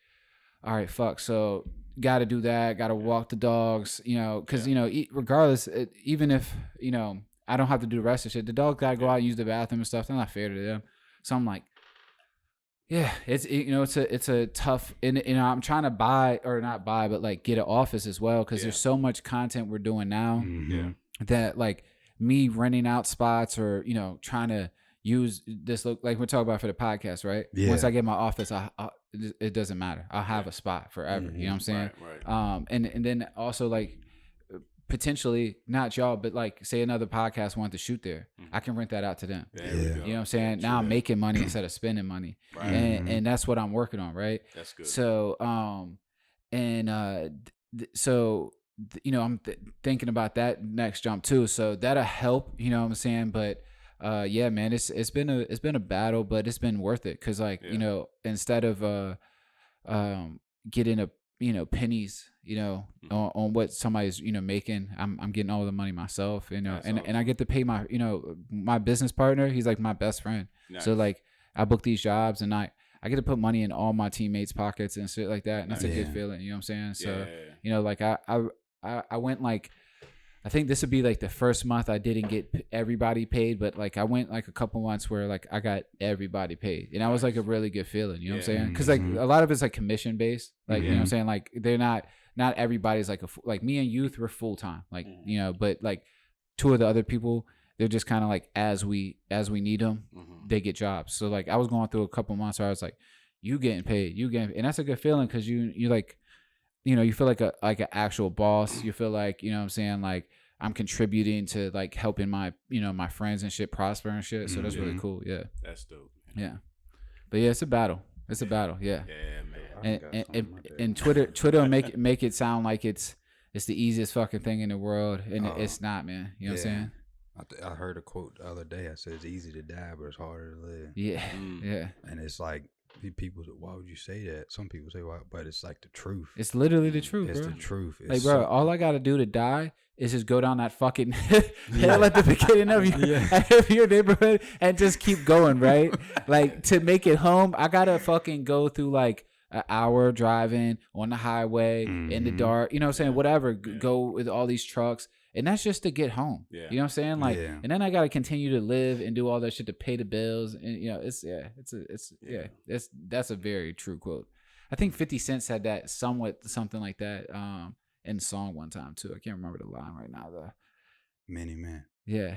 all right, fuck. So got to do that. Got to walk the dogs, you know, because, you know, regardless, even if, you know, I don't have to do the rest of shit, the dogs got to go out and use the bathroom and stuff. That's not fair to them. So I'm like, it's a tough, and you know, I'm trying to but like get an office as well, because there's so much content we're doing now that like me renting out spots, or, you know, trying to use this, like we're talking about for the podcast, right? Once I get my office, it doesn't matter. I'll have a spot forever. You know what I'm saying? Right. And then also like potentially not y'all, but like say another podcast wanted to shoot there, I can rent that out to them. You know what I'm saying? Now I'm making money instead of spending money. Right. And that's what I'm working on, right? That's good. So so I'm thinking about that next jump too. So that'll help, you know what I'm saying? But yeah, man, it's been a battle, but it's been worth it. Cause like, instead of getting pennies, on what somebody's, making, I'm getting all the money myself, and I get to pay my, my business partner. He's like my best friend. Nice. So like I book these jobs and I get to put money in all my teammates' pockets and shit like that. And it's a good feeling, you know what I'm saying? So, like I went like, I think this would be like the first month I didn't get everybody paid, but like I went like a couple months where like I got everybody paid, and that was like a really good feeling, you know what I'm saying? Because like a lot of it's like commission based, like you know what I'm saying? Like they're not everybody's like like me and Youth were full time, like but like two of the other people, they're just kind of like as we need them, they get jobs. So like I was going through a couple months where I was like, you getting paid, and that's a good feeling because you like. You feel like an actual boss. You feel like, you know what I'm saying? Like I'm contributing to like helping my, my friends and shit prosper and shit. So that's really cool. Yeah. That's dope. Man. Yeah. But yeah, it's a battle. It's a battle. Yeah. Yeah, man. And Twitter make it sound like it's the easiest fucking thing in the world. And it's not, man. You know what I'm saying? I heard a quote the other day. I said, it's easy to die, but it's harder to live. Yeah. Yeah. And it's like, people, why would you say that? Some people say, why? But it's like the truth. It's literally the truth, It's bro. the truth. Like, bro, all I got to do to die is just go down that fucking hill at the beginning of your neighborhood and just keep going, right? Like, to make it home, I got to fucking go through, like, an hour driving on the highway in the dark, you know what I'm saying? Whatever, go with all these trucks. And that's just to get home. Yeah. You know what I'm saying? Like, and then I got to continue to live and do all that shit to pay the bills. And, that's a very true quote. I think 50 Cent said that something like that in song one time too. I can't remember the line right now though. Many men. Yeah.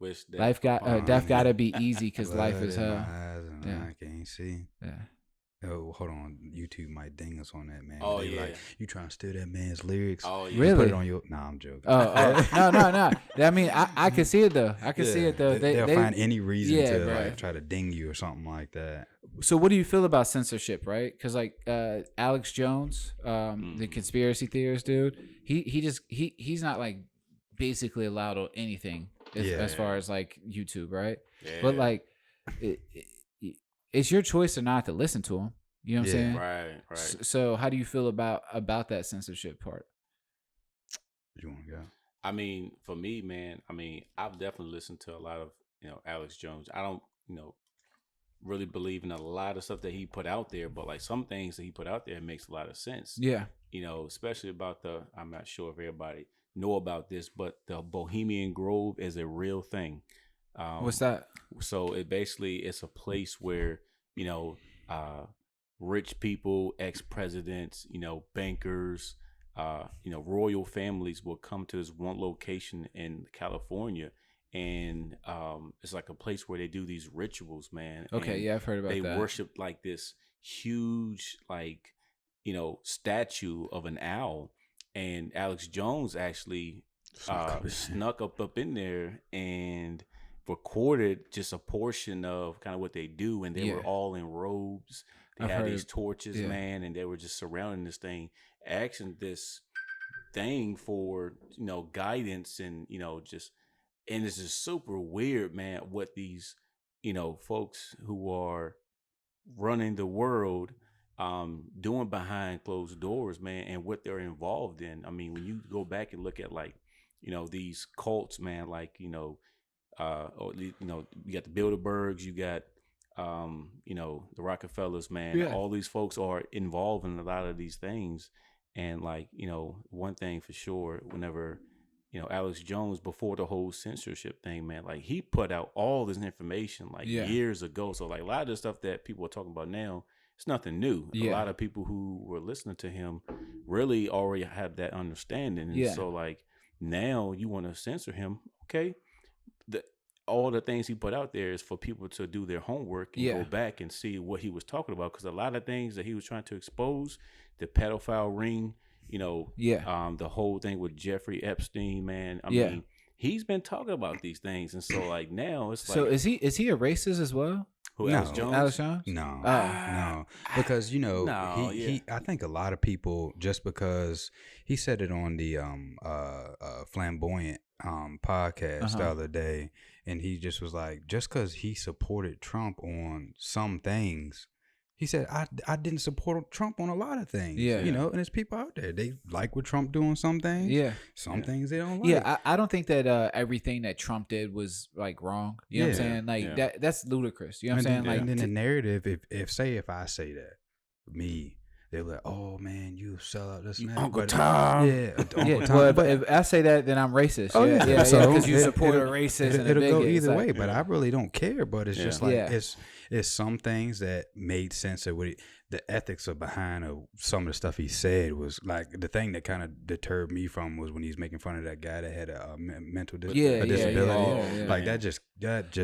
Wish that life death gotta be easy because life is hell. I can't see. Yeah. Oh, hold on. YouTube might ding us on that, man. Oh, they like, you trying to steal that man's lyrics. Oh, yeah. Really? Put it on your... Nah, I'm joking. No. I mean, I can see it, though. I can see it, though. They'll find any reason to bro. like try to ding you or something like that. So what do you feel about censorship, right? Because, like, Alex Jones, the conspiracy theorist dude, he's not, like, basically allowed on anything as far as, like, YouTube, right? Yeah. But, like... it's your choice or not to listen to him. You know what I'm saying? Right. So how do you feel about that censorship part? You want to go? I mean, for me, man, I've definitely listened to a lot of, Alex Jones. I don't, really believe in a lot of stuff that he put out there, but like some things that he put out there makes a lot of sense. Yeah. Especially about I'm not sure if everybody know about this, but the Bohemian Grove is a real thing. What's that? So it's a place where, rich people, ex-presidents, bankers, royal families will come to this one location in California. And it's like a place where they do these rituals, man. Okay, and yeah, I've heard about that. They worship like this huge, like, statue of an owl. And Alex Jones actually snuck up in there and recorded just a portion of kind of what they do, and they were all in robes. They had these torches, man, and they were just surrounding this thing, asking this thing for guidance, and and it's just super weird, man, what these folks who are running the world doing behind closed doors, man, and what they're involved in. I mean, when you go back and look at like these cults, man, like you got the Bilderbergs, you got the Rockefellers, man. All these folks are involved in a lot of these things. And like one thing for sure, whenever Alex Jones, before the whole censorship thing, man, like he put out all this information like years ago. So like a lot of the stuff that people are talking about now, it's nothing new. A lot of people who were listening to him really already have that understanding. And so like now you want to censor him, okay? All the things he put out there is for people to do their homework and go back and see what he was talking about. Because a lot of things that he was trying to expose, the pedophile ring, the whole thing with Jeffrey Epstein, man. I mean, he's been talking about these things, and so like now it's like. So is he a racist as well? Who, no. Alex Jones? Alex Jones? No, no, because he I think a lot of people, just because he said it on the Flamboyant podcast the other day, and he just was like, just because he supported Trump on some things. He said, I didn't support Trump on a lot of things. Yeah. And there's people out there. They like what Trump doing some things. Yeah. Some things they don't like. Yeah, I don't think that everything that Trump did was like wrong. You know what I'm saying? Like that's ludicrous. You know what I'm saying? Like, and then the narrative, if I say that, me, they're like, oh man, you sell out this man. Uncle Tom. Yeah. Uncle Tom. Well, but if I say that, then I'm racist. Oh yeah. Because you support a racist and a bigot. It'll go either way, but I really don't care. But it's just like it's some things that made sense of what the ethics are behind some of the stuff he said was like the thing that kind of deterred me from was when he's making fun of that guy that had a mental disability. Like that just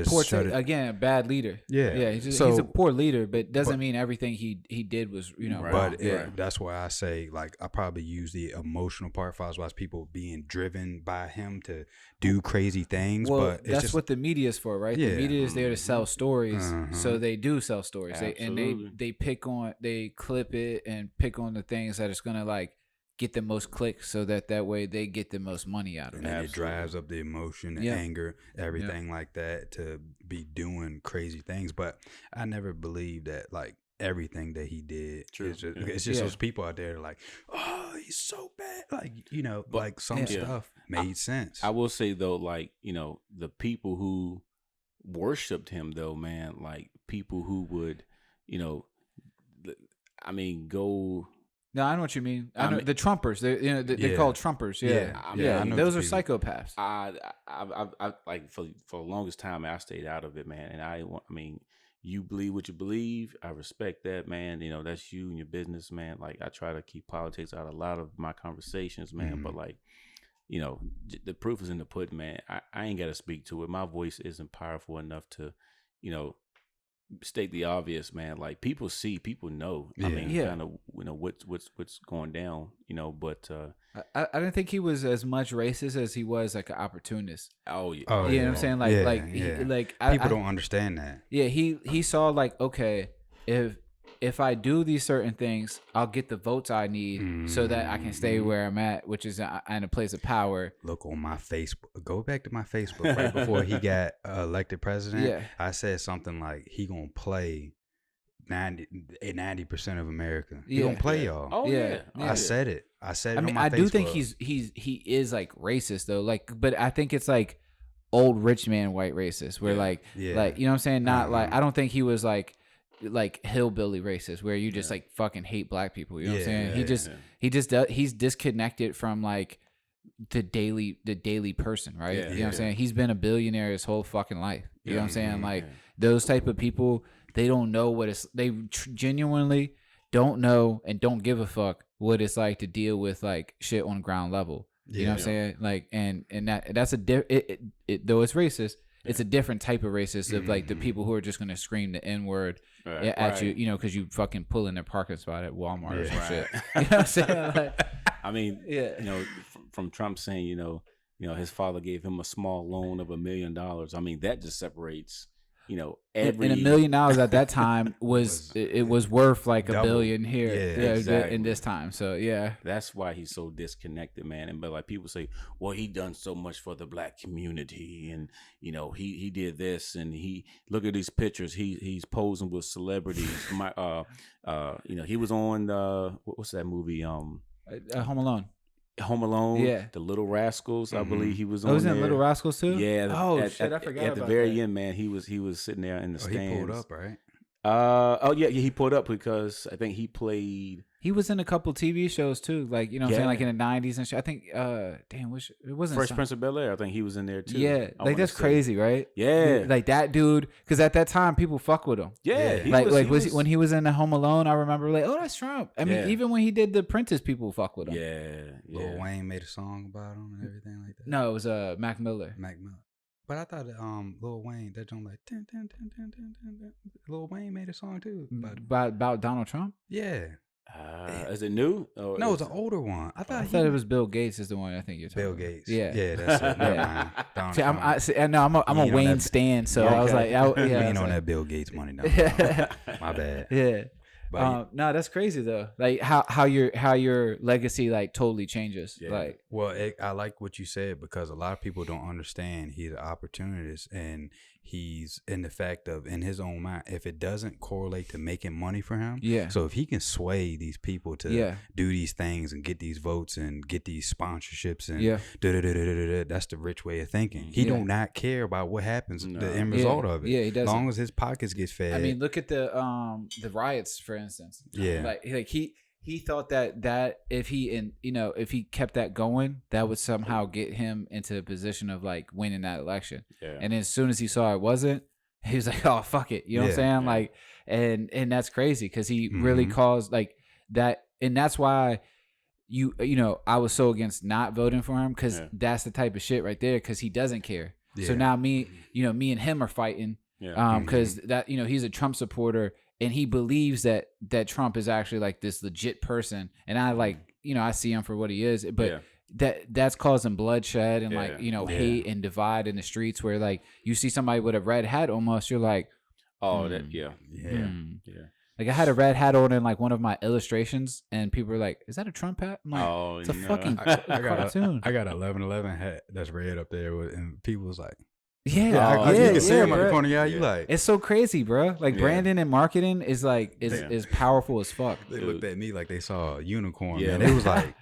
poor again, bad leader. Yeah. He's a poor leader, but doesn't mean everything he did was wrong. But that's why I say like I probably use the emotional part for as people being driven by him to do crazy things. Well, but that's what the media is for, right? The media is there to sell stories, so they do sell stories. They pick on. They clip it and pick on the things that it's gonna like get the most clicks, so that way they get the most money out of it. And it drives up the emotion, the anger, everything like that to be doing crazy things. But I never believed that like everything that he did. It's just those people out there like, oh, he's so bad. Like but, like some stuff made sense. I will say though, like the people who worshipped him though, man, like people who would go. No, I know what you mean. I know the Trumpers. They call Trumpers. Yeah. Those are psychopaths. I like for the longest time I stayed out of it, man. And you believe what you believe. I respect that, man. That's you and your business, man. Like I try to keep politics out of a lot of my conversations, man. But like, the proof is in the pudding, man. I ain't got to speak to it. My voice isn't powerful enough to, state the obvious, man. Like people see, people know. Kind of what's going down, But I didn't think he was as much racist as he was like an opportunist. Oh yeah, you know what I'm saying? Like people don't understand that. Yeah, he saw like, okay, if I do these certain things, I'll get the votes I need so that I can stay where I'm at, which is in a place of power. Look on my Facebook. Go back to my Facebook right before he got elected president. Yeah. I said something like he gonna play 90% of America. He gonna play y'all. Oh yeah. I said it. I mean, I do think he is like racist though. Like, but I think it's like old rich man white racist, where like you know what I'm saying? Not like I don't think he was like hillbilly racist where you just like fucking hate black people. You know what I'm saying? He's disconnected from like the daily person, right? You know what I'm saying? He's been a billionaire his whole fucking life. You know what I'm saying? Like those type of people, they don't know what it's. They genuinely don't know and don't give a fuck what it's like to deal with like shit on ground level. You know what I'm saying? Like and that's though it's racist. It's a different type of racist of like the people who are just gonna scream the N-word at you, because you fucking pull in their parking spot at Walmart or some shit. You know what I'm saying? Like, from Trump saying, his father gave him a small loan of $1 million. I mean, that just separates. And $1 million at that time was worth like $1 billion here exactly. in this time. So that's why he's so disconnected, man. But like people say, well, he done so much for the black community, and he did this, and he look at these pictures. He's posing with celebrities. He was on what's that movie? Home Alone. The Little Rascals, I believe he was on. Oh, was in Little Rascals too? Yeah. I forgot at the very end, man. He was sitting there in the stands. He pulled up, right? He pulled up because I think he played. He was in a couple TV shows too, like what I'm saying, like in the '90s and shit. I think, it wasn't Fresh Prince of Bel-Air. I think he was in there too. Yeah, like that's crazy, right? Yeah, like that dude. Because at that time, people fuck with him. Yeah, when he was in the Home Alone, I remember like, oh, that's Trump. I mean, even when he did The Apprentice, people fuck with him. Yeah. Lil Wayne made a song about him and everything like that. No, it was Mac Miller. But I thought Lil Wayne, that joint like Lil Wayne made a song too about Donald Trump. Yeah. Is it new? No, it's an older one. I thought it was Bill Gates is the one I think you're talking Bill about. Gates. Yeah, that's it. Never mind. I'm a Wayne stan, so I was like, ain't on that Bill Gates money now. My bad. Yeah. But no, that's crazy though. Like how your legacy like totally changes. Yeah. Like, well, I like what you said because a lot of people don't understand he's an opportunist and he's in the fact of in his own mind if it doesn't correlate to making money for him. Yeah. So if he can sway these people to do these things and get these votes and get these sponsorships and that's the rich way of thinking. He do not care about what happens the end result of it. Yeah, he doesn't. As long as his pockets get fed. I mean, look at the riots for instance. Yeah. Like he thought that if he kept that going, that would somehow get him into a position of like winning that election. Yeah. And as soon as he saw it wasn't, he was like, "Oh, fuck it." You know what I'm saying? Yeah. Like, and that's crazy because he really caused like that, and that's why I was so against not voting for him because that's the type of shit right there because he doesn't care. Yeah. So now me and him are fighting because that he's a Trump supporter. And he believes that Trump is actually like this legit person, and I like I see him for what he is, but that's causing bloodshed and hate and divide in the streets where like you see somebody with a red hat almost you're like That. Like I had a red hat on in like one of my illustrations, and people were like, "Is that a Trump hat?" I'm like, "It's a fucking cartoon." I got an 1111 hat that's red up there, and people was like. You can see him at the corner of your eye. You like it's so crazy, bro. Like branding and marketing is like is powerful as fuck. They looked at me like they saw a unicorn. Yeah, man. It was like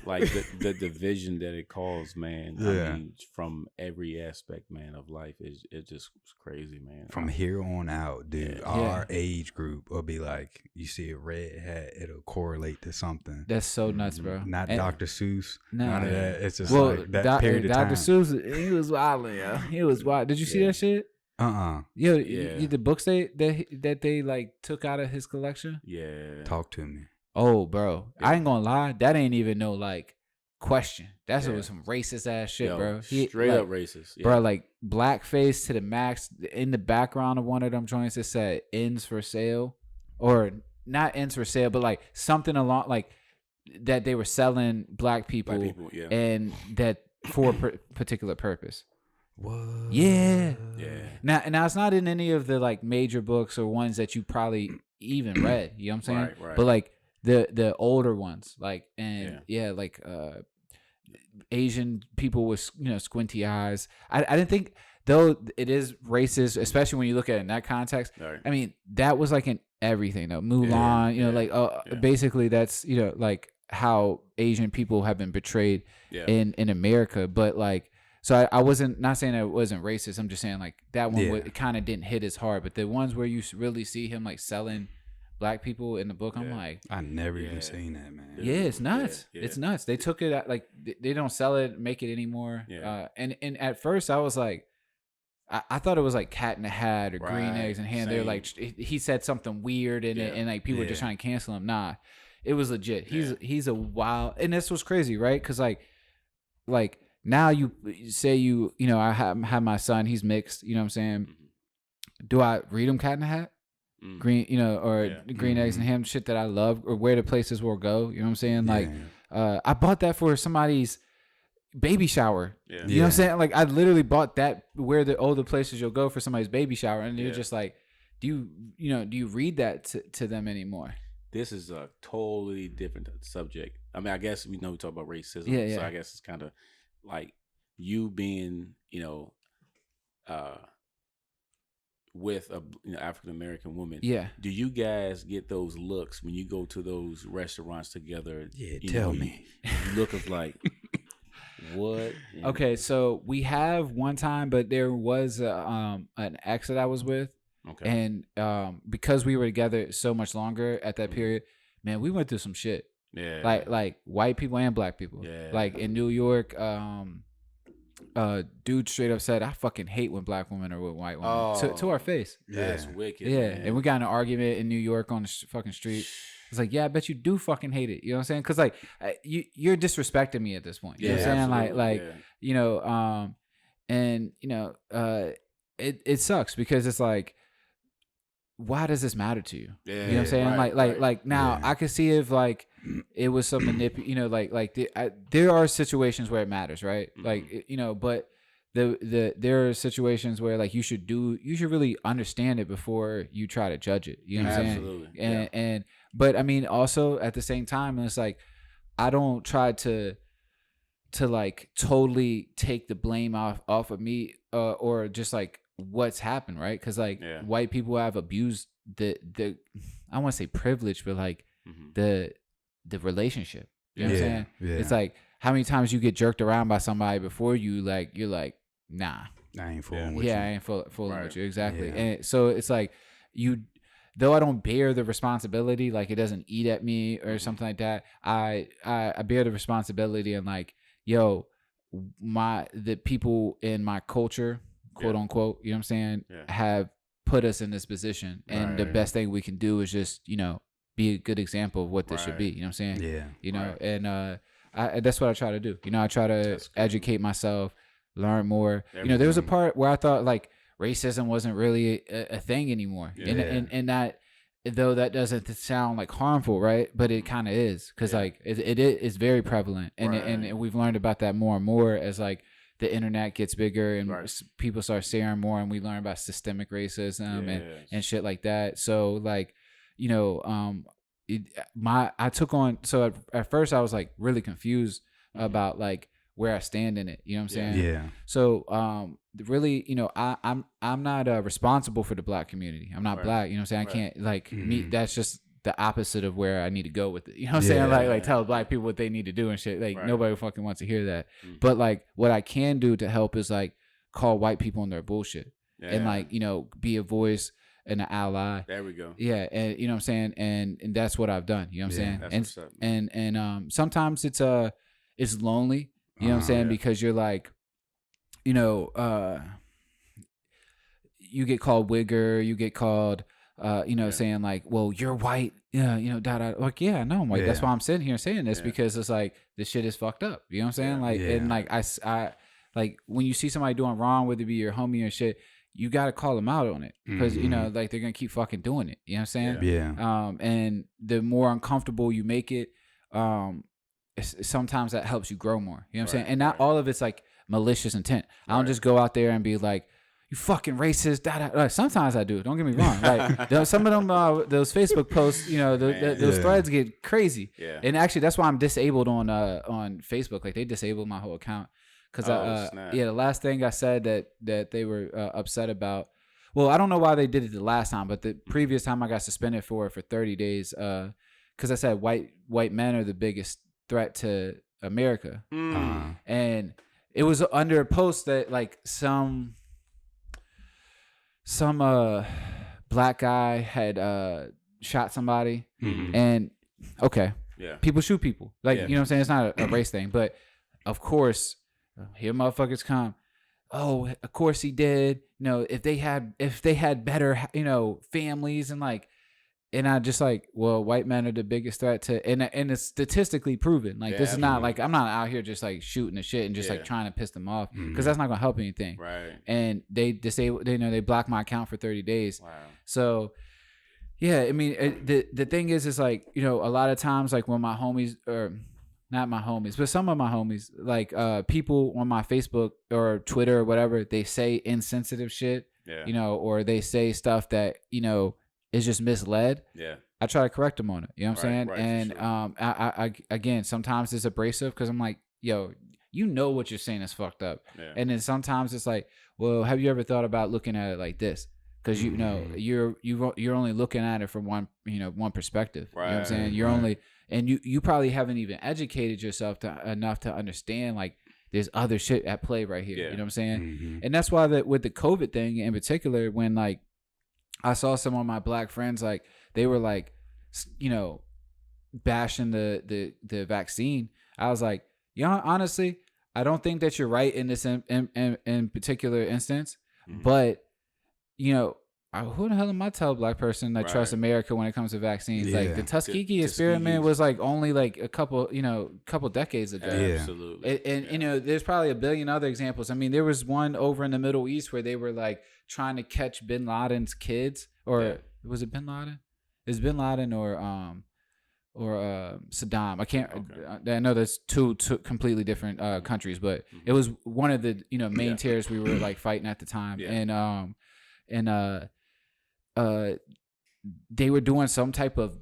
the division that it caused, man. Yeah. I mean, from every aspect, man, of life is just crazy, man. From here on out, dude, our age group will be like, you see a red hat, it'll correlate to something. That's so nuts, bro. Not Dr. Seuss, none of that. It's just like that period of time. Dr. Seuss, he was wild, yeah. He was wild. Did you see that shit? Yo, the books that they like took out of his collection. Yeah, talk to me. Oh, bro, I ain't gonna lie. That ain't even no like question. That's was some racist ass shit, bro. Straight up racist, bro. Like blackface to the max. In the background of one of them joints, it said "ends for sale," or not ends for sale, but like something along like that they were selling black people and that for a particular purpose. What? Yeah. Now it's not in any of the like major books or ones that you probably even read. You know what I'm saying? Right. But like. The older ones, like like Asian people with squinty eyes. I didn't think though it is racist, especially when you look at it in that context. Right. I mean that was like in everything though. Mulan, basically that's like how Asian people have been betrayed in America. But like so I wasn't not saying that it wasn't racist. I'm just saying like that one it kind of didn't hit as hard. But the ones where you really see him like selling black people in the book, I'm like, I never even seen that, man. Yeah, it's nuts. It's nuts. They took it like they don't sell it, make it anymore. And at first I was like, I thought it was like Cat in the Hat or Green Eggs and Ham. They're like he said something weird in it, and like people were just trying to cancel him. Nah, it was legit. He's a wild, and this was crazy, right? Because like now you say I have my son. He's mixed. You know what I'm saying? Do I read him Cat in the Hat? Green, Green Eggs and Ham, shit that I love, or Where the Places Will Go. You know what I'm saying? Like, I bought that for somebody's baby shower. You know what I'm saying? Like, I literally bought that Where the Places You'll Go for somebody's baby shower, and you're just like, do you read that to them anymore? This is a totally different subject. I mean, I guess we talk about racism, so I guess it's kind of like you being, with a African American woman. Yeah. Do you guys get those looks when you go to those restaurants together? Yeah, tell me. You look of like what? Okay, so we have one time, but there was an ex that I was with. Okay. And because we were together so much longer at that period, man, we went through some shit. Yeah. Like white people and black people. Yeah. Like in New York, dude straight up said, I fucking hate when black women are with white women to our face. That's wicked. Yeah, man. And we got in an argument in New York on the fucking street. It's like, yeah, I bet you do fucking hate it. You know what I'm saying? Because like you're disrespecting me at this point. You know what I'm saying? And it sucks because it's like why does this matter to you? Yeah, you know what I'm saying? Right, like now I could see if like it was some there are situations where it matters, right? Like, but there are situations where like you should really understand it before you try to judge it. You know what I'm saying? Absolutely. And but I mean, also at the same time, it's like I don't try to like totally take the blame off of me or just like what's happened, right? Because like white people have abused the I want to say privilege, but like the relationship. You know what I'm saying? Yeah. It's like how many times you get jerked around by somebody before you're like, nah, I ain't fooling with you. Yeah, I ain't fooling with you. Exactly. Yeah. And so it's like though I don't bear the responsibility, like it doesn't eat at me or something like that. I bear the responsibility and like, yo, the people in my culture, quote unquote, you know what I'm saying, have put us in this position, and the best thing we can do is just be a good example of what this should be. You know what I'm saying? Yeah. And that's what I try to do. I try to educate myself, learn more. Everything. There was a part where I thought like racism wasn't really a thing anymore, and that, though that doesn't sound like harmful, right? But it kind of is, because like it is very prevalent, and we've learned about that more and more as like the internet gets bigger and people start sharing more, and we learn about systemic racism and shit like that. So like, I took on, so at first I was like really confused about like where I stand in it. You know what I'm saying? Yeah. So really, I'm not responsible for the black community. I'm not black. You know what I'm saying? I can't like me. That's just the opposite of where I need to go with it. You know what I'm saying? Like tell black people what they need to do and shit. Like nobody fucking wants to hear that. But like what I can do to help is like call white people on their bullshit and like, be a voice and an ally. There we go. Yeah. And you know what I'm saying? And that's what I've done. You know what I'm saying? That's what's up, and sometimes it's lonely. You know what I'm saying? Because you're like, you get called wigger, you get called saying like, well, you're white, like, yeah, I know I'm white. Yeah. That's why I'm sitting here saying this, because it's like this shit is fucked up. You know what I'm saying? Like, and like I like when you see somebody doing wrong, whether it be your homie or shit, you got to call them out on it, because like they're gonna keep fucking doing it. You know what I'm saying? Yeah. And the more uncomfortable you make it, sometimes that helps you grow more. You know what I'm saying? And not all of it's like malicious intent. I don't just go out there and be like, you fucking racist. Like, sometimes I do. Don't get me wrong. Like some of them, those Facebook posts, those threads get crazy. Yeah. And actually, that's why I'm disabled on Facebook. Like they disabled my whole account because the last thing I said that they were upset about. Well, I don't know why they did it the last time, but the previous time I got suspended for 30 days because I said white men are the biggest threat to America. And it was under a post that like some black guy had shot somebody, and people shoot people, like you know what I'm saying, it's not a race thing, but of course here motherfuckers come, oh of course he did, if they had better families, and like, and I just like, well, white men are the biggest threat to, and it's statistically proven. Like this is not like, I'm not out here just like shooting the shit and just like trying to piss them off, because that's not gonna help anything. Right. And they disable, they blocked my account for 30 days. Wow. So yeah, I mean, the thing is like, a lot of times like when my homies, or not my homies, but some of my homies, like people on my Facebook or Twitter or whatever, they say insensitive shit, or they say stuff that is just misled. Yeah, I try to correct them on it. You know what I'm saying? Right, and sure. I again, sometimes it's abrasive because I'm like, yo, what you're saying is fucked up. Yeah. And then sometimes it's like, well, have you ever thought about looking at it like this? Because you're only looking at it from one perspective. Right. You know what I'm saying? You're only, and you probably haven't even educated yourself enough to understand like there's other shit at play right here. Yeah. You know what I'm saying? And that's why that with the COVID thing in particular, when like I saw some of my black friends, like they were like, bashing the vaccine. I was like, honestly, I don't think that you're right in this in particular instance, but who the hell am I tell a black person that trusts America when it comes to vaccines? Yeah. Like the Tuskegee experiment was like only like a couple decades ago. Yeah. Absolutely. And there's probably a billion other examples. I mean, there was one over in the Middle East where they were like trying to catch bin Laden's kids, or Was it Bin Laden? It's Bin Laden or Saddam. I can't. Okay. I know there's two completely different countries, but it was one of the main terrorists we were like fighting at the time, and they were doing some type of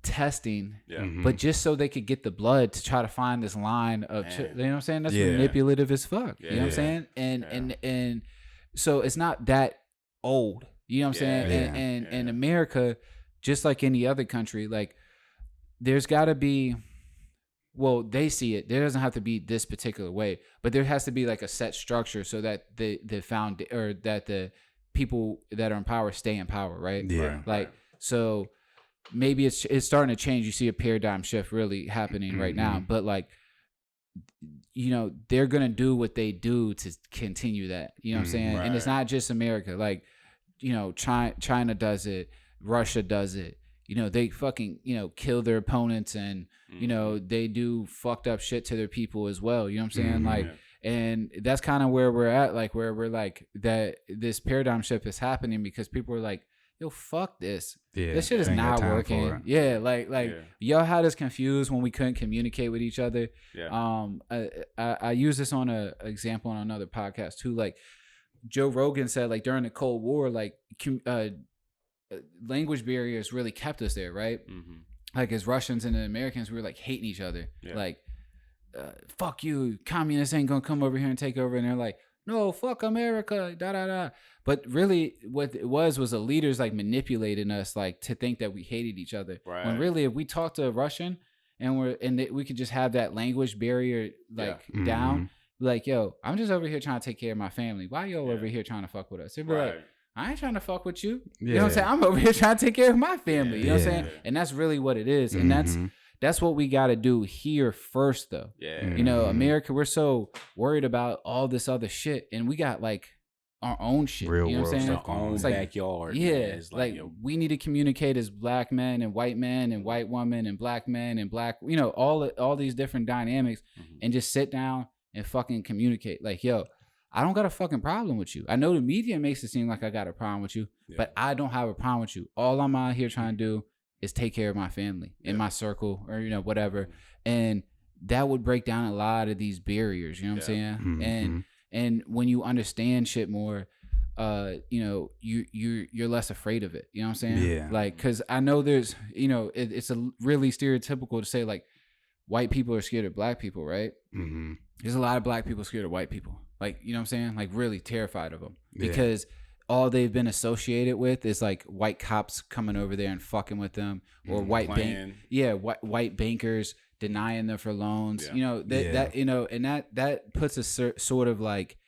testing, but just so they could get the blood to try to find this line of, you know what I'm saying? That's manipulative as fuck. You know what I'm saying? And so it's not that old. You know what I'm saying? And America, just like any other country, like there's got to be, well, they see it. There doesn't have to be this particular way, but there has to be like a set structure so that the people that are in power stay in power, right? Yeah. Like, so maybe it's starting to change. You see a paradigm shift really happening right now, but like, they're going to do what they do to continue that, you know what I'm saying? Right. And it's not just America. Like, China does it. Russia does it. They fucking, kill their opponents and, they do fucked up shit to their people as well. You know what I'm saying? Like, and that's kind of where we're at, like where we're like that this paradigm shift is happening because people are like, yo, fuck this. Yeah, this shit is not working. Yeah, like y'all had us confused when we couldn't communicate with each other. Yeah. I use this on a example on another podcast too. Like Joe Rogan said, like during the Cold War, like language barriers really kept us there, right? Like as Russians and the Americans, we were like hating each other. Yeah. Like, fuck you, communists ain't gonna come over here and take over. And they're like, no, fuck America, da da da. But really, what it was the leaders like manipulating us, like to think that we hated each other. Right. When really, if we talk to a Russian and we could just have that language barrier like down, like, yo, I'm just over here trying to take care of my family. Why y'all over here trying to fuck with us? They'd be like, I ain't trying to fuck with you. Yeah. You know what I'm saying? I'm over here trying to take care of my family. You know what I'm saying? And that's really what it is. And that's what we got to do here first, though. Yeah. America, we're so worried about all this other shit, and we got like our own shit. Real you know world what I'm saying? Stuff our own backyard. Yeah. It's like we need to communicate as black men and white women and black men and black, all these different dynamics, and just sit down and fucking communicate. Like, yo, I don't got a fucking problem with you. I know the media makes it seem like I got a problem with you, but I don't have a problem with you. All I'm out here trying to do is take care of my family in my circle or, whatever. And that would break down a lot of these barriers, you know what I'm saying? And when you understand shit more, you're less afraid of it. You know what I'm saying? Yeah. Like, cause I know there's, it's a really stereotypical to say like white people are scared of black people, right? There's a lot of black people scared of white people. Like, you know what I'm saying? Like really terrified of them because all they've been associated with is like white cops coming over there and fucking with them or white bankers denying them for loans. Yeah. That puts a sort of like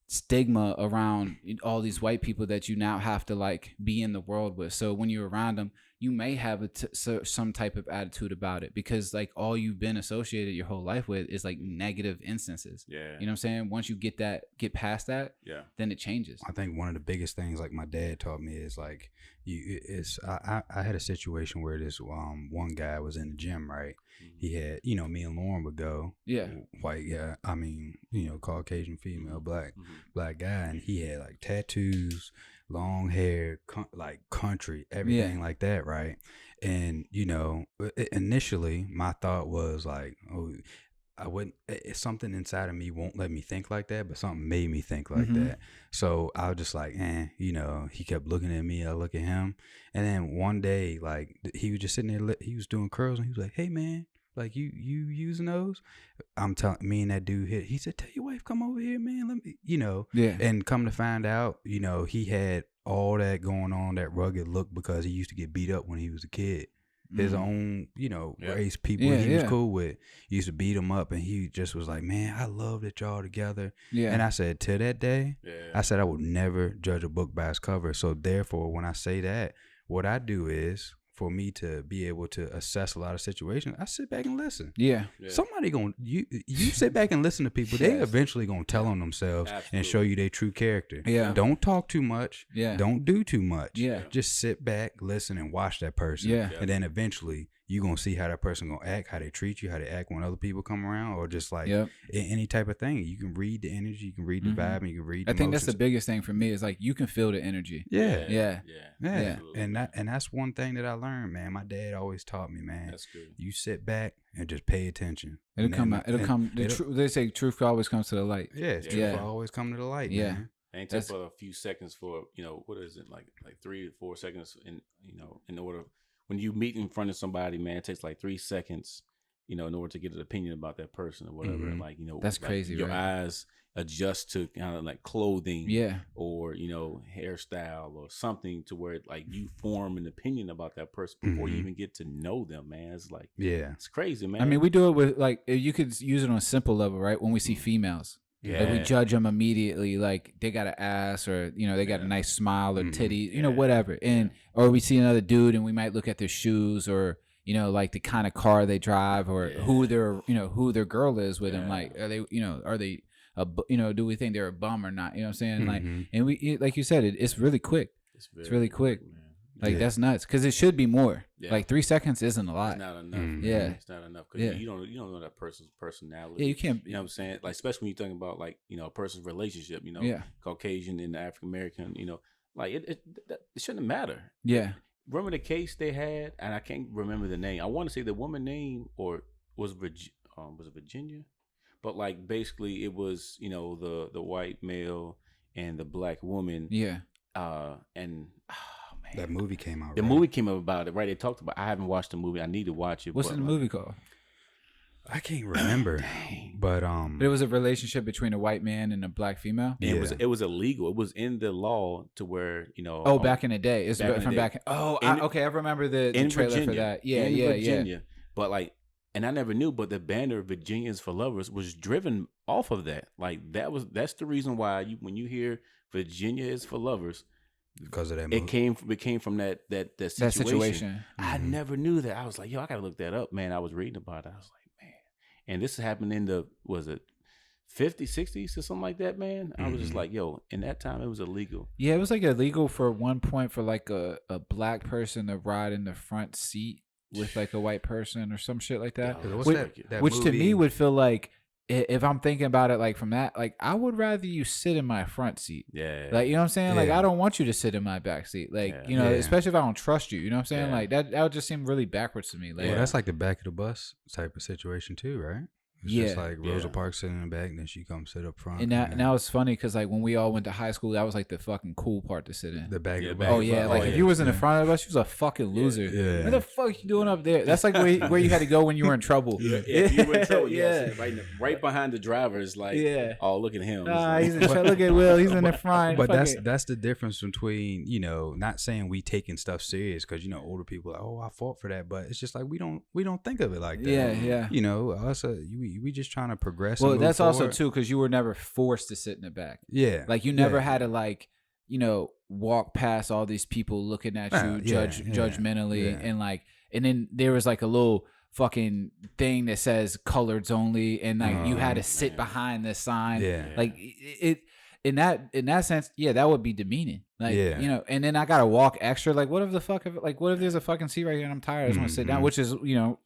stigma around all these white people that you now have to like be in the world with. So when you're around them, you may have some type of attitude about it because like all you've been associated your whole life with is like negative instances. Yeah. You know what I'm saying? Once you get past that, then it changes. I think one of the biggest things like my dad taught me is like I had a situation where this one guy was in the gym, right? He had, me and Lauren would go. Yeah. White guy. I mean, Caucasian female, black guy, and he had like tattoos, long hair, like country, everything like that, right? And initially my thought was like, oh, I wouldn't. Something inside of me won't let me think like that, but something made me think like that. So I was just like, he kept looking at me, I look at him, and then one day, like he was just sitting there, he was doing curls, and he was like, "Hey man, like you using those?" I'm telling me and that dude hit. He said, "Tell your wife come over here, man. Let me, And come to find out, he had all that going on, that rugged look, because he used to get beat up when he was a kid. His own, race people he was cool with used to beat him up, and he just was like, "Man, I love that y'all together." Yeah. And I said, to that day, I said I would never judge a book by its cover. So therefore, when I say that, what I do is, for me to be able to assess a lot of situations, I sit back and listen. Yeah. Somebody gonna you sit back and listen to people. They eventually gonna tell on themselves and show you their true character. Yeah. Don't talk too much. Yeah. Don't do too much. Yeah. Just sit back, listen, and watch that person. Yeah. And then eventually you gonna see how that person gonna act, how they treat you, how they act when other people come around, or just like any type of thing. You can read the energy, you can read the vibe, and you can read the I think emotions. that's the biggest thing for me is like you can feel the energy. Yeah. And that's one thing that I learned, man. My dad always taught me, man. That's good. You sit back and just pay attention. It'll come out. They say truth always comes to the light. Yeah, truth will always come to the light. Yeah. Man. And it takes for a few seconds for, what is it, like 3 to 4 seconds in order, when you meet in front of somebody, man, it takes like 3 seconds, in order to get an opinion about that person or whatever. And like, that's like crazy, your right? eyes adjust to kind of like clothing or, hairstyle or something to where like you form an opinion about that person before you even get to know them, man. It's like, it's crazy, man. I mean, we do it with like, you could use it on a simple level, right? When we see females. Yeah. Like we judge them immediately, like they got an ass or they got a nice smile or titties, whatever. And or we see another dude and we might look at their shoes or like the kind of car they drive or who their girl is with them. Like are they do we think they're a bum or not? You know what I'm saying? Like, and we like you said, it's really quick. It's really quick. Man. Like that's nuts because it should be more. Like 3 seconds isn't a lot. It's not enough. It's not enough because you don't know that person's personality. Yeah, you can't. You know what I'm saying? Like especially when you're talking about like a person's relationship. Caucasian and African American. Like it shouldn't matter. Yeah. Remember the case they had, and I can't remember the name. I want to say the woman name or was it Virginia? But like basically it was the white male and the black woman. Yeah. And. That movie came out. The movie came up about it, right? They talked about. I haven't watched the movie. I need to watch it. What's the movie called? I can't remember. But it was a relationship between a white man and a black female. Yeah. It was illegal. It was in the law to where back in the day. It's back. I remember the trailer Virginia, for that. Yeah, Virginia. But like, and I never knew. But the banner "Virginians for Lovers" was driven off of that. Like that's the reason why when you hear "Virginia is for lovers." Because of that movie. It came from that situation. I never knew that. I was like, yo, I gotta look that up, man. I was reading about it. I was like, man. And this happened in the 50s, 60s or something like that, man. I was just like, yo, in that time it was illegal. Yeah, it was like illegal for one point for like a black person to ride in the front seat with like a white person or some shit like that. Which to me would feel like, if I'm thinking about it like from that, like I would rather you sit in my front seat. Yeah. Like, you know what I'm saying? Like I don't want you to sit in my back seat. Like, especially if I don't trust you. You know what I'm saying? Like that would just seem really backwards to me. Like that's like the back of the bus type of situation too, right? It's just like Rosa Parks sitting in the back, and then she comes sit up front. And that was funny because like when we all went to high school, that was like the fucking cool part to sit in. The back of the bus. Oh yeah, like if you was in the front of the bus, you was a fucking loser. Yeah. What the fuck you doing up there? That's like where you had to go when you were in trouble. If you were in trouble, right behind the driver is like, oh, look at him. He's in trouble. Look at Will. He's in the front. But that's the difference between not saying we taking stuff serious because older people are like, oh, I fought for that, but it's just like we don't think of it like that. Us we just trying to progress. Well, that's forward. Also too because you were never forced to sit in the back. Yeah, like you never had to like walk past all these people looking at you judgmentally and then there was like a little fucking thing that says coloreds only and like you had to sit behind this sign. Like it in that sense, that would be demeaning. Like, and then I gotta walk extra. Like, what if there's a fucking seat right here and I'm tired? I just want to sit down, which is,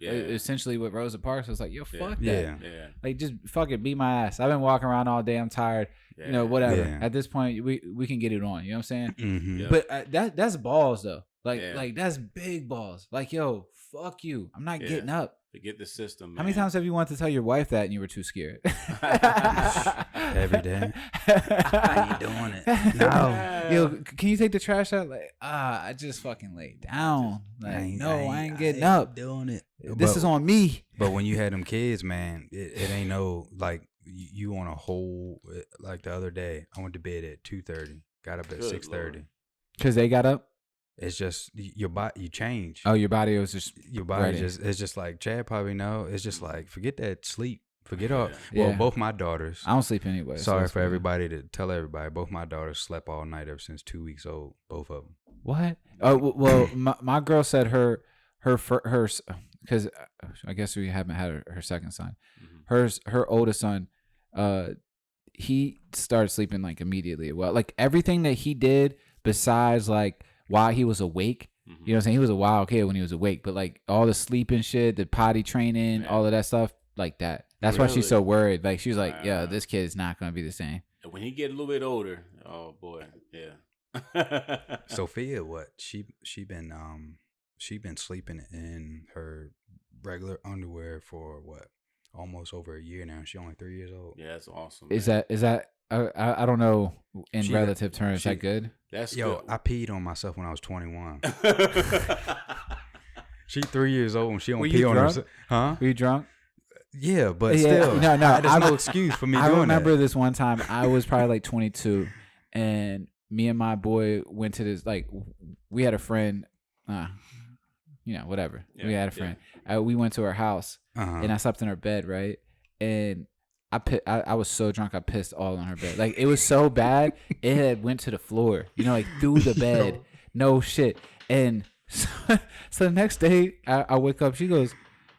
essentially what Rosa Parks was like, yo, fuck that. Yeah. Like, just fuck it, beat my ass. I've been walking around all day. I'm tired. Whatever. Yeah. At this point, we can get it on. You know what I'm saying? Mm-hmm. Yeah. But that's balls though. Like that's big balls. Like, yo, fuck you. I'm not getting up. Forget the system, man. How many times have you wanted to tell your wife that and you were too scared? Every day. I ain't doing it. No. Yo, can you take the trash out? Like, I just fucking laid down. Like, I ain't getting up. Doing it. This is on me. But when you had them kids, man, it ain't no, like, you on a whole, like the other day, I went to bed at 2:30, got up at 6:30. Because they got up? It's just your body. You change. Oh, your body was just your body ready. It's just like Chad probably know. It's just like forget that sleep. Forget all. Well, both my daughters. I don't sleep anyway. Sorry for everybody to tell everybody. Both my daughters slept all night ever since 2 weeks old. Both of them. What? Oh well, my girl said her because I guess we haven't had her second son. Mm-hmm. Her oldest son, he started sleeping like immediately. Well, like everything that he did besides like while he was awake, You know what I'm saying? He was a wild kid when he was awake, but like all the sleeping shit, the potty training, all of that stuff, like that. That's why she's so worried. Like she was like, "Yeah, this kid's not gonna be the same." When he get a little bit older, oh boy, Sophia, what she been sleeping in her regular underwear for what, almost over a year now. She only 3 years old. Yeah, that's awesome. Is that I don't know in relative terms. Is that good? That's good. I peed on myself when I was 21. She 3 years old and she don't pee on herself. Huh? Were you drunk? Yeah, but still, no. There's no excuse for me doing that. I remember this one time. I was probably like 22, and me and my boy went to this. Like, we had a friend. Whatever. Yeah, we had a friend. Yeah. We went to her house, and I slept in her bed, right? And I was so drunk, I pissed all on her bed. Like, it was so bad, it had went to the floor, like through the bed. No shit. And so the next day, I wake up, she goes,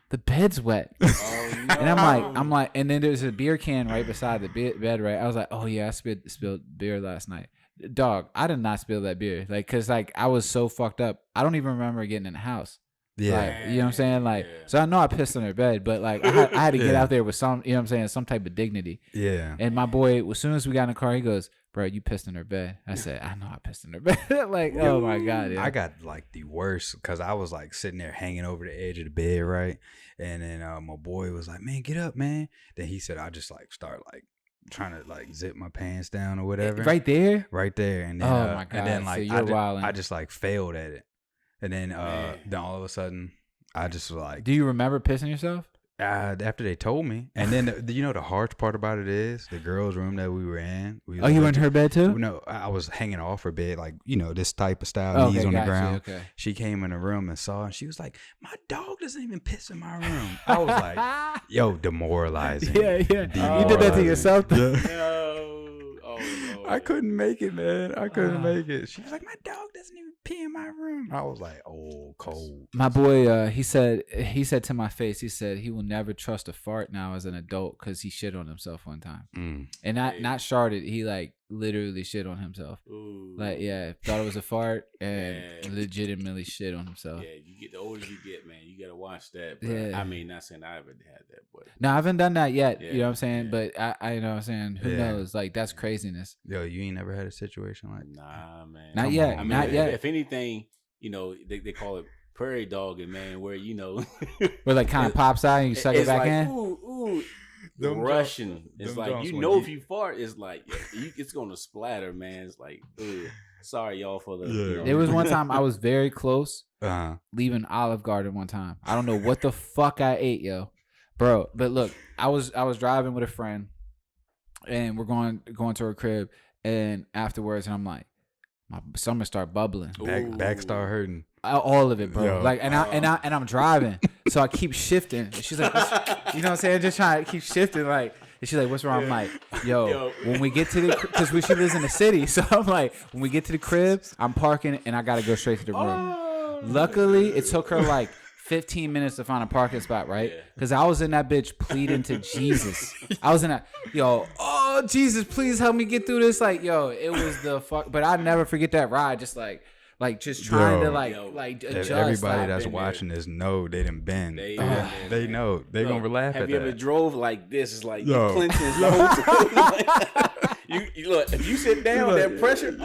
"The bed's wet." Oh, no. And I'm like, and then there's a beer can right beside the bed, right? I was like, "Oh yeah, I spilled beer last night." Dog, I did not spill that beer. Like, cause like I was so fucked up. I don't even remember getting in the house. Yeah. Like, you know what I'm saying? Like, so I know I pissed on her bed, but like I had to get out there with some, you know what I'm saying, some type of dignity. Yeah. And my boy, as soon as we got in the car, he goes, "Bro, you pissed in her bed." I said, "I know I pissed in her bed." Like, oh my God. Yeah. I got like the worst, cause I was like sitting there hanging over the edge of the bed, right? And then my boy was like, "Man, get up, man." Then he said, I just like start like trying to like zip my pants down or whatever. Right there? Right there. And then, oh my God. And then like I just like failed at it. And then all of a sudden I just like. Do you remember pissing yourself? After they told me. And then the harsh part about it is the girl's room that we were in. You were in her bed too? No, I was hanging off her bed, like, this type of style, knees on the ground. Okay. She came in the room and saw, and she was like, "My dog doesn't even piss in my room." I was like, yo, demoralizing. Yeah. You did that to yourself though? No. I couldn't make it, man. I couldn't make it. She was like, "My dog doesn't even pee in my room." I was like, oh, cold. My boy, he said to my face, he said he will never trust a fart now as an adult because he shit on himself one time. And not sharted. He like literally shit on himself. Ooh. Like, thought it was a fart and legitimately shit on himself. Yeah, you get the older you get, man, you gotta watch that. Bro. Yeah. I mean, not saying I ever had that, but no, I haven't done that yet. You know what I'm saying? But I know what I'm saying. Who knows? Like, that's craziness. Yo, you ain't never had a situation like that? Nah, man. Not yet. I mean, not yet. If anything, they call it prairie dogging, man, where where like kind of pops out and you suck it back like, in. Ooh. Russian. It's like, if you fart, it's like it's gonna splatter, man. It's like, ugh. Sorry y'all for the. There was one time I was very close leaving Olive Garden one time. I don't know what the fuck I ate, yo, bro. But look, I was driving with a friend, and we're going to her crib, and afterwards, and I'm like, my stomach start bubbling, back start hurting. All of it, bro. Yo. Like, and I'm driving, so I keep shifting. And she's like, you know what I'm saying? Just trying to keep shifting, like. And she's like, "What's wrong?" I'm like, yo, when we get to the, because she lives in the city, so I'm like, when we get to the crib, I'm parking and I gotta go straight to the room. Luckily, it took her like 15 minutes to find a parking spot, right? Because I was in that bitch pleading to Jesus. I was in that, oh Jesus, please help me get through this. Like, yo, it was the fuck. But I never forget that ride. Just just trying to adjust. Everybody that's watching this know they done been. They know. They gonna laugh at that. Have you ever drove like this? It's like clenching the whole time. You look, if you sit down, that pressure.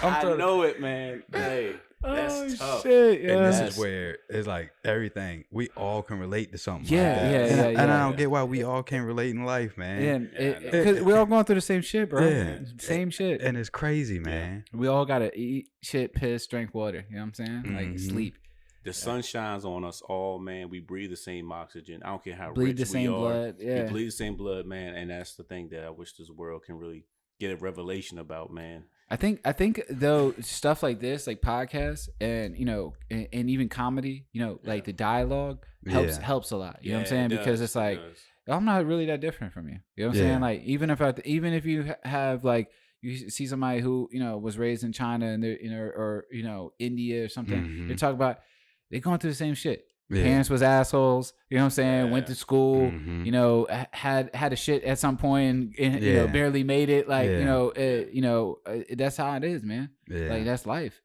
I know it, man. Hey. That's tough. Shit, and this is where it's like everything we all can relate to something. Yeah. And I don't get why we all can't relate in life, man. Because we're all going through the same shit, bro. Yeah. Same shit. And it's crazy, man. We all gotta eat shit, piss, drink water. You know what I'm saying? Like sleep. The sun shines on us all, man. We breathe the same oxygen. I don't care how bleed rich the same we are. Blood. Yeah. We bleed the same blood, man. And that's the thing that I wish this world can really get a revelation about, man. I think though, stuff like this, like podcasts and and even comedy, like the dialogue helps a lot. You know what I'm saying? Because it's like, I'm not really that different from you. You know what I'm saying? Like, even if you have like, you see somebody who was raised in China and they're or India or something, they talk about they're going through the same shit. Parents was assholes, you know what I'm saying? Went to school, had a shit at some point and barely made it. Like, that's how it is, man. Like, that's life.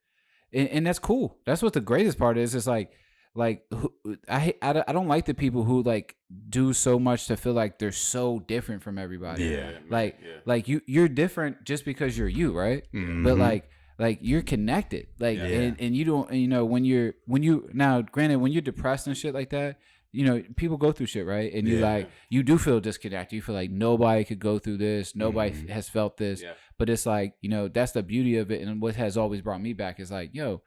and that's cool. That's what the greatest part is. It's like I don't like the people who like do so much to feel like they're so different from everybody. Yeah. Like you're different just because you're you, right? Mm-hmm. But like you're connected. Like and you don't, you know, when you now granted when you're depressed and shit like that, you know, people go through shit, right? And you like you do feel disconnected. You feel like nobody could go through this. Nobody has felt this. Yeah. But it's like, you know, that's the beauty of it. And what has always brought me back is like, yo,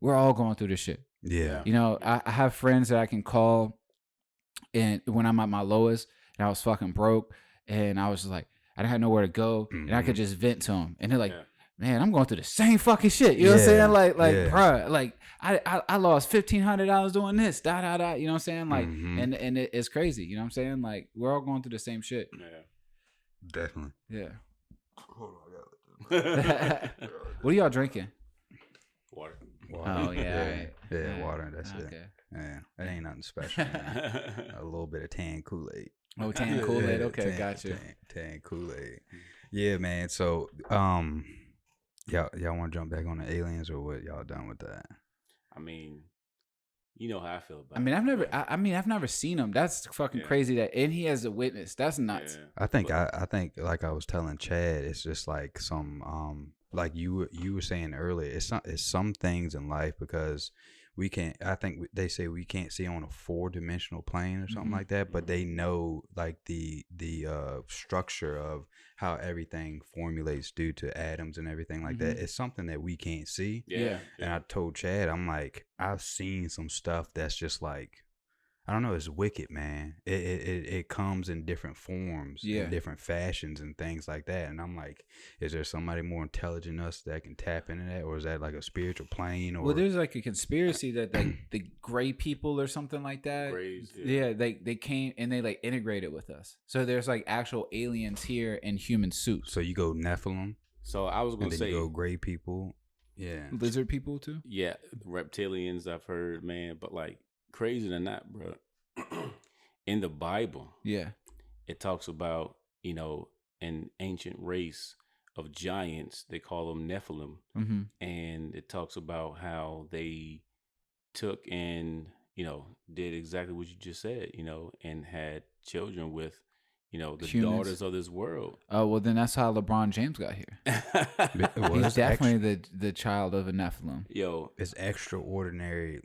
we're all going through this shit. Yeah. You know, I have friends that I can call and when I'm at my lowest and I was fucking broke and I was just like, I didn't have nowhere to go and I could just vent to them. And they're like, man, I'm going through the same fucking shit. You know what I'm saying? Like, bruh, like I lost $1,500 doing this, you know what I'm saying? Like, and it's crazy. You know what I'm saying? Like, we're all going through the same shit. Yeah. Definitely. Yeah. Hold on. What are y'all drinking? Water. Oh, yeah. Yeah, water. That's it. Yeah, that ain't nothing special. A little bit of tan Kool-Aid. Oh, tan Kool-Aid. Okay, gotcha. Tan Kool-Aid. Yeah, man. So, y'all want to jump back on the aliens or what? Y'all done with that? I mean, you know how I feel about. I've never seen him. That's fucking crazy. And he has a witness. That's nuts. Yeah. I think like I was telling Chad, it's just like some like you were saying earlier. It's some things in life because we can't. I think they say we can't see on a 4-dimensional plane or something like that, but they know like the structure of how everything formulates due to atoms and everything like that. It's something that we can't see. Yeah. And I told Chad, I'm like, I've seen some stuff that's just like, I don't know, it's wicked, man. It comes in different forms, in different fashions and things like that. And I'm like, is there somebody more intelligent than us that can tap into that? Or is that like a spiritual plane? Or... Well, there's like a conspiracy that like the gray people or something like that. Grays, they came and they like integrated with us. So there's like actual aliens here in human suits. So you go Nephilim. So I was going to say. You go gray people. Yeah. Lizard people too? Yeah. Reptilians, I've heard, man. But like, crazy than that, bro. In the Bible, it talks about, you know, an ancient race of giants. They call them Nephilim, and it talks about how they took and, you know, did exactly what you just said, you know, and had children with, you know, the daughters of this world. Oh, well, then that's how LeBron James got here. He's definitely the child of a Nephilim. Yo, it's extraordinary.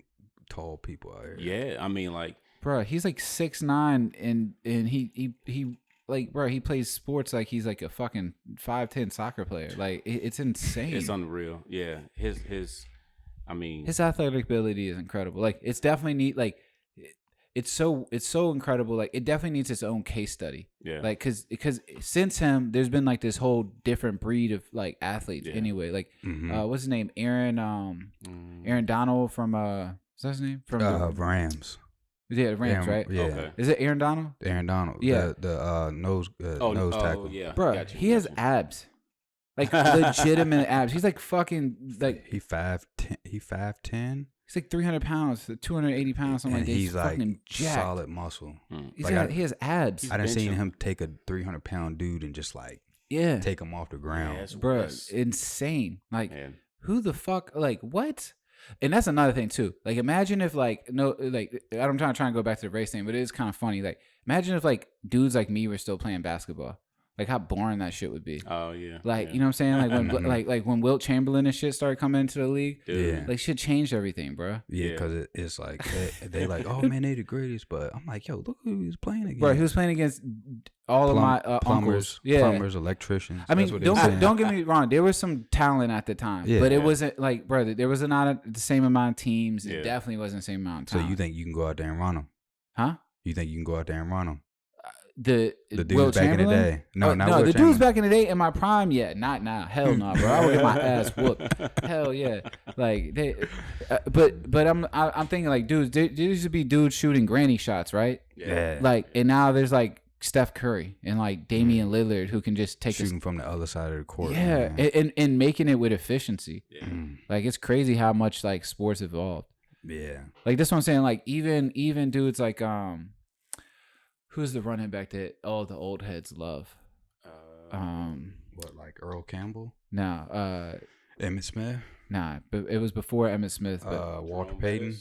Tall people out here. Yeah, I mean, like, bro, he's like 6'9", and he like, bro, he plays sports like he's like a fucking 5'10" soccer player. Like, it's insane. It's unreal. Yeah, his athletic ability is incredible. Like, it's definitely neat. Like, it's so incredible. Like, it definitely needs its own case study. Yeah, like, because since him, there's been like this whole different breed of like athletes. Anyway, like, what's his name? Aaron Donald from What's his name? From Rams. Yeah, the Rams, right? Yeah. Okay. Is it Aaron Donald? Aaron Donald. Yeah. The nose tackle. Yeah. Bro, he has abs. Like legitimate abs. He's like fucking like he 5'10". He 5'10". He's like 300 pounds, 280 pounds, something like that. He's like fucking jacked. Solid muscle. He has abs. I done seen him take a 300-pound dude and just like take him off the ground. Yeah, bro, insane. Like, who the fuck? Like, what? And that's another thing too. Like, imagine if like I'm trying to go back to the race thing, but it is kind of funny. Like, imagine if like dudes like me were still playing basketball. Like, how boring that shit would be. Oh yeah. Like, you know what I'm saying? Like when like when Wilt Chamberlain and shit started coming into the league. Dude. Like, shit changed everything, bro. Yeah, because it's like they like, oh man, they the greatest. But I'm like, yo, look who he was playing against. Bro, he was playing against all of my plumbers, uncles. Electricians. I mean, don't get me wrong. There was some talent at the time, but it wasn't like, brother. There was not the same amount of teams. It definitely wasn't the same amount of time. So you think you can go out there and run them? Huh? You think you can go out there and run them? The dudes back in the day. No, the dudes back in the day in my prime, not now. Hell no, bro. I would get my ass whooped. Hell yeah. Like they, but I'm thinking like, dudes, there used to be dudes shooting granny shots, right? Yeah. Like, and now there's like Steph Curry and like Damian Lillard who can just take shooting from the other side of the court. Yeah, and making it with efficiency. Yeah. Like, it's crazy how much like sports evolved. Yeah. Like, that's what I'm saying. Like, even dudes like who's the running back that all the old heads love? What, like Earl Campbell? No. Emmitt Smith? Nah, but it was before Emmitt Smith. But, Walter Payton.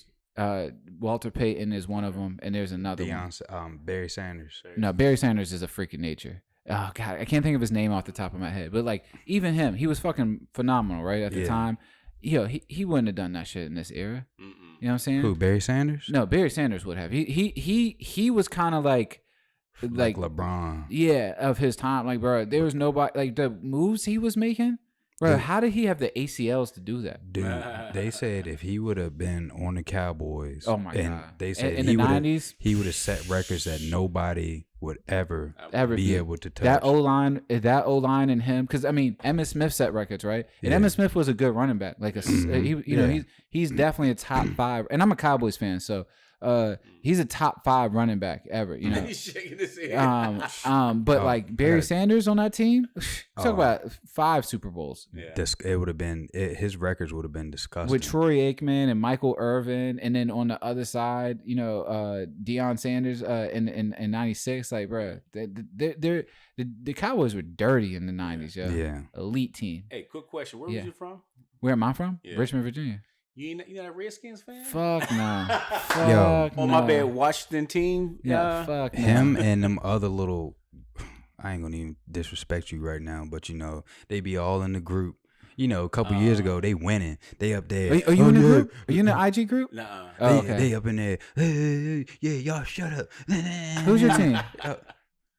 Walter Payton is one of them, and there's another one. Barry Sanders. No, Barry Sanders is a freak of nature. Oh God, I can't think of his name off the top of my head. But like even him, he was fucking phenomenal, right? At the time. He wouldn't have done that shit in this era. Mm-mm. You know what I'm saying? Who, Barry Sanders? No, Barry Sanders would have. He was kind of like LeBron. Yeah, of his time. Like, bro, there was nobody like the moves he was making. Bro, how did he have the ACLs to do that? Dude, they said if he would have been on the Cowboys, oh my God, they said in the 90s, he would have set records that nobody would ever be able to touch. That O line and him, because I mean, Emmitt Smith set records, right? And Emmitt Smith was a good running back, like he's definitely a top 5. And I'm a Cowboys fan, so he's a top 5 running back ever. You know, he's shaking his head. But like Barry Sanders on that team, talk about 5 Super Bowls. Yeah. It would have been his records would have been disgusting with Troy Aikman and Michael Irvin, and then on the other side, you know, Deion Sanders in '96. Like, bro, the Cowboys were dirty in the '90s, yo. Yeah, elite team. Hey, quick question: Where was you from? Where am I from? Richmond, Virginia. You not a Redskins fan? Fuck no. Fuck no. My bad, Washington team. Yeah, fuck him no. And them other little. I ain't gonna even disrespect you right now, but you know they be all in the group. You know, a couple years ago they winning. They up there. Are you in the group? Are you in the IG group? Nah. They up in there. Hey, yeah, y'all shut up. Who's your team?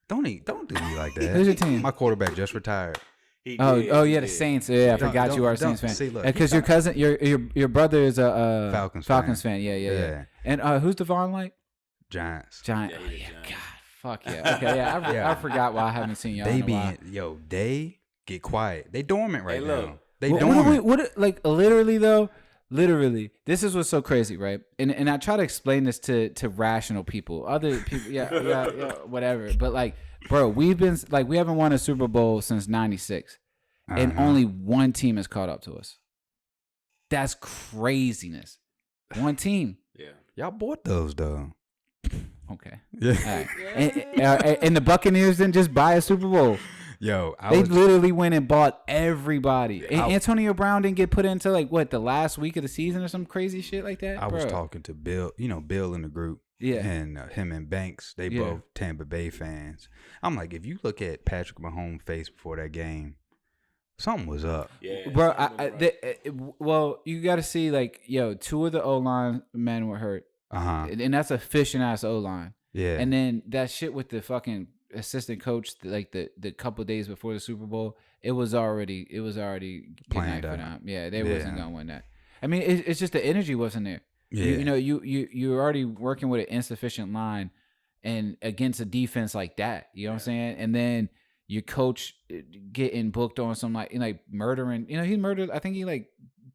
Don't do me like that. Who's your team? My quarterback just retired. The Saints. Yeah, I forgot you are a Saints fan. Because your cousin, your brother is a Falcons fan. Yeah. And who's Devon like? Giants. Yeah, God, fuck yeah. Okay, yeah. I forgot why I haven't seen y'all. They get quiet. They dormant right now. They dormant. What like literally though? Literally, this is what's so crazy, right? And I try to explain this to rational people, other people, whatever. But like, bro, we haven't won a Super Bowl since '96, and only one team has caught up to us. That's craziness. One team. Yeah, y'all bought those though. Okay. Yeah. All right. And the Buccaneers didn't just buy a Super Bowl. They literally went and bought everybody. Antonio Brown didn't get put into the last week of the season or some crazy shit like that. I was talking to Bill, Bill in the group. Yeah. And him and Banks, they both Tampa Bay fans. I'm like, if you look at Patrick Mahomes' face before that game, something was up. Yeah. Bro, you got to see 2 of the O-line men were hurt. And that's a fishing ass O-line. Yeah. And then that shit with the fucking assistant coach, the couple of days before the Super Bowl, it was already planned out for them. Yeah, they wasn't gonna win that. I mean, it's just the energy wasn't there. Yeah. You're already working with an insufficient line, and against a defense like that, you know what I'm saying? And then your coach getting booked on some like murdering. He murdered. I think he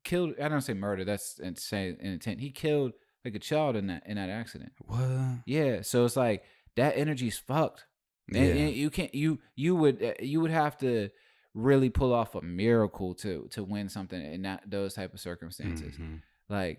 killed. I don't say murder. That's insane intent. He killed a child in that accident. What? Yeah. So it's like that energy's fucked. And you can't. You would have to really pull off a miracle to win something in those type of circumstances. Mm-hmm.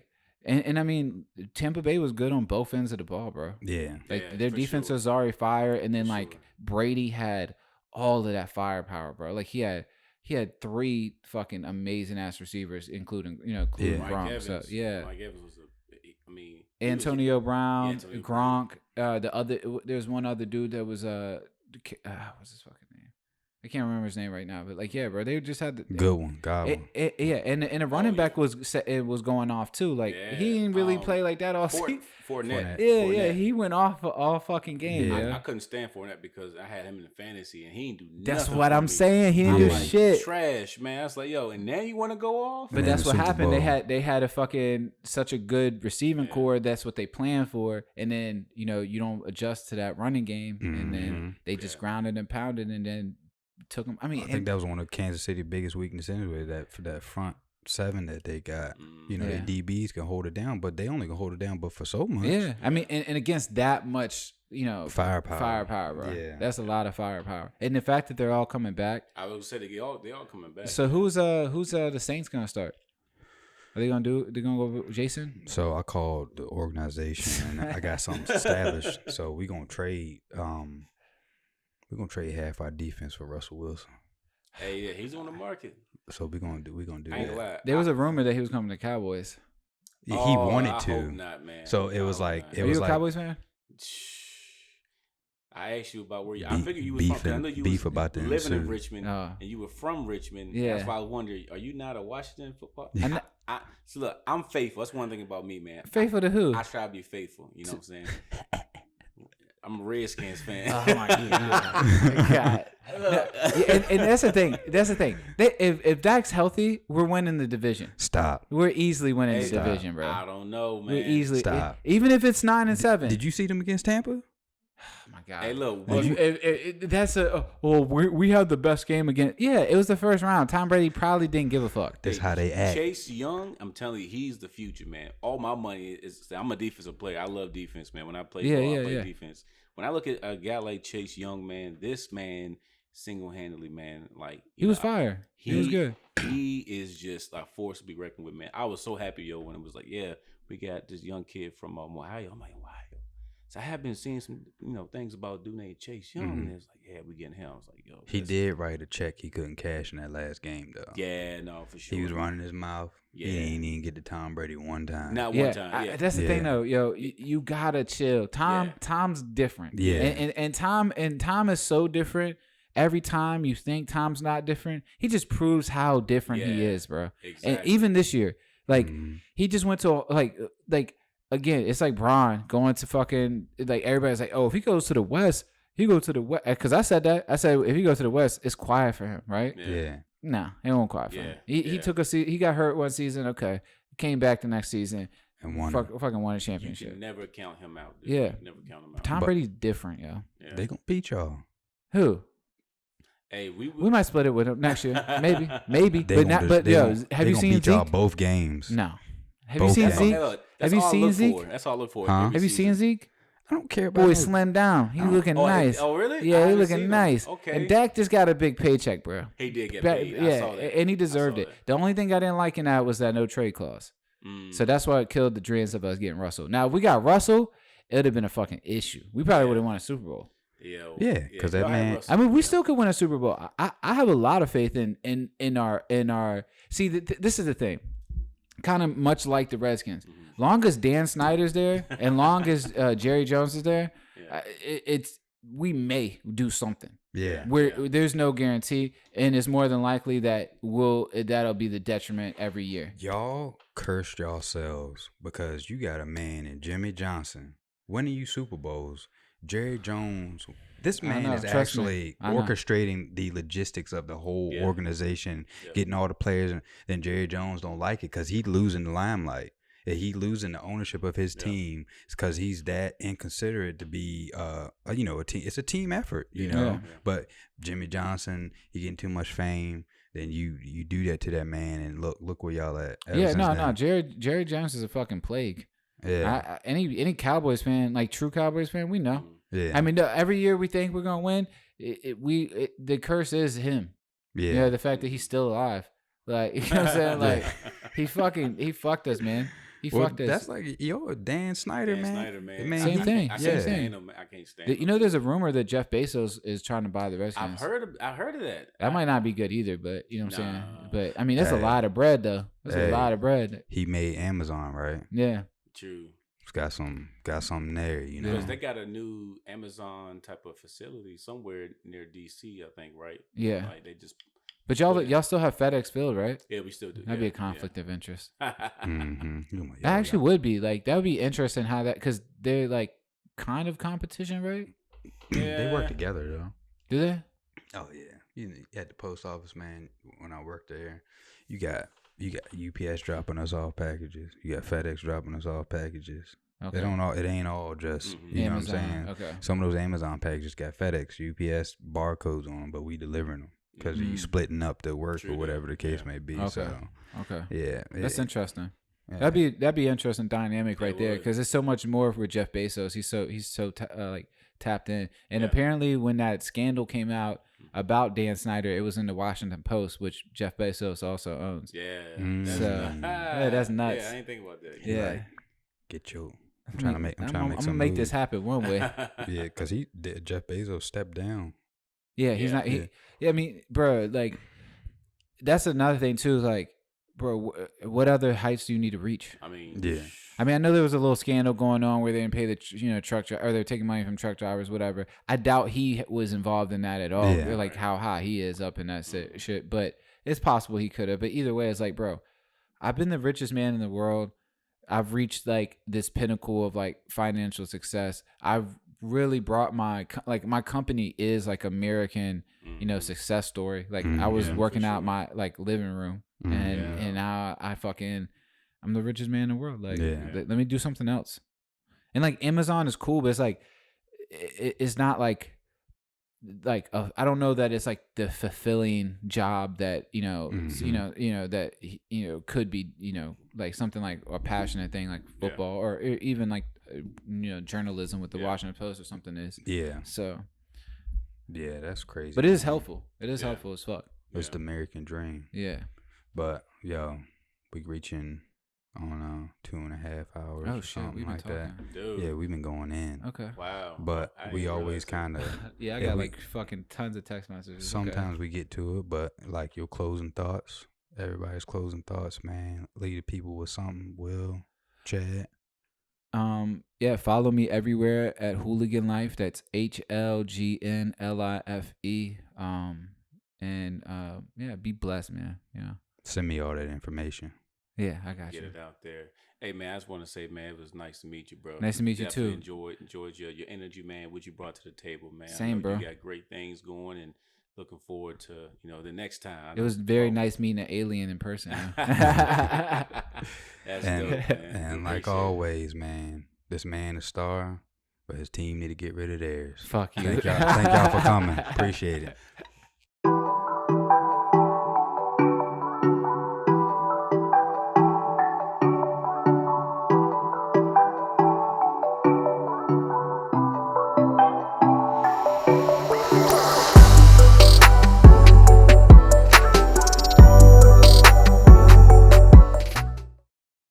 And I mean, Tampa Bay was good on both ends of the ball, bro. Yeah. Their defense was already fire, and then Brady had all of that firepower, bro. He had 3 fucking amazing ass receivers, including Gronk. So Mike Evans was Antonio Brown, Gronk. There's one other dude that was what's his fucking name? I can't remember his name right now, but bro, they just had the good one, Godwin. And the running back was going off too. He didn't really play like that all season. Fournette. Yeah, he went off all fucking game. I couldn't stand Fournette because I had him in the fantasy and he didn't do nothing. That's what I'm saying. He didn't do shit. Trash, man. I was like, yo, and now you want to go off? But that's what happened. They had a fucking such a good receiving core. That's what they planned for, and then you don't adjust to that running game, and then they just grounded and pounded, and then took them. I mean, I think that was one of Kansas City's biggest weaknesses anyway. That for that front 7 that they got, their DBs can hold it down, but they only can hold it down, but for so much. Yeah, I mean, and against that much, firepower, bro. Yeah, that's a lot of firepower, and the fact that they're all coming back. I would say they all coming back. So who's the Saints gonna start? Are they gonna go with Jason? So I called the organization and I got something established. So we're gonna trade half our defense for Russell Wilson. Hey, yeah, he's on the market. So we gonna do I ain't that. lie. There was a rumor that he was coming to Cowboys. He wanted I to. hope not, man. So it was like Are you a Cowboys fan? I asked you about where you. I figured you was from. I know you was living in Richmond, and you were from Richmond. Yeah, that's why I was wondering. Are you not a Washington football? Yeah. So look, I'm faithful. That's one thing about me, man. Faithful to who? I try to be faithful. You know what I'm saying? I'm a Redskins fan. Oh my God. And that's the thing. If Dak's healthy, we're winning the division. Stop. We're easily winning the division, bro. I don't know, man. We're easily stop. Even if it's 9-7. Did you see them against Tampa? Oh my God. Hey, look. That's we had the best game again. Yeah, it was the first round. Tom Brady probably didn't give a fuck. That's how they act. Chase Young, I'm telling you, he's the future, man. All my money is. I'm a defensive player. I love defense, man. When I play ball, I play defense. When I look at a guy like Chase Young, man, this man single-handedly, man, like he was fire. He was good. He is just a force to be reckoned with, man. I was so happy, when it was like, yeah, we got this young kid from Ohio. I'm like, wow. So I have been seeing some, things about a dude named Chase Young, and it's like, yeah, we getting him. I was like, yo. He did write a check he couldn't cash in that last game, though. Yeah, no, for sure. He was running his mouth. Yeah. He didn't even get to Tom Brady one time. Not one time. Yeah. That's the thing, though. You gotta chill. Tom's different. Yeah. And Tom is so different. Every time you think Tom's not different, he just proves how different he is, bro. Exactly. And even this year, he just went to like. Again, it's like Bron going to fucking, like, everybody's like, oh, if he goes to the West, he go to the West. Because I said that. I said, if he goes to the West, it's quiet for him, right? Yeah. No, it won't quiet for him. He took he got hurt one season. Okay. Came back the next season. And fucking won a championship. You can never count him out. Dude. Yeah. Never count him out. Tom Brady's different, yo. Yeah. They gonna beat y'all. Who? Hey, we might split it with him next year. Maybe. Have you seen Zeke? Y'all both games. No. Have you seen Zeke? Have you seen Zeke? That's all I look for. Huh? Have you seen Zeke? I don't care about Boy, slimmed down. He looking nice. Oh, really? Yeah, he looking nice. Okay. And Dak just got a big paycheck, bro. He did get paid. I saw that. And he deserved it. The only thing I didn't like in that was that no trade clause. So that's why it killed the dreams of us getting Russell. Now, if we got Russell, it would have been a fucking issue. We probably would have won a Super Bowl. Yeah, because that man. I mean, we still could win a Super Bowl. I have a lot of faith in our. See, this is the thing. Kind of much like the Redskins. Long as Dan Snyder's there and long as Jerry Jones is there, we may do something. Yeah. There's no guarantee, and it's more than likely that that'll be the detriment every year. Y'all cursed yourselves because you got a man in Jimmy Johnson winning you Super Bowls. Jerry Jones, this man is actually orchestrating the logistics of the whole organization, getting all the players, and then Jerry Jones don't like it because he's losing the limelight. He losing the ownership of his team because he's that inconsiderate to be, a team. It's a team effort, know. But Jimmy Johnson, he getting too much fame. Then you do that to that man, and look where y'all at. No. Jerry Jones is a fucking plague. Yeah. Any Cowboys fan, like true Cowboys fan, we know. Yeah. I mean, every year we think we're gonna win. The curse is him. Yeah. The fact that he's still alive. Like, you know what I'm saying? Like, he fucked us, man. He fucked us. That's like Dan Snyder, man. Same thing. I can't stand him. You know, there's a rumor that Jeff Bezos is trying to buy the Redskins. I've heard of that. That might not be good either, but you know what I'm saying. But I mean, that's a lot of bread, though. That's a lot of bread. He made Amazon, right? Yeah. True. It's got something there, Because they got a new Amazon type of facility somewhere near DC, I think, right? Yeah. Like they just. But y'all still have FedEx Field, right? Yeah, we still do. That'd be a conflict of interest. Mm-hmm. That actually would be like that would be interesting how that because they're like kind of competition, right? Yeah. They work together though. Do they? Oh yeah. At the post office, man. When I worked there, you got UPS dropping us off packages. You got FedEx dropping us off packages. Okay. It ain't all just you know what I'm saying. Okay. Some of those Amazon packages got FedEx, UPS barcodes on them, but we delivering them. Because you splitting up the work or whatever the case may be. Okay. So, yeah. That's interesting. Yeah. That'd be interesting dynamic right there because there's so much more with Jeff Bezos. He's so tapped in. And apparently when that scandal came out about Dan Snyder, it was in the Washington Post, which Jeff Bezos also owns. Yeah. That's nuts. Yeah, I didn't think about that. Yeah. Like, I'm trying to make some I'm gonna make this happen one way. Yeah, because Jeff Bezos stepped down. Yeah, he's not. I mean, bro, like that's another thing too. Like, bro, what other heights do you need to reach? I mean, I know there was a little scandal going on where they didn't pay the truck or they're taking money from truck drivers, whatever. I doubt he was involved in that at all. Yeah. Like how high he is up in that shit, but it's possible he could have. But either way, it's like, bro, I've been the richest man in the world. I've reached like this pinnacle of like financial success. I've really brought my company is like American, success story. Like I was working out my like living room, and now I'm the richest man in the world. Like, let me do something else. And like Amazon is cool, but it's like it's not like I don't know that it's like the fulfilling job that that could be like something like a passionate thing like football or even like journalism with the Washington Post or something is. Yeah. So. Yeah, that's crazy. But it is helpful. It is helpful as fuck. It's the American dream. Yeah. But we reaching on 2.5 hours. Oh shit, we've been talking. That. Dude. Yeah, we've been going in. Okay. Wow. But we always kind of. I got like fucking tons of text messages. Sometimes we get to it, but like your closing thoughts, everybody's closing thoughts, man. Leave the people with something. Will, Chad. Follow me everywhere at Hooligan Life. That's HLGNLIFE. Be blessed, man. Yeah. Send me all that information. Yeah, I got you. Get it out there. Hey, man, I just want to say, man, it was nice to meet you, bro. Nice to meet you, too. Enjoyed your energy, man, what you brought to the table, man. Same, bro. You got great things going, and looking forward to, the next time. It was very nice meeting an alien in person. That's dope, man. And like always, man, this man is star, but his team need to get rid of theirs. Fuck you. Thank y'all for coming. Appreciate it.